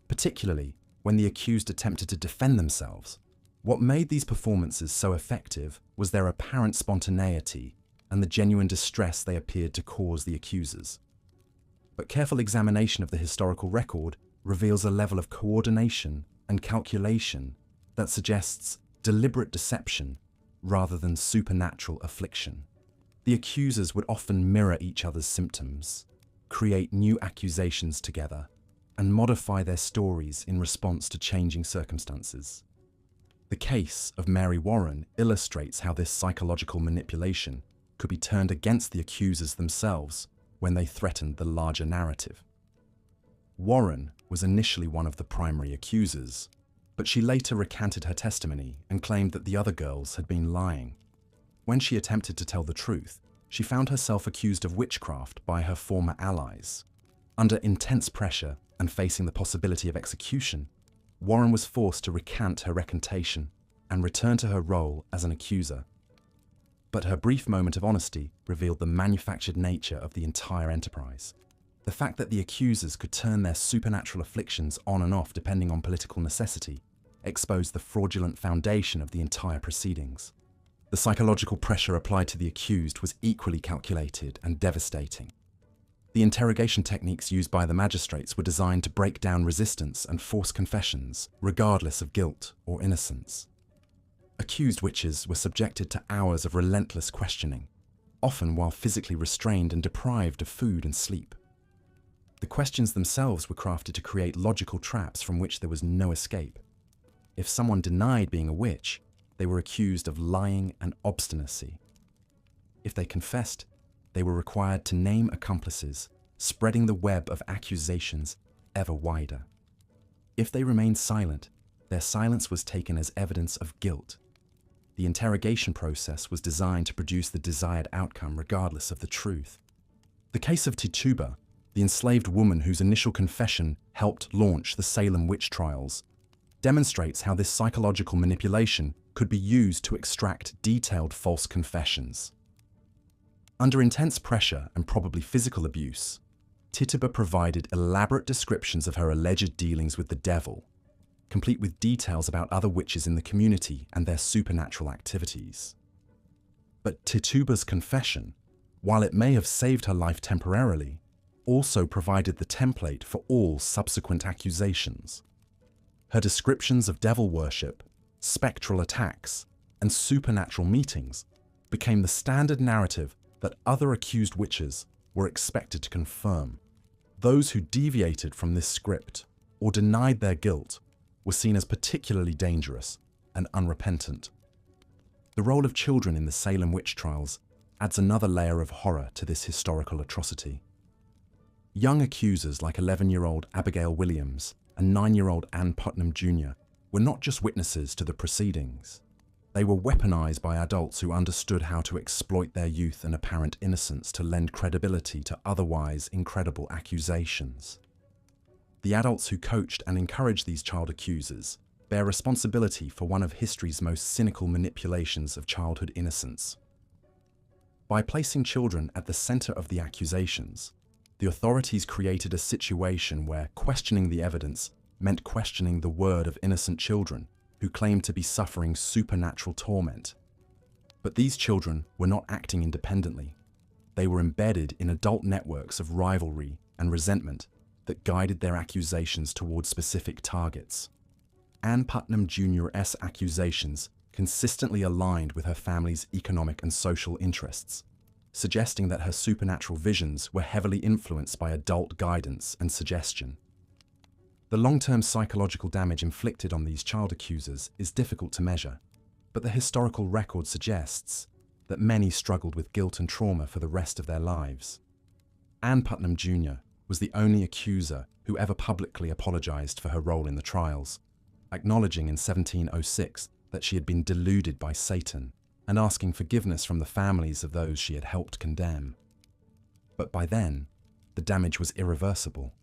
particularly when the accused attempted to defend themselves. What made these performances so effective was their apparent spontaneity and the genuine distress they appeared to cause the accusers. But careful examination of the historical record reveals a level of coordination and calculation that suggests deliberate deception rather than supernatural affliction. The accusers would often mirror each other's symptoms, create new accusations together, and modify their stories in response to changing circumstances. The case of Mary Warren illustrates how this psychological manipulation could be turned against the accusers themselves when they threatened the larger narrative. Warren was initially one of the primary accusers, but she later recanted her testimony and claimed that the other girls had been lying. When she attempted to tell the truth, she found herself accused of witchcraft by her former allies. Under intense pressure and facing the possibility of execution, Warren was forced to recant her recantation and return to her role as an accuser. But her brief moment of honesty revealed the manufactured nature of the entire enterprise. The fact that the accusers could turn their supernatural afflictions on and off depending on political necessity exposed the fraudulent foundation of the entire proceedings. The psychological pressure applied to the accused was equally calculated and devastating. The interrogation techniques used by the magistrates were designed to break down resistance and force confessions, regardless of guilt or innocence. Accused witches were subjected to hours of relentless questioning, often while physically restrained and deprived of food and sleep. The questions themselves were crafted to create logical traps from which there was no escape. If someone denied being a witch, they were accused of lying and obstinacy. If they confessed, they were required to name accomplices, spreading the web of accusations ever wider. If they remained silent, their silence was taken as evidence of guilt. The interrogation process was designed to produce the desired outcome regardless of the truth. The case of Tituba, the enslaved woman whose initial confession helped launch the Salem witch trials, demonstrates how this psychological manipulation could be used to extract detailed false confessions. Under intense pressure and probably physical abuse, Tituba provided elaborate descriptions of her alleged dealings with the devil, complete with details about other witches in the community and their supernatural activities. But Tituba's confession, while it may have saved her life temporarily, also provided the template for all subsequent accusations. Her descriptions of devil worship, spectral attacks, and supernatural meetings became the standard narrative that other accused witches were expected to confirm. Those who deviated from this script or denied their guilt were seen as particularly dangerous and unrepentant. The role of children in the Salem witch trials adds another layer of horror to this historical atrocity. Young accusers like 11-year-old Abigail Williams and 9-year-old Ann Putnam Jr. were not just witnesses to the proceedings. They were weaponized by adults who understood how to exploit their youth and apparent innocence to lend credibility to otherwise incredible accusations. The adults who coached and encouraged these child accusers bear responsibility for one of history's most cynical manipulations of childhood innocence. By placing children at the center of the accusations, the authorities created a situation where questioning the evidence meant questioning the word of innocent children who claimed to be suffering supernatural torment But these children were not acting independently. They were embedded in adult networks of rivalry and resentment that guided their accusations toward specific targets. Ann Putnam Jr.'s accusations consistently aligned with her family's economic and social interests, suggesting that her supernatural visions were heavily influenced by adult guidance and suggestion. The long-term psychological damage inflicted on these child accusers is difficult to measure, but the historical record suggests that many struggled with guilt and trauma for the rest of their lives. Ann Putnam Jr. was the only accuser who ever publicly apologized for her role in the trials, acknowledging in 1706 that she had been deluded by Satan and asking forgiveness from the families of those she had helped condemn. But by then, the damage was irreversible.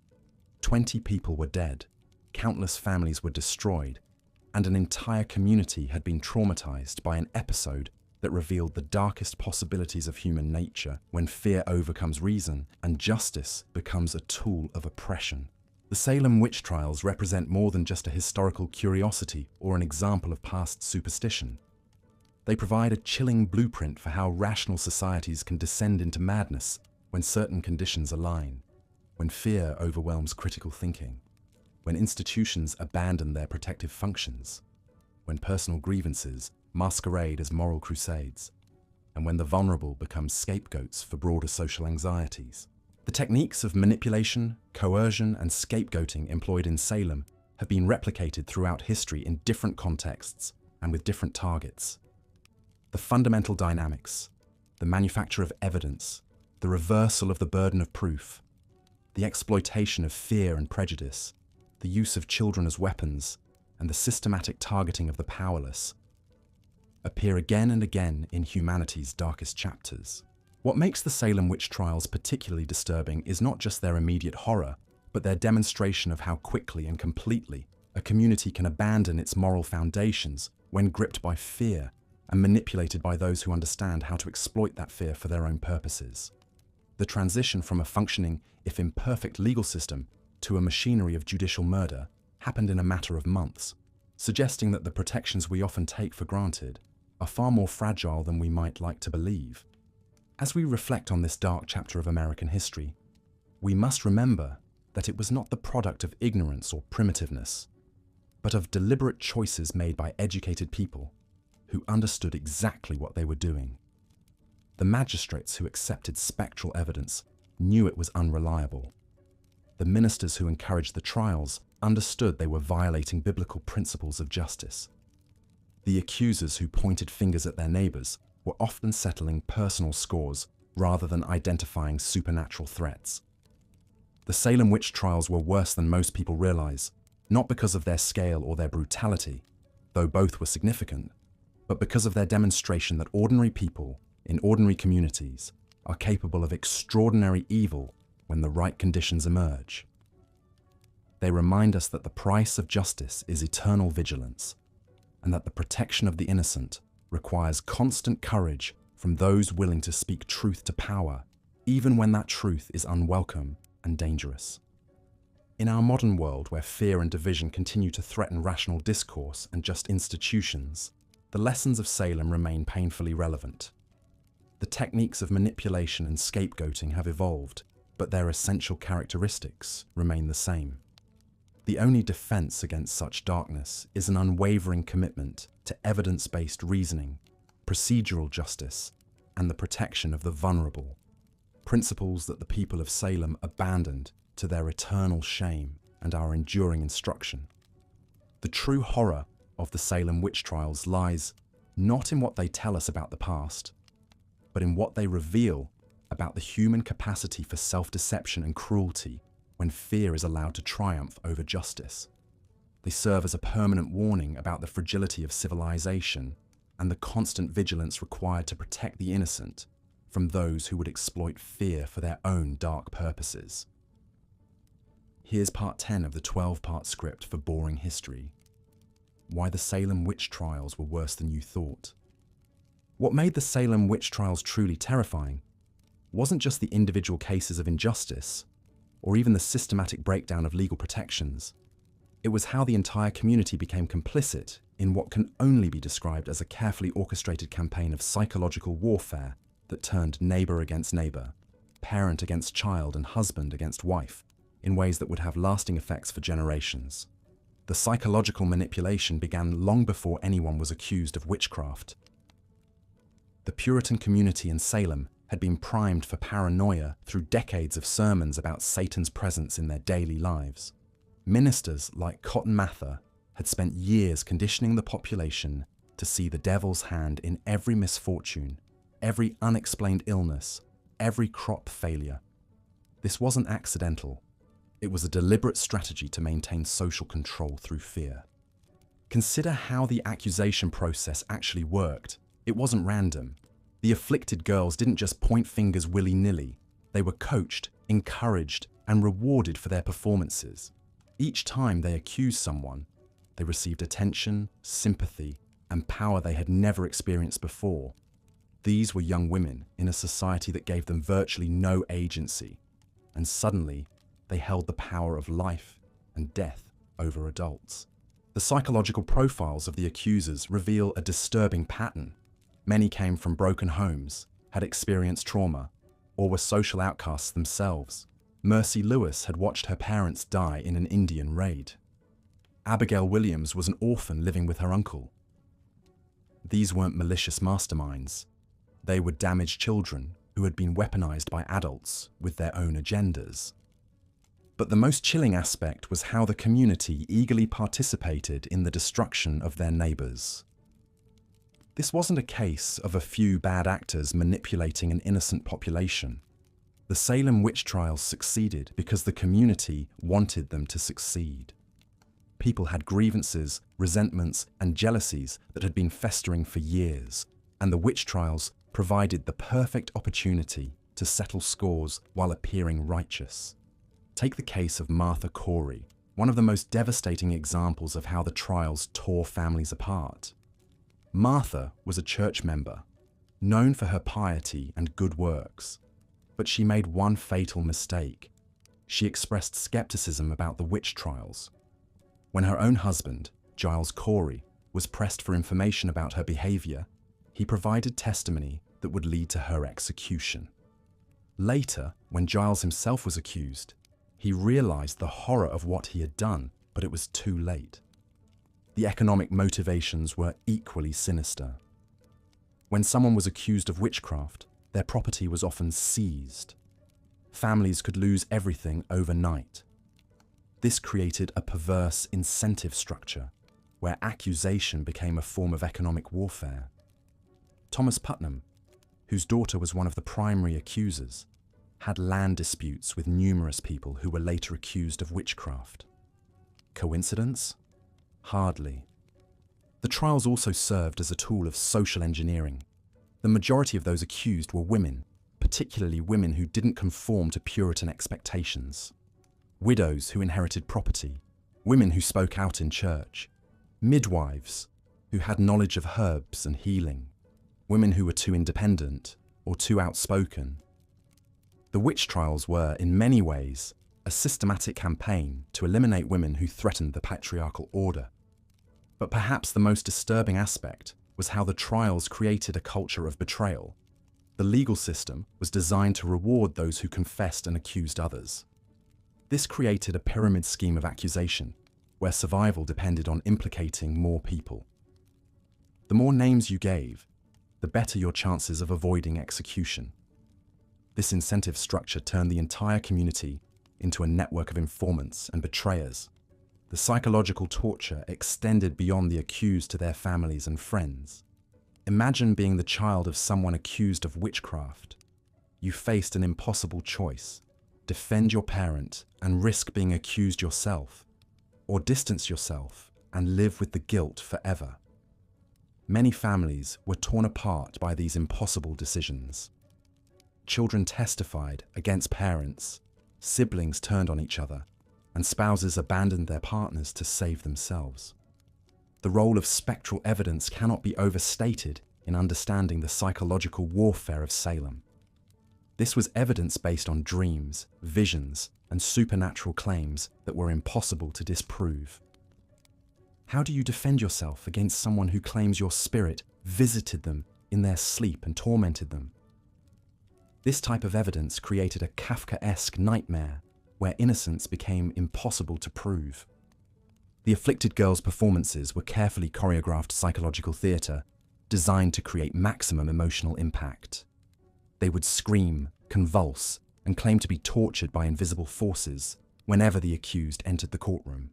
20 people were dead, countless families were destroyed, and an entire community had been traumatized by an episode that revealed the darkest possibilities of human nature when fear overcomes reason and justice becomes a tool of oppression. The Salem witch trials represent more than just a historical curiosity or an example of past superstition. They provide a chilling blueprint for how rational societies can descend into madness when certain conditions align, when fear overwhelms critical thinking, when institutions abandon their protective functions, when personal grievances masquerade as moral crusades, and when the vulnerable become scapegoats for broader social anxieties. The techniques of manipulation, coercion, and scapegoating employed in Salem have been replicated throughout history in different contexts and with different targets. The fundamental dynamics, the manufacture of evidence, the reversal of the burden of proof, the exploitation of fear and prejudice, the use of children as weapons, and the systematic targeting of the powerless appear again and again in humanity's darkest chapters. What makes the Salem witch trials particularly disturbing is not just their immediate horror, but their demonstration of how quickly and completely a community can abandon its moral foundations when gripped by fear and manipulated by those who understand how to exploit that fear for their own purposes. The transition from a functioning, if imperfect, legal system to a machinery of judicial murder happened in a matter of months, suggesting that the protections we often take for granted are far more fragile than we might like to believe. As we reflect on this dark chapter of American history, we must remember that it was not the product of ignorance or primitiveness, but of deliberate choices made by educated people who understood exactly what they were doing. The magistrates who accepted spectral evidence knew it was unreliable. The ministers who encouraged the trials understood they were violating biblical principles of justice. The accusers who pointed fingers at their neighbors were often settling personal scores rather than identifying supernatural threats. The Salem witch trials were worse than most people realize, not because of their scale or their brutality, though both were significant, but because of their demonstration that ordinary people in ordinary communities are capable of extraordinary evil when the right conditions emerge. They remind us that the price of justice is eternal vigilance, and that the protection of the innocent requires constant courage from those willing to speak truth to power, even when that truth is unwelcome and dangerous. In our modern world, where fear and division continue to threaten rational discourse and just institutions, the lessons of Salem remain painfully relevant. The techniques of manipulation and scapegoating have evolved, but their essential characteristics remain the same. The only defense against such darkness is an unwavering commitment to evidence-based reasoning, procedural justice, and the protection of the vulnerable, principles that the people of Salem abandoned to their eternal shame and our enduring instruction. The true horror of the Salem witch trials lies not in what they tell us about the past, but in what they reveal about the human capacity for self-deception and cruelty when fear is allowed to triumph over justice. They serve as a permanent warning about the fragility of civilization and the constant vigilance required to protect the innocent from those who would exploit fear for their own dark purposes. Here's part 10 of the 12-part script for Boring History. Why the Salem witch trials were worse than you thought. What made the Salem witch trials truly terrifying wasn't just the individual cases of injustice, or even the systematic breakdown of legal protections, It was how the entire community became complicit in what can only be described as a carefully orchestrated campaign of psychological warfare that turned neighbor against neighbor, parent against child, and husband against wife, in ways that would have lasting effects for generations. The psychological manipulation began long before anyone was accused of witchcraft. The Puritan community in Salem had been primed for paranoia through decades of sermons about Satan's presence in their daily lives. Ministers like Cotton Mather had spent years conditioning the population to see the devil's hand in every misfortune, every unexplained illness, every crop failure. This wasn't accidental. It was a deliberate strategy to maintain social control through fear. Consider how the accusation process actually worked. It wasn't random. The afflicted girls didn't just point fingers willy-nilly. They were coached, encouraged, and rewarded for their performances. Each time they accused someone, they received attention, sympathy, and power they had never experienced before. These were young women in a society that gave them virtually no agency, and suddenly they held the power of life and death over adults. The psychological profiles of the accusers reveal a disturbing pattern. Many came from broken homes, had experienced trauma, or were social outcasts themselves. Mercy Lewis had watched her parents die in an Indian raid. Abigail Williams was an orphan living with her uncle. These weren't malicious masterminds. They were damaged children who had been weaponized by adults with their own agendas. But the most chilling aspect was how the community eagerly participated in the destruction of their neighbors. This wasn't a case of a few bad actors manipulating an innocent population. The Salem witch trials succeeded because the community wanted them to succeed. People had grievances, resentments, and jealousies that had been festering for years, and the witch trials provided the perfect opportunity to settle scores while appearing righteous. Take the case of Martha Corey, one of the most devastating examples of how the trials tore families apart. Martha was a church member, known for her piety and good works, but she made one fatal mistake. She expressed skepticism about the witch trials. When her own husband, Giles Corey, was pressed for information about her behavior, he provided testimony that would lead to her execution. Later, when Giles himself was accused, he realized the horror of what he had done, but it was too late. The economic motivations were equally sinister. When someone was accused of witchcraft, their property was often seized. Families could lose everything overnight. This created a perverse incentive structure where accusation became a form of economic warfare. Thomas Putnam, whose daughter was one of the primary accusers, had land disputes with numerous people who were later accused of witchcraft. Coincidence? Hardly. The trials also served as a tool of social engineering. The majority of those accused were women, particularly women who didn't conform to Puritan expectations. Widows who inherited property, women who spoke out in church, midwives who had knowledge of herbs and healing, women who were too independent or too outspoken. The witch trials were, in many ways, a systematic campaign to eliminate women who threatened the patriarchal order. But perhaps the most disturbing aspect was how the trials created a culture of betrayal. The legal system was designed to reward those who confessed and accused others. This created a pyramid scheme of accusation, where survival depended on implicating more people. The more names you gave, the better your chances of avoiding execution. This incentive structure turned the entire community into a network of informants and betrayers. The psychological torture extended beyond the accused to their families and friends. Imagine being the child of someone accused of witchcraft. You faced an impossible choice: defend your parent and risk being accused yourself, or distance yourself and live with the guilt forever. Many families were torn apart by these impossible decisions. Children testified against parents, siblings turned on each other, and spouses abandoned their partners to save themselves. The role of spectral evidence cannot be overstated in understanding the psychological warfare of Salem. This was evidence based on dreams, visions, and supernatural claims that were impossible to disprove. How do you defend yourself against someone who claims your spirit visited them in their sleep and tormented them? This type of evidence created a Kafkaesque nightmare where innocence became impossible to prove. The afflicted girls' performances were carefully choreographed psychological theatre designed to create maximum emotional impact. They would scream, convulse, and claim to be tortured by invisible forces whenever the accused entered the courtroom.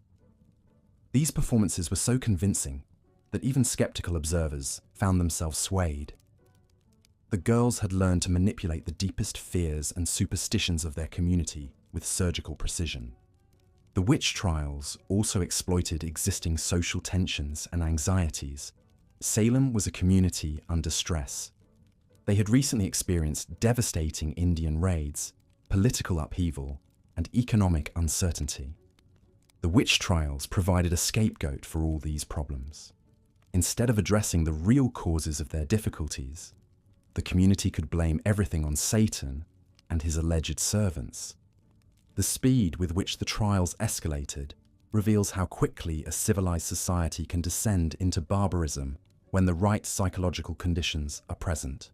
These performances were so convincing that even skeptical observers found themselves swayed. The girls had learned to manipulate the deepest fears and superstitions of their community with surgical precision. The witch trials also exploited existing social tensions and anxieties. Salem was a community under stress. They had recently experienced devastating Indian raids, political upheaval, and economic uncertainty. The witch trials provided a scapegoat for all these problems. Instead of addressing the real causes of their difficulties, the community could blame everything on Satan and his alleged servants. The speed with which the trials escalated reveals how quickly a civilized society can descend into barbarism when the right psychological conditions are present.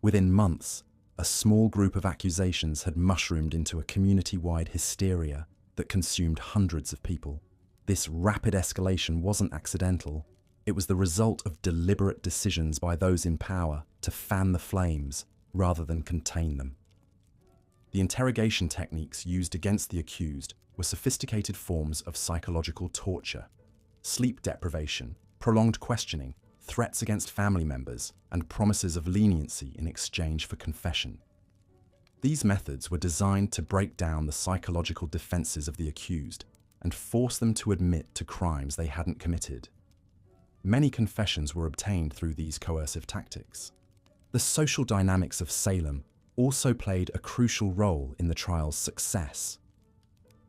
Within months, a small group of accusations had mushroomed into a community-wide hysteria that consumed hundreds of people. This rapid escalation wasn't accidental. It was the result of deliberate decisions by those in power to fan the flames rather than contain them. The interrogation techniques used against the accused were sophisticated forms of psychological torture. Sleep deprivation, prolonged questioning, threats against family members, and promises of leniency in exchange for confession. These methods were designed to break down the psychological defenses of the accused and force them to admit to crimes they hadn't committed. Many confessions were obtained through these coercive tactics. The social dynamics of Salem also played a crucial role in the trial's success.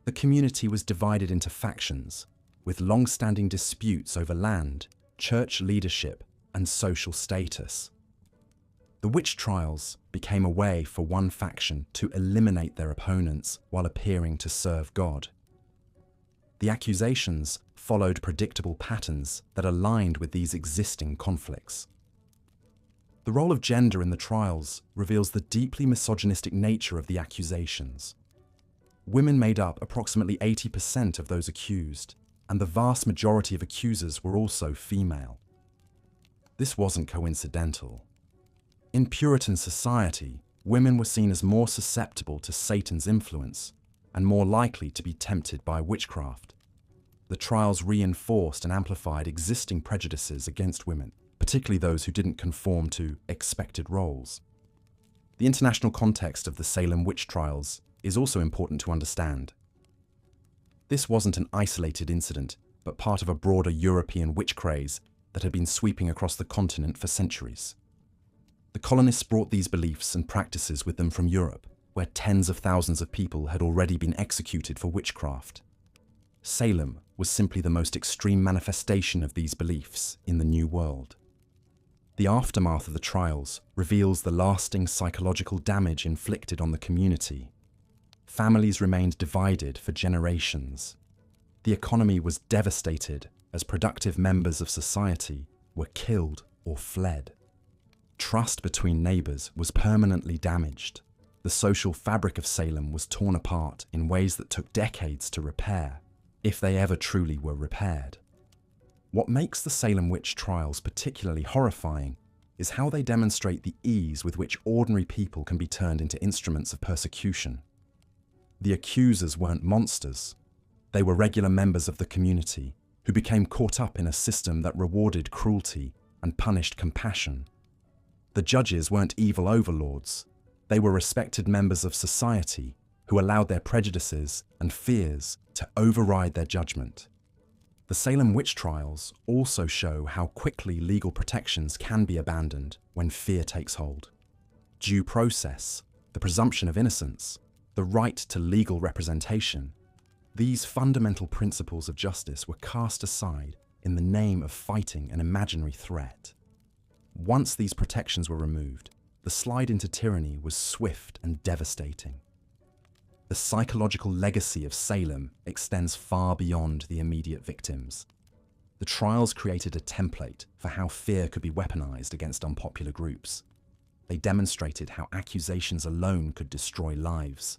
The community was divided into factions, with long-standing disputes over land, church leadership, and social status. The witch trials became a way for one faction to eliminate their opponents while appearing to serve God. The accusations followed predictable patterns that aligned with these existing conflicts. The role of gender in the trials reveals the deeply misogynistic nature of the accusations. Women made up approximately 80% of those accused, and the vast majority of accusers were also female. This wasn't coincidental. In Puritan society, women were seen as more susceptible to Satan's influence and more likely to be tempted by witchcraft. The trials reinforced and amplified existing prejudices against women, particularly those who didn't conform to expected roles. The international context of the Salem witch trials is also important to understand. This wasn't an isolated incident, but part of a broader European witch craze that had been sweeping across the continent for centuries. The colonists brought these beliefs and practices with them from Europe, where tens of thousands of people had already been executed for witchcraft. Salem was simply the most extreme manifestation of these beliefs in the New World. The aftermath of the trials reveals the lasting psychological damage inflicted on the community. Families remained divided for generations. The economy was devastated as productive members of society were killed or fled. Trust between neighbors was permanently damaged. The social fabric of Salem was torn apart in ways that took decades to repair, if they ever truly were repaired. What makes the Salem witch trials particularly horrifying is how they demonstrate the ease with which ordinary people can be turned into instruments of persecution. The accusers weren't monsters. They were regular members of the community who became caught up in a system that rewarded cruelty and punished compassion. The judges weren't evil overlords. They were respected members of society who allowed their prejudices and fears to override their judgment. The Salem witch trials also show how quickly legal protections can be abandoned when fear takes hold. Due process, the presumption of innocence, the right to legal representation, these fundamental principles of justice were cast aside in the name of fighting an imaginary threat. Once these protections were removed, the slide into tyranny was swift and devastating. The psychological legacy of Salem extends far beyond the immediate victims. The trials created a template for how fear could be weaponized against unpopular groups. They demonstrated how accusations alone could destroy lives,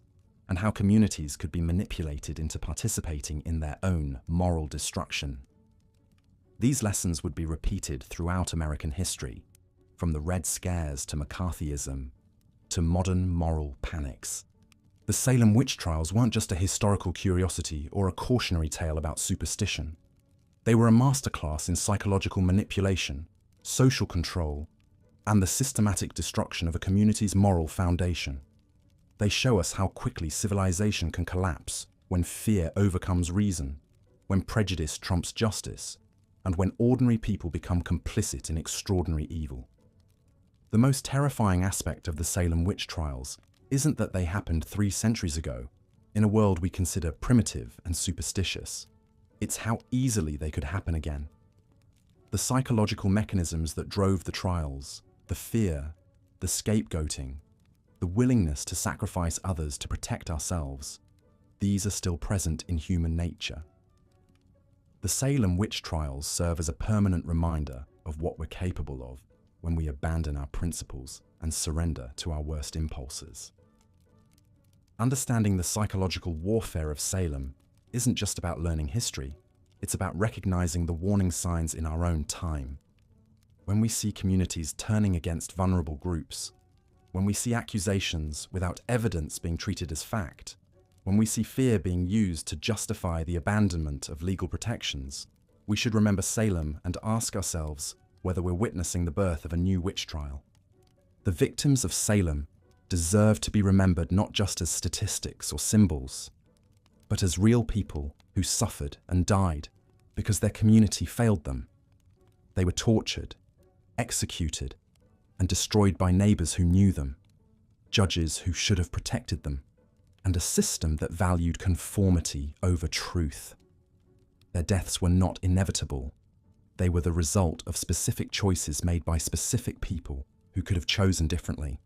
and how communities could be manipulated into participating in their own moral destruction. These lessons would be repeated throughout American history, from the Red Scares to McCarthyism to modern moral panics. The Salem witch trials weren't just a historical curiosity or a cautionary tale about superstition. They were a masterclass in psychological manipulation, social control, and the systematic destruction of a community's moral foundation. They show us how quickly civilization can collapse when fear overcomes reason, when prejudice trumps justice, and when ordinary people become complicit in extraordinary evil. The most terrifying aspect of the Salem witch trials isn't that they happened 3 centuries ago, in a world we consider primitive and superstitious. It's how easily they could happen again. The psychological mechanisms that drove the trials, the fear, the scapegoating, the willingness to sacrifice others to protect ourselves, these are still present in human nature. The Salem witch trials serve as a permanent reminder of what we're capable of when we abandon our principles and surrender to our worst impulses. Understanding the psychological warfare of Salem isn't just about learning history, it's about recognizing the warning signs in our own time. When we see communities turning against vulnerable groups, when we see accusations without evidence being treated as fact, when we see fear being used to justify the abandonment of legal protections, we should remember Salem and ask ourselves whether we're witnessing the birth of a new witch trial. The victims of Salem deserve to be remembered not just as statistics or symbols, but as real people who suffered and died because their community failed them. They were tortured, executed, and destroyed by neighbors who knew them, judges who should have protected them, and a system that valued conformity over truth. Their deaths were not inevitable. They were the result of specific choices made by specific people who could have chosen differently.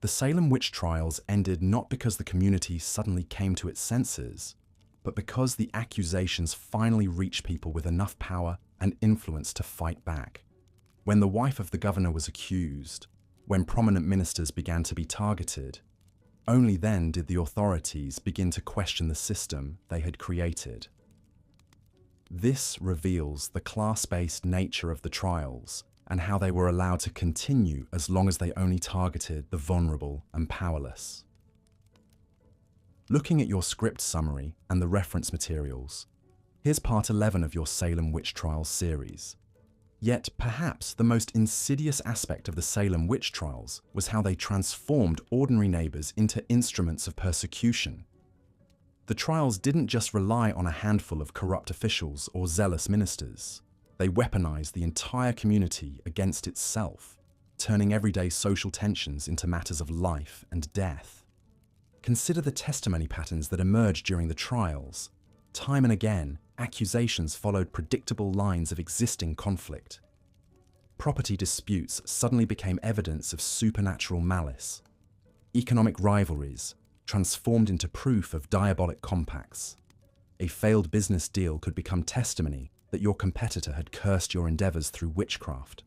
The Salem witch trials ended not because the community suddenly came to its senses, but because the accusations finally reached people with enough power and influence to fight back. When the wife of the governor was accused, when prominent ministers began to be targeted, only then did the authorities begin to question the system they had created. This reveals the class-based nature of the trials and how they were allowed to continue as long as they only targeted the vulnerable and powerless. Looking at your script summary and the reference materials, here's part 11 of your Salem witch trials series. Yet perhaps the most insidious aspect of the Salem witch trials was how they transformed ordinary neighbors into instruments of persecution. The trials didn't just rely on a handful of corrupt officials or zealous ministers. They weaponized the entire community against itself, turning everyday social tensions into matters of life and death. Consider the testimony patterns that emerged during the trials. Time and again, accusations followed predictable lines of existing conflict. Property disputes suddenly became evidence of supernatural malice. Economic rivalries transformed into proof of diabolic compacts. A failed business deal could become testimony that your competitor had cursed your endeavors through witchcraft.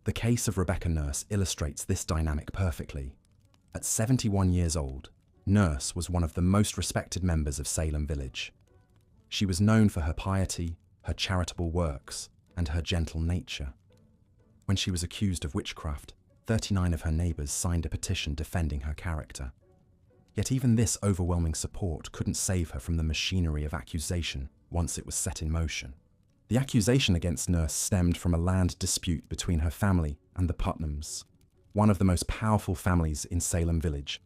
The case of Rebecca Nurse illustrates this dynamic perfectly. At 71 years old, Nurse was one of the most respected members of Salem Village. She was known for her piety, her charitable works, and her gentle nature. When she was accused of witchcraft, 39 of her neighbors signed a petition defending her character. Yet even this overwhelming support couldn't save her from the machinery of accusation once it was set in motion. The accusation against Nurse stemmed from a land dispute between her family and the Putnams, one of the most powerful families in Salem Village.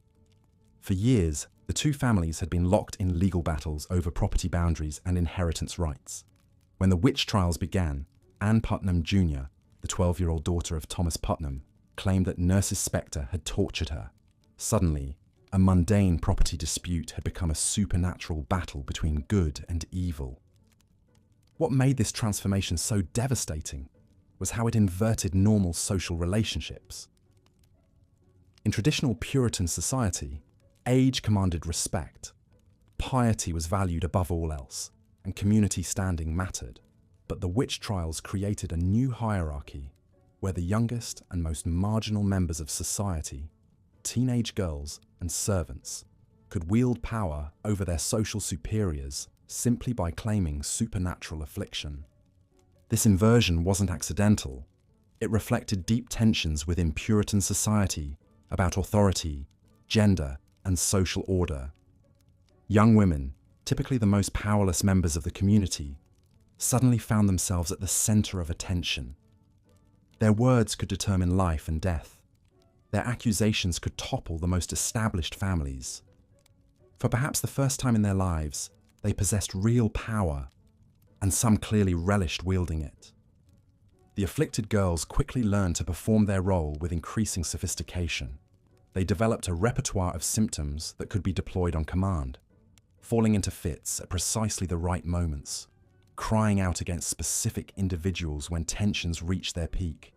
For years, the two families had been locked in legal battles over property boundaries and inheritance rights. When the witch trials began, Ann Putnam Jr., the 12-year-old daughter of Thomas Putnam, claimed that Nurse's spectre had tortured her. Suddenly, a mundane property dispute had become a supernatural battle between good and evil. What made this transformation so devastating was how it inverted normal social relationships. In traditional Puritan society, age commanded respect, piety was valued above all else, and community standing mattered. But the witch trials created a new hierarchy where the youngest and most marginal members of society, teenage girls and servants, could wield power over their social superiors simply by claiming supernatural affliction. This inversion wasn't accidental. It reflected deep tensions within Puritan society about authority, gender, and social order. Young women, typically the most powerless members of the community, suddenly found themselves at the center of attention. Their words could determine life and death. Their accusations could topple the most established families. For perhaps the first time in their lives, they possessed real power, and some clearly relished wielding it. The afflicted girls quickly learned to perform their role with increasing sophistication. They developed a repertoire of symptoms that could be deployed on command, falling into fits at precisely the right moments, crying out against specific individuals when tensions reached their peak,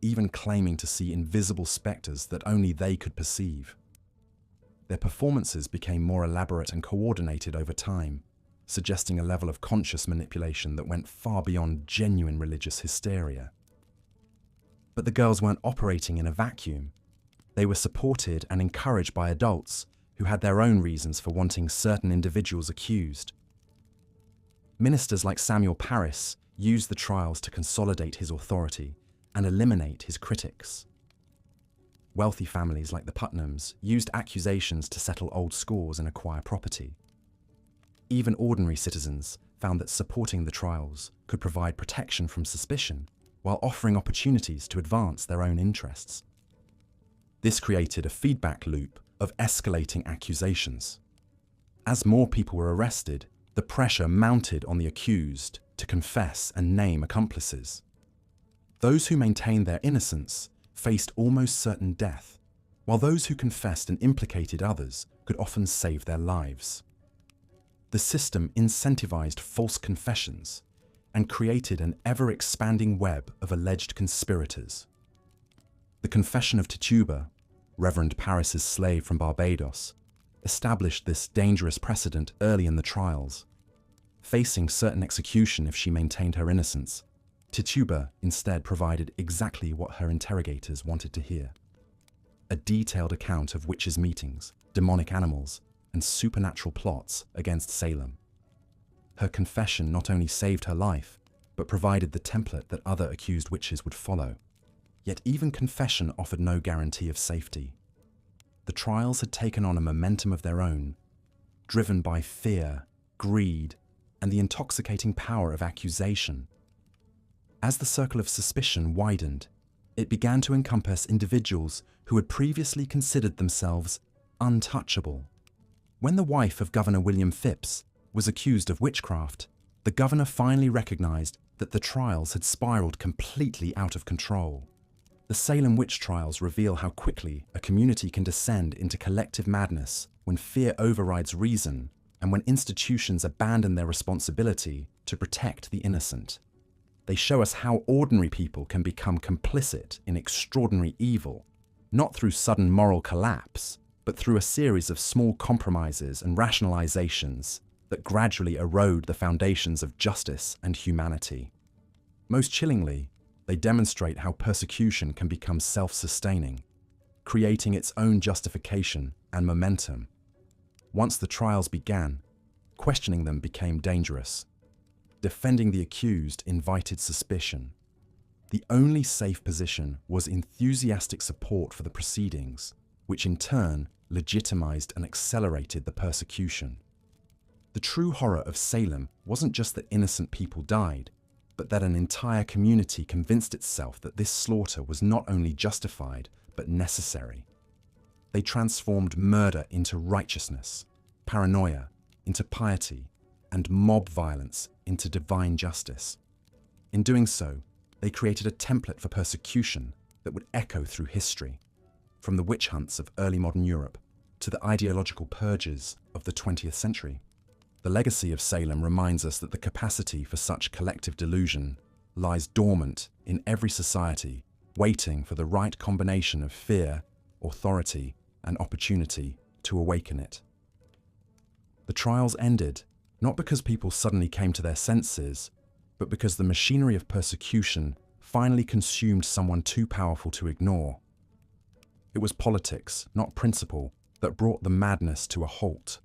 even claiming to see invisible specters that only they could perceive. Their performances became more elaborate and coordinated over time, suggesting a level of conscious manipulation that went far beyond genuine religious hysteria. But the girls weren't operating in a vacuum. They were supported and encouraged by adults who had their own reasons for wanting certain individuals accused. Ministers like Samuel Parris used the trials to consolidate his authority and eliminate his critics. Wealthy families like the Putnams used accusations to settle old scores and acquire property. Even ordinary citizens found that supporting the trials could provide protection from suspicion while offering opportunities to advance their own interests. This created a feedback loop of escalating accusations. As more people were arrested, the pressure mounted on the accused to confess and name accomplices. Those who maintained their innocence faced almost certain death, while those who confessed and implicated others could often save their lives. The system incentivized false confessions and created an ever-expanding web of alleged conspirators. The confession of Tituba, Reverend Parris's slave from Barbados, established this dangerous precedent early in the trials. Facing certain execution if she maintained her innocence, Tituba instead provided exactly what her interrogators wanted to hear: a detailed account of witches' meetings, demonic animals, and supernatural plots against Salem. Her confession not only saved her life, but provided the template that other accused witches would follow. Yet even confession offered no guarantee of safety. The trials had taken on a momentum of their own, driven by fear, greed, and the intoxicating power of accusation. As the circle of suspicion widened, it began to encompass individuals who had previously considered themselves untouchable. When the wife of Governor William Phipps was accused of witchcraft, the governor finally recognized that the trials had spiraled completely out of control. The Salem witch trials reveal how quickly a community can descend into collective madness when fear overrides reason and when institutions abandon their responsibility to protect the innocent. They show us how ordinary people can become complicit in extraordinary evil, not through sudden moral collapse, but through a series of small compromises and rationalizations that gradually erode the foundations of justice and humanity. Most chillingly, they demonstrate how persecution can become self-sustaining, creating its own justification and momentum. Once the trials began, questioning them became dangerous. Defending the accused invited suspicion. The only safe position was enthusiastic support for the proceedings, which in turn legitimized and accelerated the persecution. The true horror of Salem wasn't just that innocent people died, but that an entire community convinced itself that this slaughter was not only justified, but necessary. They transformed murder into righteousness, paranoia into piety, and mob violence into divine justice. In doing so, they created a template for persecution that would echo through history, from the witch hunts of early modern Europe to the ideological purges of the 20th century. The legacy of Salem reminds us that the capacity for such collective delusion lies dormant in every society, waiting for the right combination of fear, authority, and opportunity to awaken it. The trials ended not because people suddenly came to their senses, but because the machinery of persecution finally consumed someone too powerful to ignore. It was politics, not principle, that brought the madness to a halt.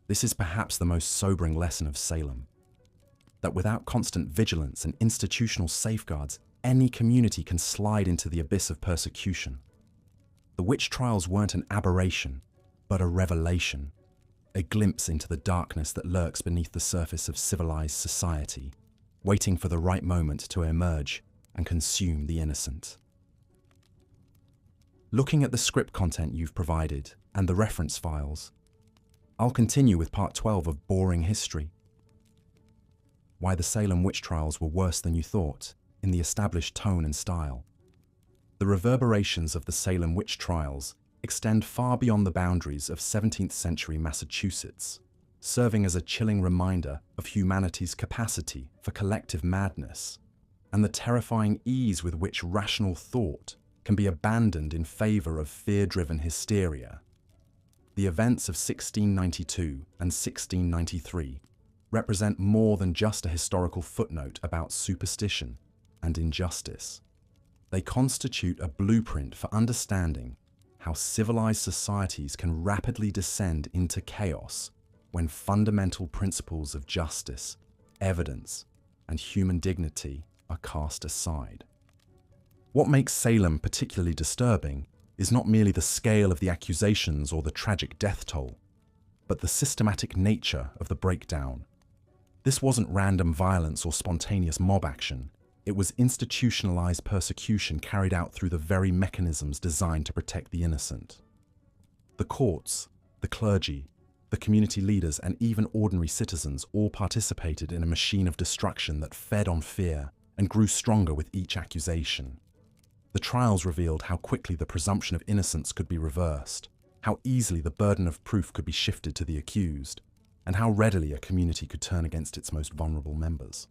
This is perhaps the most sobering lesson of Salem, that without constant vigilance and institutional safeguards, any community can slide into the abyss of persecution. The witch trials weren't an aberration, but a revelation, a glimpse into the darkness that lurks beneath the surface of civilized society, waiting for the right moment to emerge and consume the innocent. Looking at the script content you've provided and the reference files, I'll continue with part 12 of Boring History. Why the Salem witch trials were worse than you thought, in the established tone and style. The reverberations of the Salem witch trials extend far beyond the boundaries of 17th century Massachusetts, serving as a chilling reminder of humanity's capacity for collective madness and the terrifying ease with which rational thought can be abandoned in favor of fear-driven hysteria. The events of 1692 and 1693 represent more than just a historical footnote about superstition and injustice. They constitute a blueprint for understanding how civilized societies can rapidly descend into chaos when fundamental principles of justice, evidence, and human dignity are cast aside. What makes Salem particularly disturbing is not merely the scale of the accusations or the tragic death toll, but the systematic nature of the breakdown. This wasn't random violence or spontaneous mob action. It was institutionalized persecution carried out through the very mechanisms designed to protect the innocent. The courts, the clergy, the community leaders, and even ordinary citizens all participated in a machine of destruction that fed on fear and grew stronger with each accusation. The trials revealed how quickly the presumption of innocence could be reversed, how easily the burden of proof could be shifted to the accused, and how readily a community could turn against its most vulnerable members.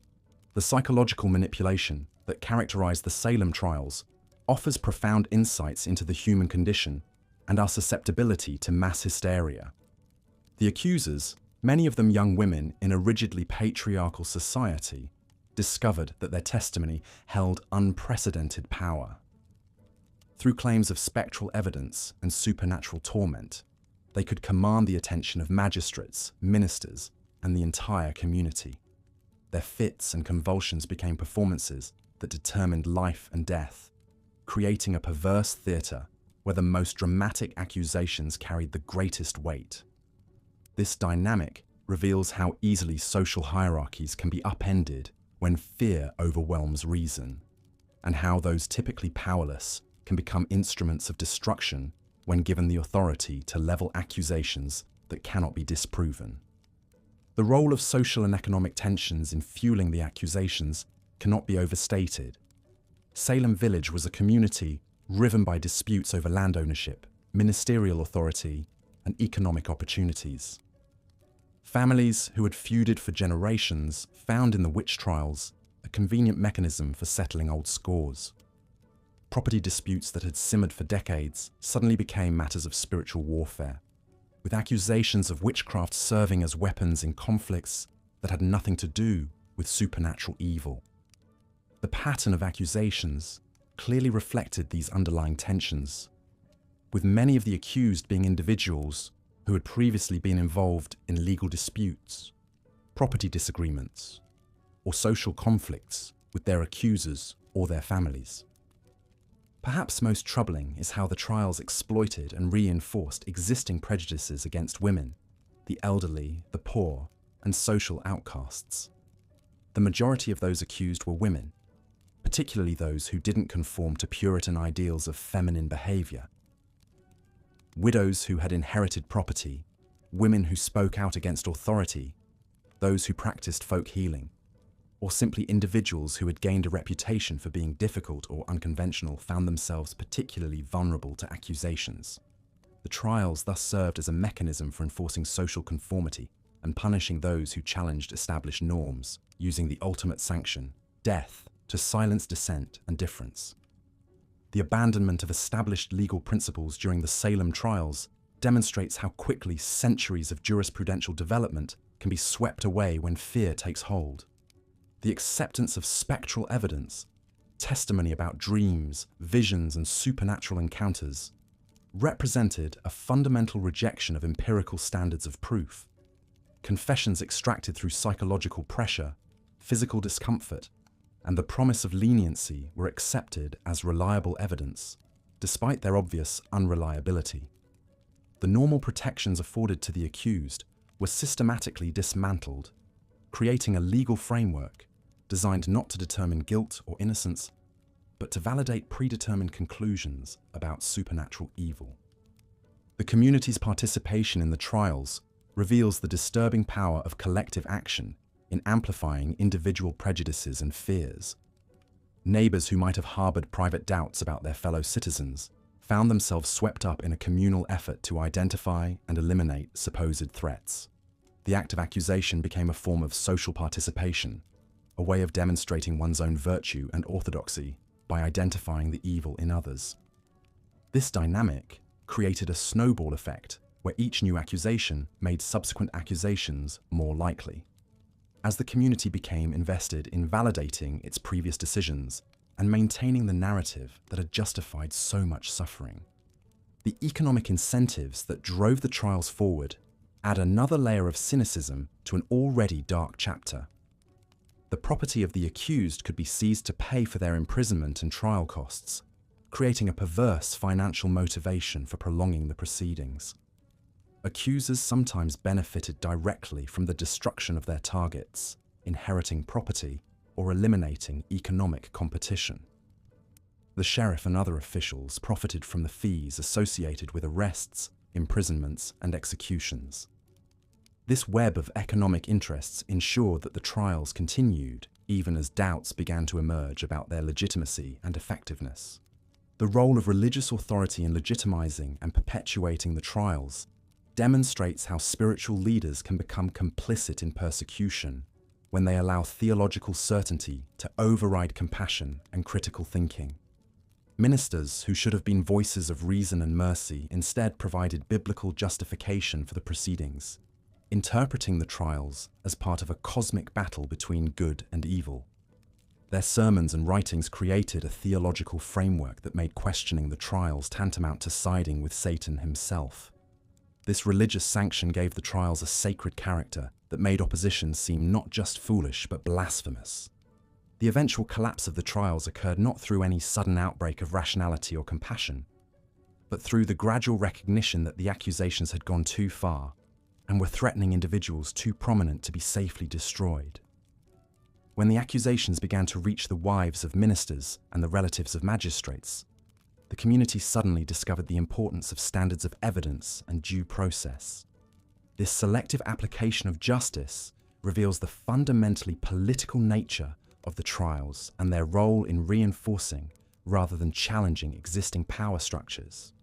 The psychological manipulation that characterized the Salem trials offers profound insights into the human condition and our susceptibility to mass hysteria. The accusers, many of them young women in a rigidly patriarchal society, discovered that their testimony held unprecedented power. Through claims of spectral evidence and supernatural torment, they could command the attention of magistrates, ministers, and the entire community. Their fits and convulsions became performances that determined life and death, creating a perverse theatre where the most dramatic accusations carried the greatest weight. This dynamic reveals how easily social hierarchies can be upended when fear overwhelms reason, and how those typically powerless can become instruments of destruction when given the authority to level accusations that cannot be disproven. The role of social and economic tensions in fueling the accusations cannot be overstated. Salem Village was a community riven by disputes over land ownership, ministerial authority, and economic opportunities. Families who had feuded for generations found in the witch trials a convenient mechanism for settling old scores. Property disputes that had simmered for decades suddenly became matters of spiritual warfare, with accusations of witchcraft serving as weapons in conflicts that had nothing to do with supernatural evil. The pattern of accusations clearly reflected these underlying tensions, with many of the accused being individuals who had previously been involved in legal disputes, property disagreements, or social conflicts with their accusers or their families. Perhaps most troubling is how the trials exploited and reinforced existing prejudices against women, the elderly, the poor, and social outcasts. The majority of those accused were women, particularly those who didn't conform to Puritan ideals of feminine behavior. Widows who had inherited property, women who spoke out against authority, those who practiced folk healing, or simply individuals who had gained a reputation for being difficult or unconventional found themselves particularly vulnerable to accusations. The trials thus served as a mechanism for enforcing social conformity and punishing those who challenged established norms, using the ultimate sanction, death, to silence dissent and difference. The abandonment of established legal principles during the Salem trials demonstrates how quickly centuries of jurisprudential development can be swept away when fear takes hold. The acceptance of spectral evidence, testimony about dreams, visions, and supernatural encounters, represented a fundamental rejection of empirical standards of proof. Confessions extracted through psychological pressure, physical discomfort, and the promise of leniency were accepted as reliable evidence, despite their obvious unreliability. The normal protections afforded to the accused were systematically dismantled, creating a legal framework designed not to determine guilt or innocence, but to validate predetermined conclusions about supernatural evil. The community's participation in the trials reveals the disturbing power of collective action in amplifying individual prejudices and fears. Neighbors who might have harbored private doubts about their fellow citizens found themselves swept up in a communal effort to identify and eliminate supposed threats. The act of accusation became a form of social participation, a way of demonstrating one's own virtue and orthodoxy by identifying the evil in others. This dynamic created a snowball effect where each new accusation made subsequent accusations more likely. As the community became invested in validating its previous decisions and maintaining the narrative that had justified so much suffering, the economic incentives that drove the trials forward add another layer of cynicism to an already dark chapter. The property of the accused could be seized to pay for their imprisonment and trial costs, creating a perverse financial motivation for prolonging the proceedings. Accusers sometimes benefited directly from the destruction of their targets, inheriting property or eliminating economic competition. The sheriff and other officials profited from the fees associated with arrests, imprisonments, and executions. This web of economic interests ensured that the trials continued even as doubts began to emerge about their legitimacy and effectiveness. The role of religious authority in legitimizing and perpetuating the trials demonstrates how spiritual leaders can become complicit in persecution when they allow theological certainty to override compassion and critical thinking. Ministers who should have been voices of reason and mercy instead provided biblical justification for the proceedings, interpreting the trials as part of a cosmic battle between good and evil. Their sermons and writings created a theological framework that made questioning the trials tantamount to siding with Satan himself. This religious sanction gave the trials a sacred character that made opposition seem not just foolish but blasphemous. The eventual collapse of the trials occurred not through any sudden outbreak of rationality or compassion, but through the gradual recognition that the accusations had gone too far and were threatening individuals too prominent to be safely destroyed. When the accusations began to reach the wives of ministers and the relatives of magistrates, the community suddenly discovered the importance of standards of evidence and due process. This selective application of justice reveals the fundamentally political nature of the trials and their role in reinforcing rather than challenging existing power structures.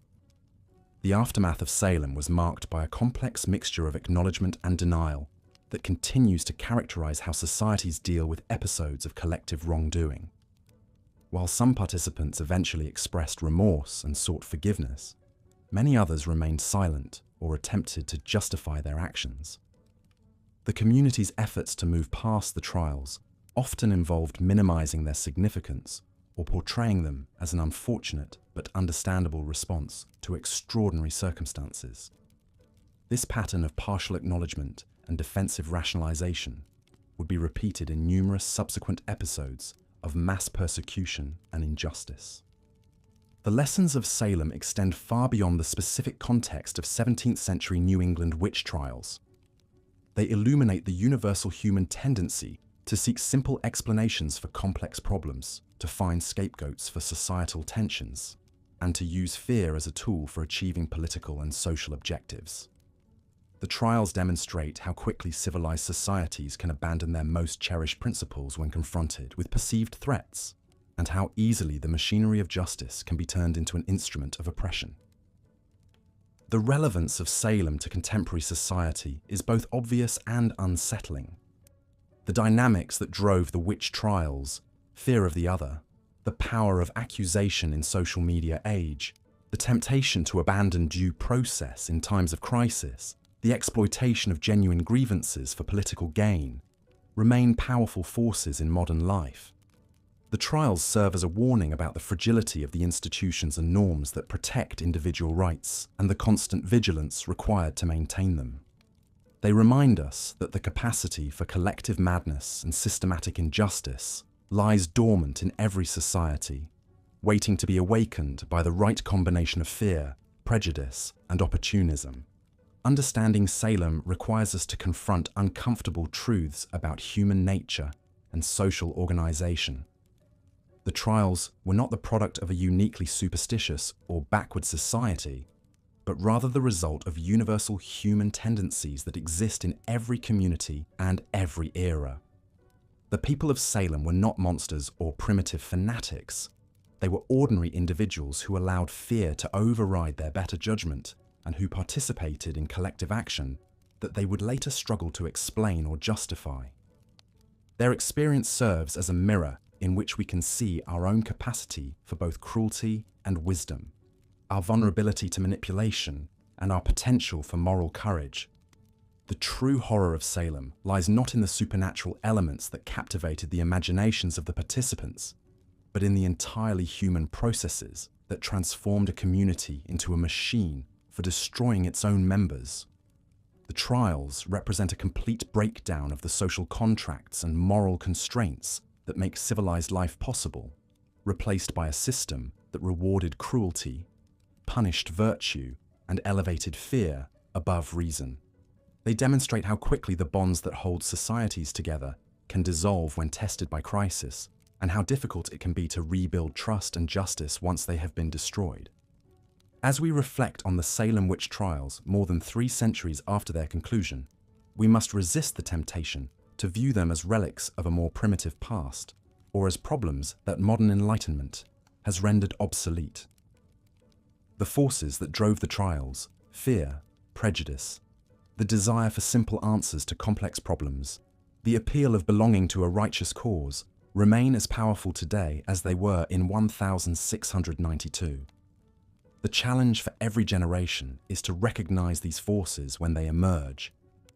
The aftermath of Salem was marked by a complex mixture of acknowledgement and denial that continues to characterize how societies deal with episodes of collective wrongdoing. While some participants eventually expressed remorse and sought forgiveness, many others remained silent or attempted to justify their actions. The community's efforts to move past the trials often involved minimizing their significance or portraying them as an unfortunate but understandable response to extraordinary circumstances. This pattern of partial acknowledgement and defensive rationalization would be repeated in numerous subsequent episodes of mass persecution and injustice. The lessons of Salem extend far beyond the specific context of 17th century New England witch trials. They illuminate the universal human tendency to seek simple explanations for complex problems, to find scapegoats for societal tensions, and to use fear as a tool for achieving political and social objectives. The trials demonstrate how quickly civilized societies can abandon their most cherished principles when confronted with perceived threats, and how easily the machinery of justice can be turned into an instrument of oppression. The relevance of Salem to contemporary society is both obvious and unsettling. The dynamics that drove the witch trials, fear of the other, the power of accusation in social media age, the temptation to abandon due process in times of crisis, the exploitation of genuine grievances for political gain, remain powerful forces in modern life. The trials serve as a warning about the fragility of the institutions and norms that protect individual rights and the constant vigilance required to maintain them. They remind us that the capacity for collective madness and systematic injustice lies dormant in every society, waiting to be awakened by the right combination of fear, prejudice, and opportunism. Understanding Salem requires us to confront uncomfortable truths about human nature and social organization. The trials were not the product of a uniquely superstitious or backward society, but rather the result of universal human tendencies that exist in every community and every era. The people of Salem were not monsters or primitive fanatics. They were ordinary individuals who allowed fear to override their better judgment and who participated in collective action that they would later struggle to explain or justify. Their experience serves as a mirror in which we can see our own capacity for both cruelty and wisdom, our vulnerability to manipulation, and our potential for moral courage. The true horror of Salem lies not in the supernatural elements that captivated the imaginations of the participants, but in the entirely human processes that transformed a community into a machine for destroying its own members. The trials represent a complete breakdown of the social contracts and moral constraints that make civilized life possible, replaced by a system that rewarded cruelty, punished virtue, and elevated fear above reason. They demonstrate how quickly the bonds that hold societies together can dissolve when tested by crisis, and how difficult it can be to rebuild trust and justice once they have been destroyed. As we reflect on the Salem witch trials more than 3 centuries after their conclusion, we must resist the temptation to view them as relics of a more primitive past, or as problems that modern enlightenment has rendered obsolete. The forces that drove the trials, fear, prejudice, the desire for simple answers to complex problems, the appeal of belonging to a righteous cause, remain as powerful today as they were in 1692. The challenge for every generation is to recognize these forces when they emerge,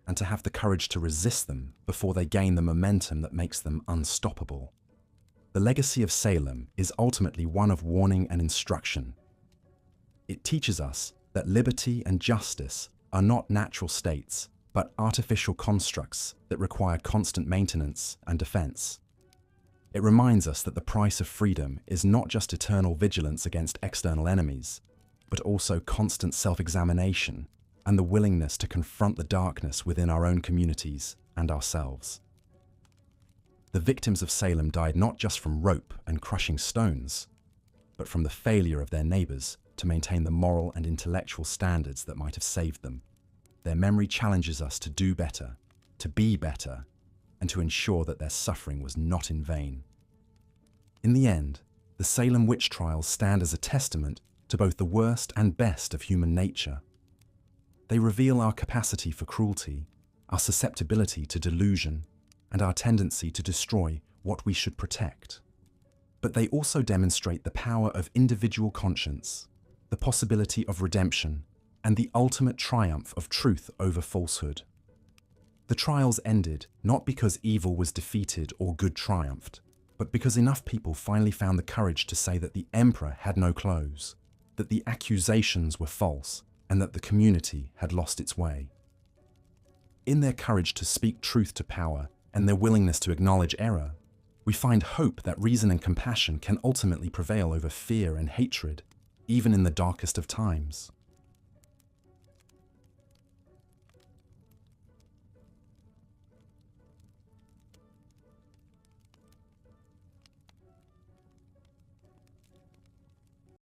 and to have the courage to resist them before they gain the momentum that makes them unstoppable. The legacy of Salem is ultimately one of warning and instruction. It teaches us that liberty and justice are not natural states, but artificial constructs that require constant maintenance and defense. It reminds us that the price of freedom is not just eternal vigilance against external enemies, but also constant self-examination and the willingness to confront the darkness within our own communities and ourselves. The victims of Salem died not just from rope and crushing stones, but from the failure of their neighbors to maintain the moral and intellectual standards that might have saved them. Their memory challenges us to do better, to be better, and to ensure that their suffering was not in vain. In the end, the Salem witch trials stand as a testament to both the worst and best of human nature. They reveal our capacity for cruelty, our susceptibility to delusion, and our tendency to destroy what we should protect. But they also demonstrate the power of individual conscience, the possibility of redemption, and the ultimate triumph of truth over falsehood. The trials ended not because evil was defeated or good triumphed, but because enough people finally found the courage to say that the emperor had no clothes, that the accusations were false, and that the community had lost its way. In their courage to speak truth to power and their willingness to acknowledge error, we find hope that reason and compassion can ultimately prevail over fear and hatred, even in the darkest of times.